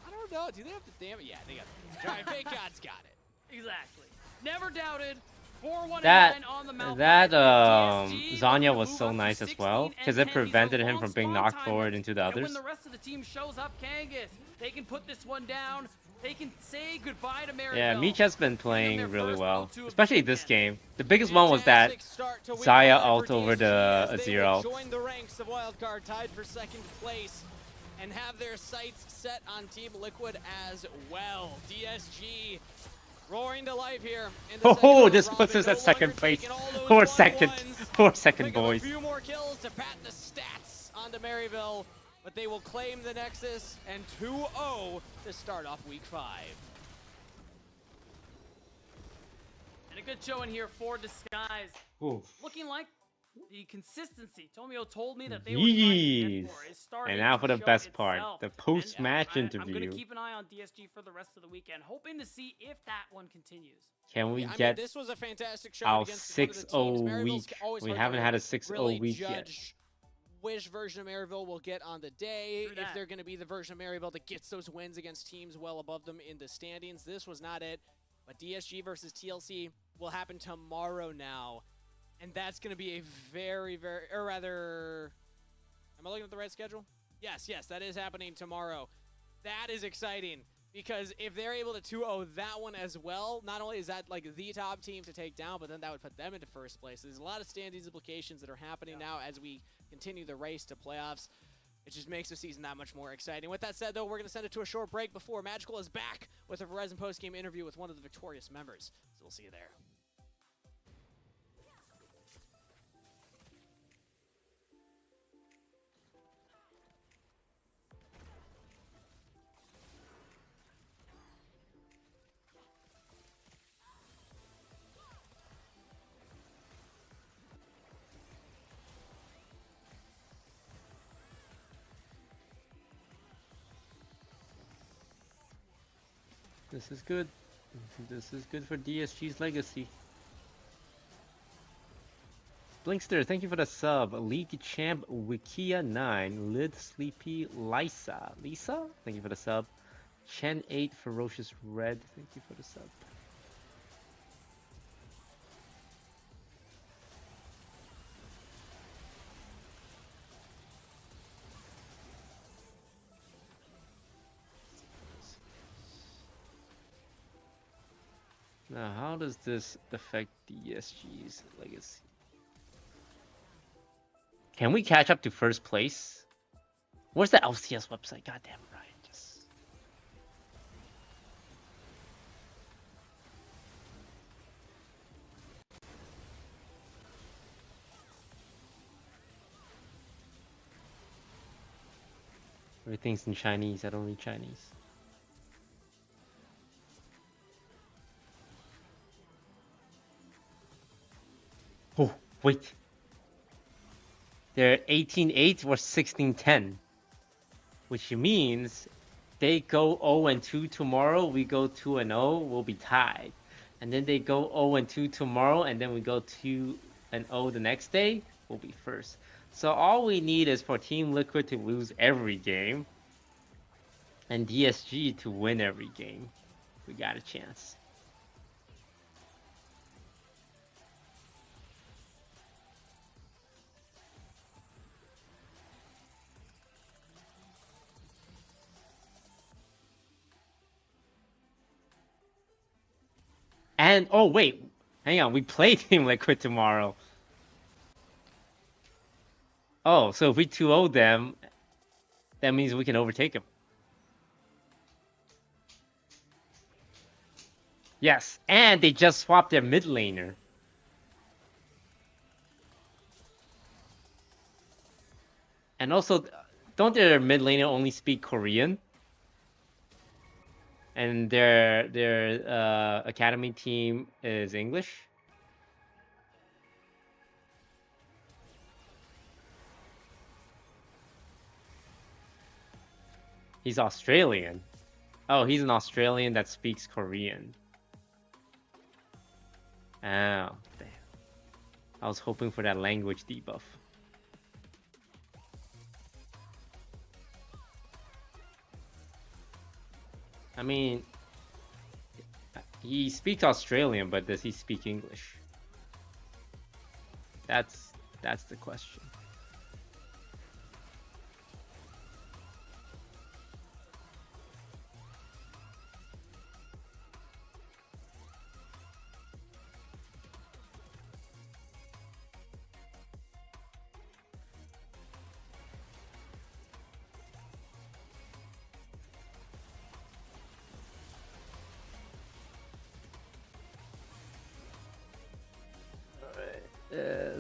it. I don't know. Do they have the damage? Yeah, they got it. Giant Fake God's got it. Exactly. Never doubted. 4-1 That on the Malphite. DSG Zanya looking was to so move up nice to as well 16 because and it 10. These are prevented him long from being spawn knocked timers. forward into the And when others. the rest of the team shows up, Kangas, they can put this one down. They can say goodbye to Maryville. Yeah, Meech has been playing their really first well, L2 of the especially this weekend. game. The biggest one was that Fantastic start to week Xayah 5 ult for over DSG the as they Azir will ult. join the ranks of Wildcard, tied for second place, and have their sights set on Team Liquid as well. DSG roaring to life here. In the second Oh, round this robin, puts us no at second longer place. taking all those For second, 1-1s. for second, Pick up boys. a few more kills to pat the stats onto Maryville, but they will claim the Nexus and 2-0 to start off week 5. And a good showing here for Disguise. Oof. Looking like the consistency Tomio told me that they were trying to Yeez. get for is starting And now to for the show best part, itself. the post-match And, I'm going interview. to keep an eye on DSG for the rest of the weekend, hoping to see if that one continues. Can we I mean, get this was a fantastic show our against one of the 6-0 teams. Maryville's week? always We hard haven't to had a 6-0 really week yet. judge which version of Maryville will get on the day, True if that. they're going to be the version of Maryville that gets those wins against teams well above them in the standings. This was not it, but DSG versus TLC will happen tomorrow now, and that's going to be a very, or rather, am I looking at the right schedule? Yes, that is happening tomorrow. That is exciting, because if they're able to 2-0 that one as well, not only is that like the top team to take down, but then that would put them into first place. There's a lot of standings implications that are happening now as we continue the race to playoffs. It just makes the season that much more exciting. With that said, though, we're going to send it to a short break before Magical is back with a Verizon postgame interview with one of the victorious members. So we'll see you there. This is good. This is good for DSG's legacy. Blinkster, thank you for the sub. League Champ Wikia9. Lid Sleepy Lisa. Lisa? Thank you for the sub. Chen8 Ferocious Red. Thank you for the sub. Now, how does this affect DSG's legacy? Can we catch up to first place? Where's the LCS website? Goddamn right. Just... Everything's in Chinese. I don't read Chinese. Oh, wait. They're 18-8 or 16-10. Which means they go 0-2 tomorrow, we go 2-0, we'll be tied. And then they go 0-2 tomorrow, and then we go 2-0 the next day, we'll be first. So all we need is for Team Liquid to lose every game, and DSG to win every game. We got a chance. And, oh wait, hang on, we play Team Liquid tomorrow. Oh, so if we 2-0 them, that means we can overtake them. Yes, and they just swapped their mid laner. And also, don't their mid laner only speak Korean? And their academy team is English? He's Australian. Oh, he's an Australian that speaks Korean. Oh, damn. I was hoping for that language debuff. I mean, he speaks Australian, but does he speak English? That's the question.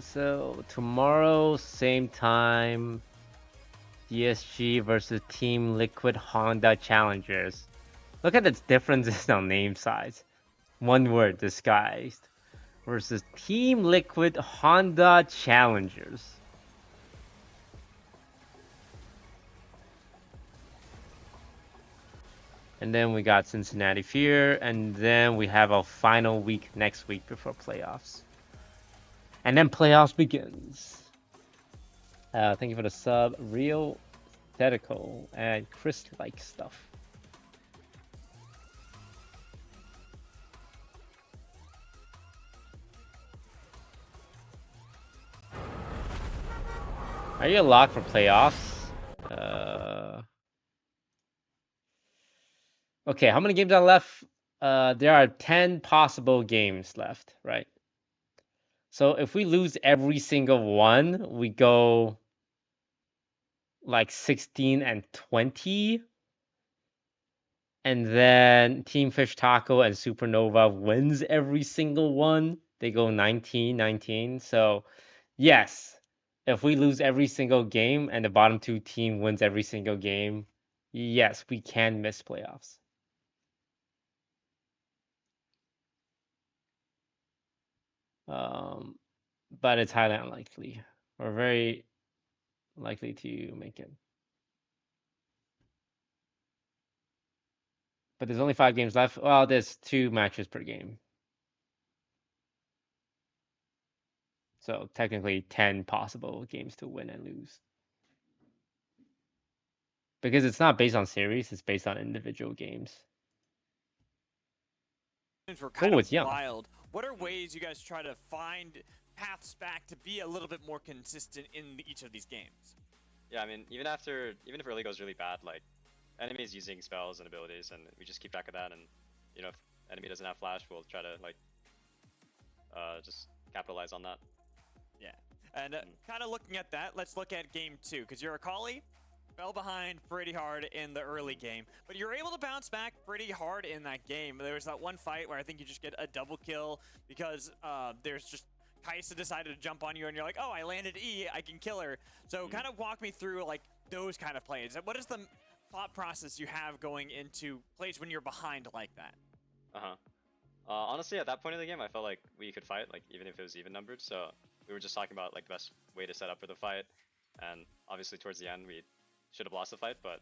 So tomorrow, same time, DSG versus Team Liquid Honda Challengers. Look at the differences on name size. One word, disguised, versus Team Liquid Honda Challengers. And then we got Cincinnati Fear, and then we have our final week next week before playoffs. And then playoffs begins. Thank you for the sub. Real Dedical and Chris-like stuff. Are you locked for playoffs? Okay, how many games are left? There are 10 possible games left, right? So if we lose every single one, we go like 16 and 20. And then Team Fish Taco and Supernova wins every single one. They go 19-19. So yes, if we lose every single game and the bottom two team wins every single game, yes, we can miss playoffs. But it's highly unlikely. We're very likely to make it. But there's only 5 games left. Well, there's 2 matches per game. So technically 10 possible games to win and lose. Because it's not based on series, it's based on individual games. Were kind Oh, of it's young. wild. What are ways you guys try to find paths back to be a little bit more consistent in each of these games? Yeah, I mean, even if early goes really bad, like, enemies using spells and abilities, and we just keep track of that, and, you know, if enemy doesn't have flash, we'll try to, like, just capitalize on that. Yeah, and kind of looking at that, let's look at game 2, because you're a Kali, fell behind pretty hard in the early game, but you're able to bounce back pretty hard in that game. There was that one fight where I think you just get a double kill because there's just Kaisa decided to jump on you and you're like, oh, I landed E, I can kill her. So kind of walk me through like those kind of plays. What is the thought process you have going into plays when you're behind like that? Honestly, at that point in the game, I felt like we could fight, like, even if it was even numbered, so we were just talking about, like, the best way to set up for the fight, and obviously towards the end, we should have lost the fight, but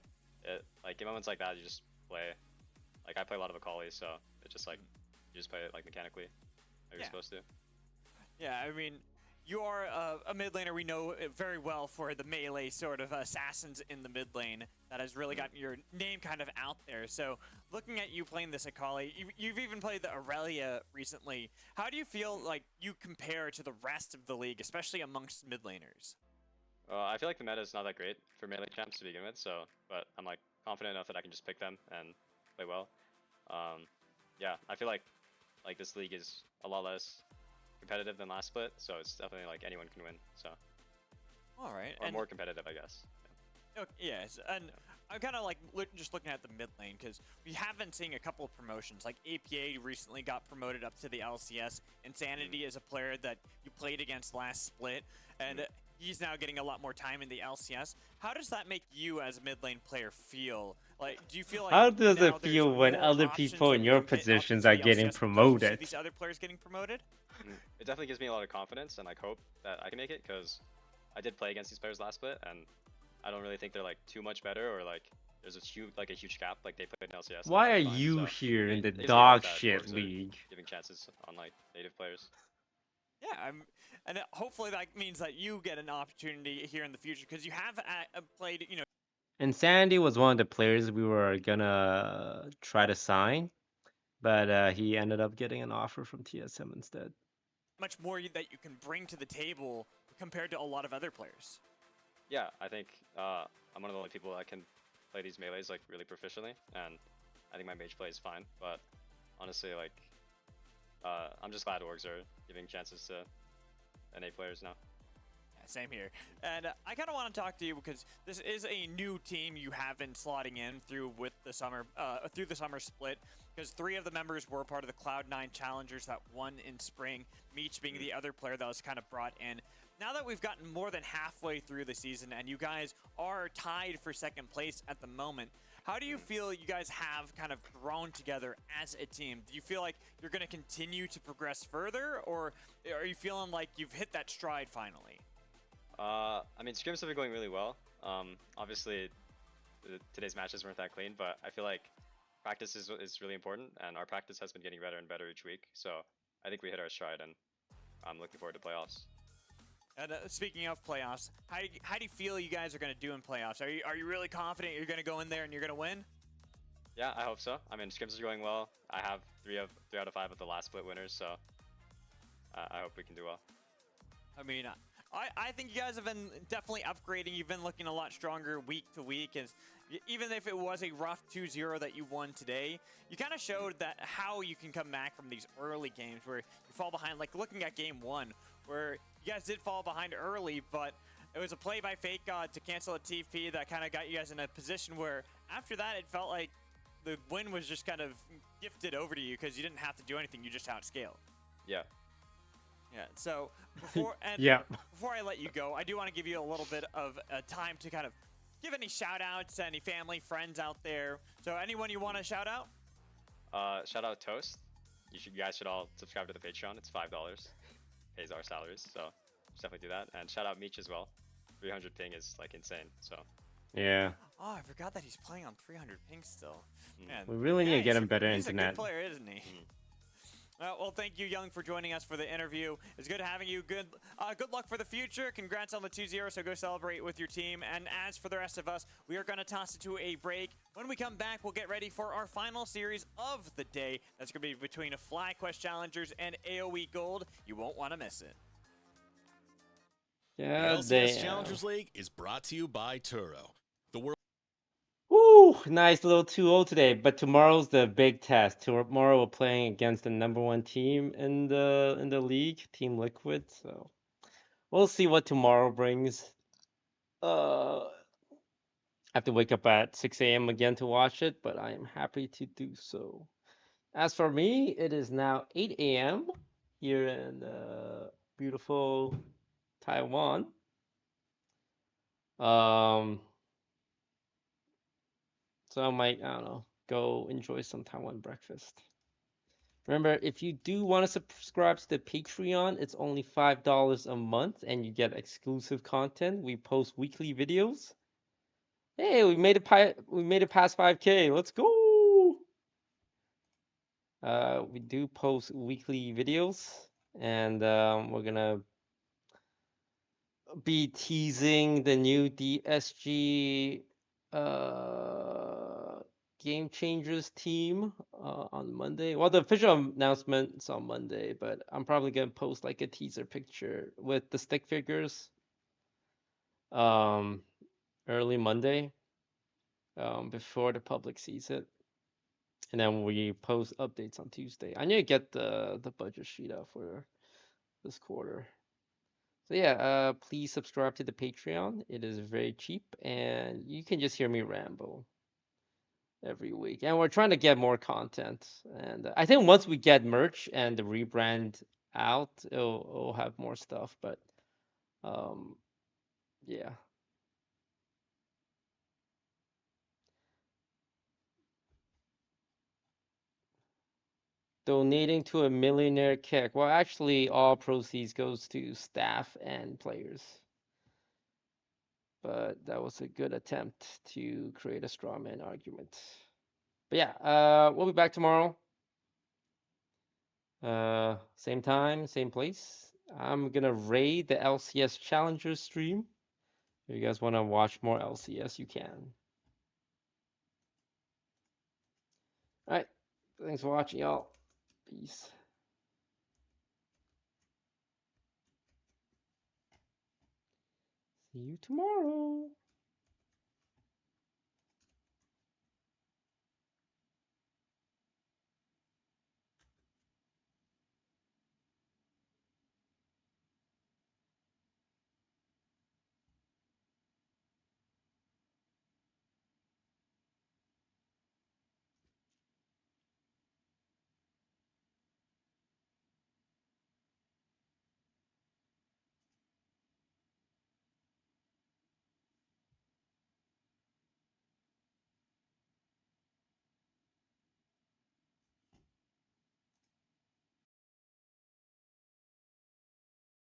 like, in moments like that, you just play. Like, I play a lot of Akali, so it's just like, you just play it, like, mechanically, like you're supposed to. Yeah, I mean, you are a mid laner we know very well for the melee sort of assassins in the mid lane that has really gotten your name kind of out there. So looking at you playing this Akali, you've even played the Aurelia recently. How do you feel like you compare to the rest of the league, especially amongst mid laners? I feel like the meta is not that great for melee champs to begin with, so, but I'm like confident enough that I can just pick them and play well. Yeah, I feel like this league is a lot less competitive than last split, so it's definitely like anyone can win. So. All right. Or more competitive, I guess. Okay, yes, and I'm kind of like just looking at the mid lane because we have been seeing a couple of promotions. Like APA recently got promoted up to the LCS. Insanity is a player that you played against last split, and he's now getting a lot more time in the LCS. How does that make you as a mid lane player feel? Like, do you feel like How does now it there's feel when more other options people that in you your can get up positions into are the getting LCS because you see promoted? these other players getting promoted? It definitely gives me a lot of confidence and like hope that I can make it because I did play against these players last split and I don't really think they're like too much better or like there's a huge gap. Like they played in LCS. And Why they are played fine, you so here in the it gives me hope dog that shit orgs are league? giving chances on like native players. Yeah, and hopefully that means that you get an opportunity here in the future because you have played, you know. Insanity was one of the players we were gonna try to sign, but he ended up getting an offer from TSM instead. Much more that you can bring to the table compared to a lot of other players. Yeah, I think I'm one of the only people that can play these melees like really proficiently, and I think my mage play is fine. But honestly, like I'm just glad orgs are giving chances to NA players now. Same here. And I kind of want to talk to you because this is a new team you have been slotting in through with the summer, through the summer split. Because 3 of the members were part of the Cloud9 Challengers that won in spring. Meech being the other player that was kind of brought in. Now that we've gotten more than halfway through the season and you guys are tied for 2nd place at the moment, how do you feel you guys have kind of grown together as a team? Do you feel like you're going to continue to progress further, or are you feeling like you've hit that stride finally? I mean, scrims have been going really well. Obviously, today's matches weren't that clean, but I feel like practice is really important, and our practice has been getting better and better each week. So I think we hit our stride, and I'm looking forward to playoffs. And speaking of playoffs, how do you feel you guys are going to do in playoffs? Are you really confident you're going to go in there and you're going to win? Yeah, I hope so. I mean, scrims are going well. I have 3 out of 5 of the last split winners, so I hope we can do well. I mean, I think you guys have been definitely upgrading. You've been looking a lot stronger week to week. As even if it was a rough 2-0 that you won today, you kind of showed that how you can come back from these early games where you fall behind. Like looking at game 1, where you guys did fall behind early, but it was a play by Fake God to cancel a TP that kind of got you guys in a position where after that it felt like the win was just kind of gifted over to you because you didn't have to do anything. You just outscaled. Yeah. Yeah, so before I let you go, I do want to give you a little bit of time to kind of give any shout outs to any family, friends out there. So anyone you want to shout out? Shout out Toast. You guys should all subscribe to the Patreon. It's $5. Pays our salaries, so just definitely do that. And shout out Meech as well. 300 ping is like insane, so. Yeah. Oh, I forgot that he's playing on 300 ping still. Man, We really need to get him better he's internet. He's a good player, isn't he? Well, thank you, Young, for joining us for the interview. It's good having you. Good luck for the future. Congrats on the 2-0, so go celebrate with your team. And as for the rest of us, we are going to toss it to a break. When we come back, we'll get ready for our final series of the day. That's going to be between FlyQuest Challengers and AoE Gold. You won't want to miss it. The Yeah, LCS Challengers League is brought to you by Turo. The world. Woo! Nice little 2-0 today, but tomorrow's the big test. Tomorrow we're playing against the #1 team in the league, Team Liquid. So we'll see what tomorrow brings. I have to wake up at 6 a.m. again to watch it, but I am happy to do so. As for me, it is now 8 a.m. here in beautiful Taiwan. So I might, I don't know, go enjoy some Taiwan breakfast. Remember, if you do want to subscribe to the Patreon, it's only $5 a month and you get exclusive content. We post weekly videos. Hey, we made it past 5K. Let's go. We do post weekly videos, and we're gonna be teasing the new DSG Game Changers team on Monday. Well, the official announcement's on Monday, but I'm probably gonna post like a teaser picture with the stick figures early Monday before the public sees it. And then we post updates on Tuesday. I need to get the budget sheet out for this quarter. So yeah, please subscribe to the Patreon. It is very cheap, and you can just hear me ramble every week. And we're trying to get more content. And I think once we get merch and the rebrand out, it'll have more stuff. But yeah. Donating to a millionaire kick. Well, actually, all proceeds goes to staff and players. But that was a good attempt to create a straw man argument. But yeah, we'll be back tomorrow. Same time, same place. I'm gonna raid the LCS Challengers stream. If you guys want to watch more LCS, you can. All right. Thanks for watching, y'all. Peace. See you tomorrow.